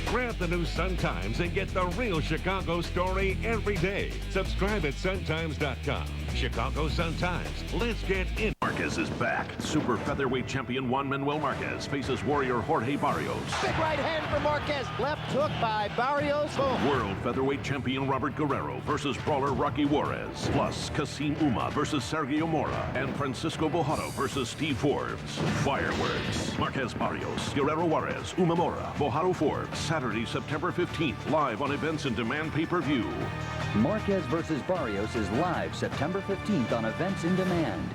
Grab the new Sun-Times and get the real Chicago story every day. Subscribe at suntimes.com. Chicago Sun-Times. Let's get in. Marquez is back. Super featherweight champion Juan Manuel Marquez faces warrior Jorge Barrios. Big right hand for Marquez. Left hook by Barrios. Boom. World featherweight champion Robert Guerrero versus brawler Rocky Juarez. Plus, Kasim Uma versus Sergio Mora. And Francisco Bojado versus Steve Forbes. Fireworks. Marquez Barrios, Guerrero Juarez, Uma Mora, Bojado Forbes. Saturday, September 15th. Live on Events and Demand pay-per-view. Marquez versus Barrios is live September 15th on Events in Demand.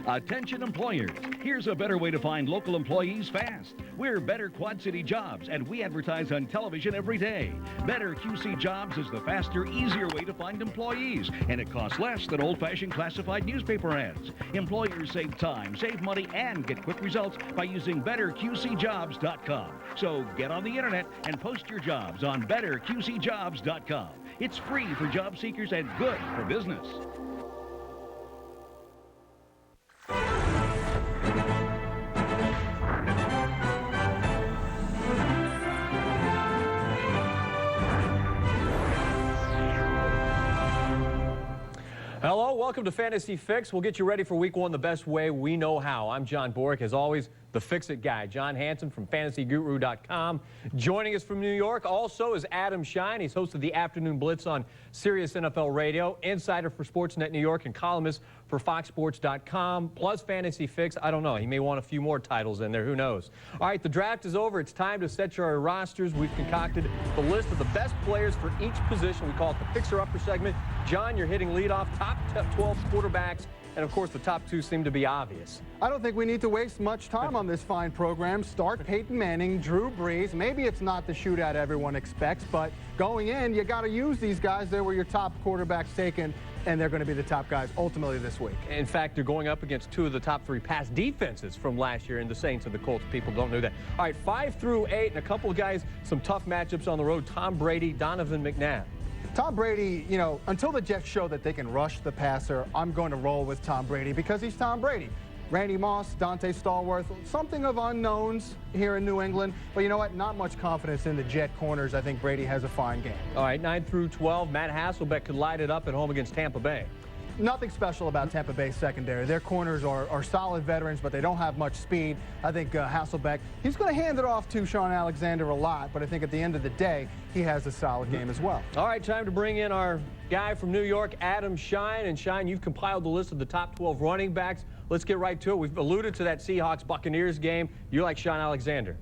Attention employers, here's a better way to find local employees fast. We're Better Quad City Jobs, and we advertise on television every day. Better QC Jobs is the faster, easier way to find employees, and it costs less than old-fashioned classified newspaper ads. Employers save time, save money, and get quick results by using BetterQCJobs.com. So get on the internet and post your jobs on BetterQCJobs.com. It's free for job seekers and good for business. Hello, welcome to Fantasy Fix. We'll get you ready for week one the best way we know how. I'm John Borick, as always, the Fix-It guy. John Hansen from FantasyGuru.com. Joining us from New York also is Adam Shine. He's host of the Afternoon Blitz on Sirius NFL Radio, insider for Sportsnet New York, and columnist for FoxSports.com, plus Fantasy Fix. I don't know. He may want a few more titles in there. Who knows? All right, the draft is over. It's time to set your rosters. We've concocted the list of the best players for each position. We call it the Fixer-Upper segment. John, you're hitting leadoff, top 12 quarterbacks, and of course the top two seem to be obvious. I don't think we need to waste much time on this fine program. Start Peyton Manning, Drew Brees. Maybe it's not the shootout everyone expects, but going in, you got to use these guys. They were your top quarterbacks taken, and they're going to be the top guys ultimately this week. In fact, they're going up against two of the top three pass defenses from last year in the Saints and the Colts. People don't know that. All right, 5 through 8, and a couple of guys, some tough matchups on the road. Tom Brady, Donovan McNabb. Tom Brady, you know, until the Jets show that they can rush the passer, I'm going to roll with Tom Brady because he's Tom Brady. Randy Moss, Dante Stallworth, something of unknowns here in New England. But you know what? Not much confidence in the Jet corners. I think Brady has a fine game. All right, 9 through 12, Matt Hasselbeck could light it up at home against Tampa Bay. Nothing special about Tampa Bay's secondary. Their corners are solid veterans, but they don't have much speed. I think Hasselbeck, he's going to hand it off to Sean Alexander a lot, but I think at the end of the day, he has a solid game as well. All right, time to bring in our guy from New York, Adam Shine. And Shine, you've compiled the list of the top 12 running backs. Let's get right to it. We've alluded to that Seahawks-Buccaneers game. You like Sean Alexander?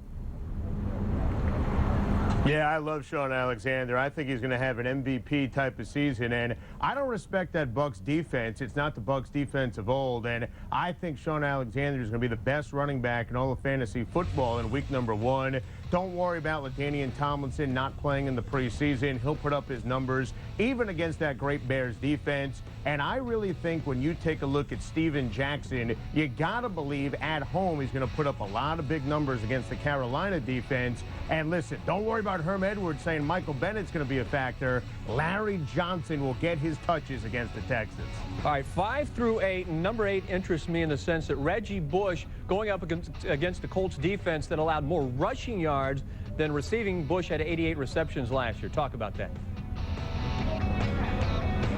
Yeah, I love Sean Alexander. I think he's going to have an MVP type of season, and I don't respect that Bucs defense. It's not the Bucs defense of old, and I think Sean Alexander is going to be the best running back in all of fantasy football in week number 1. Don't worry about LaDainian Tomlinson not playing in the preseason. He'll put up his numbers, even against that great Bears defense. And I really think when you take a look at Steven Jackson, you got to believe at home he's going to put up a lot of big numbers against the Carolina defense. And listen, don't worry about Herm Edwards saying Michael Bennett's going to be a factor. Larry Johnson will get his touches against the Texans. All right, 5 through 8. Number 8 interests me in the sense that Reggie Bush going up against the Colts defense that allowed more rushing yards than receiving. Bush had 88 receptions last year. Talk about that.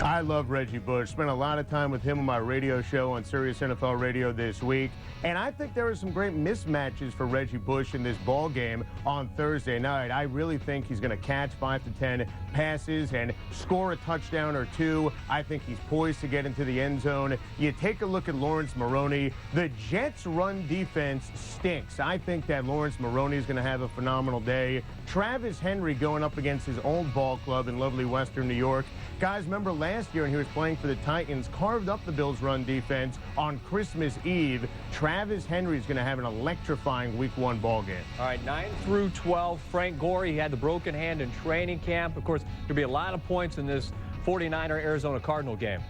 I love Reggie Bush. Spent a lot of time with him on my radio show on Sirius NFL Radio this week. And I think there are some great mismatches for Reggie Bush in this ball game on Thursday night. I really think he's going to catch 5 to 10 passes and score a touchdown or 2. I think he's poised to get into the end zone. You take a look at Lawrence Maroney. The Jets' run defense stinks. I think that Lawrence Maroney is going to have a phenomenal day. Travis Henry going up against his old ball club in lovely Western New York. Guys, remember last year when he was playing for the Titans, carved up the Bills' run defense on Christmas Eve. Travis Henry is going to have an electrifying Week 1 ball game. All right, 9 through 12. Frank Gore, he had the broken hand in training camp. Of course, there'll be a lot of points in this 49er-Arizona Cardinal game.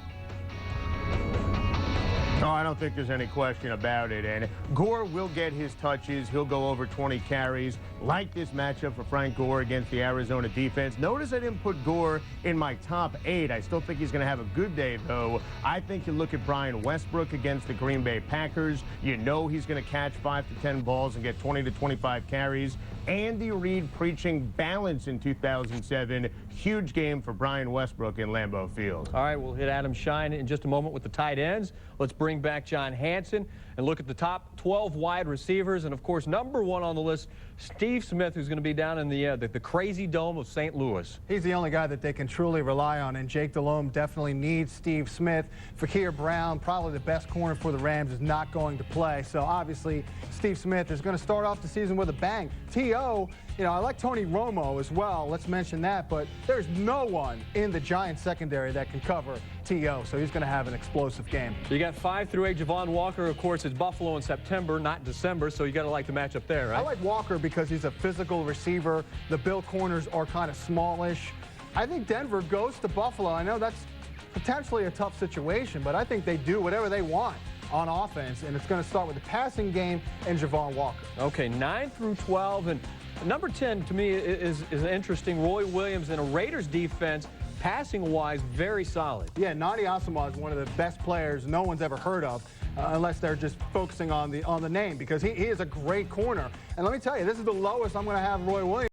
No, I don't think there's any question about it. And Gore will get his touches. He'll go over 20 carries. Like this matchup for Frank Gore against the Arizona defense. Notice I didn't put Gore in my top 8. I still think he's going to have a good day, though. I think you look at Brian Westbrook against the Green Bay Packers. You know he's going to catch 5 to 10 balls and get 20 to 25 carries. Andy Reid preaching balance in 2007. Huge game for Brian Westbrook in Lambeau Field. All right, we'll hit Adam Shine in just a moment with the tight ends. Let's bring back John Hansen and look at the top 12 wide receivers. And, of course, number 1 on the list, Steve Smith, who's going to be down in the crazy dome of St. Louis. He's the only guy that they can truly rely on, and Jake Delhomme definitely needs Steve Smith. Fakir Brown, probably the best corner for the Rams, is not going to play. So, obviously, Steve Smith is going to start off the season with a bang. T.O., you know, I like Tony Romo as well. Let's mention that. But there's no one in the Giants secondary that can cover T.O., so he's going to have an explosive game. So you got 5 through 8. Javon Walker, of course, it's Buffalo in September, not December, so you got to like the matchup there, right? I like Walker because he's a physical receiver. The Bill corners are kind of smallish. I think Denver goes to Buffalo. I know that's potentially a tough situation, but I think they do whatever they want on offense, and it's going to start with the passing game and Javon Walker. Okay, 9 through 12, and number 10 to me is an interesting Roy Williams in a Raiders defense. Passing-wise, very solid. Yeah, Nani Asamoah is one of the best players no one's ever heard of, unless they're just focusing on the name, because he is a great corner. And let me tell you, this is the lowest I'm going to have Roy Williams.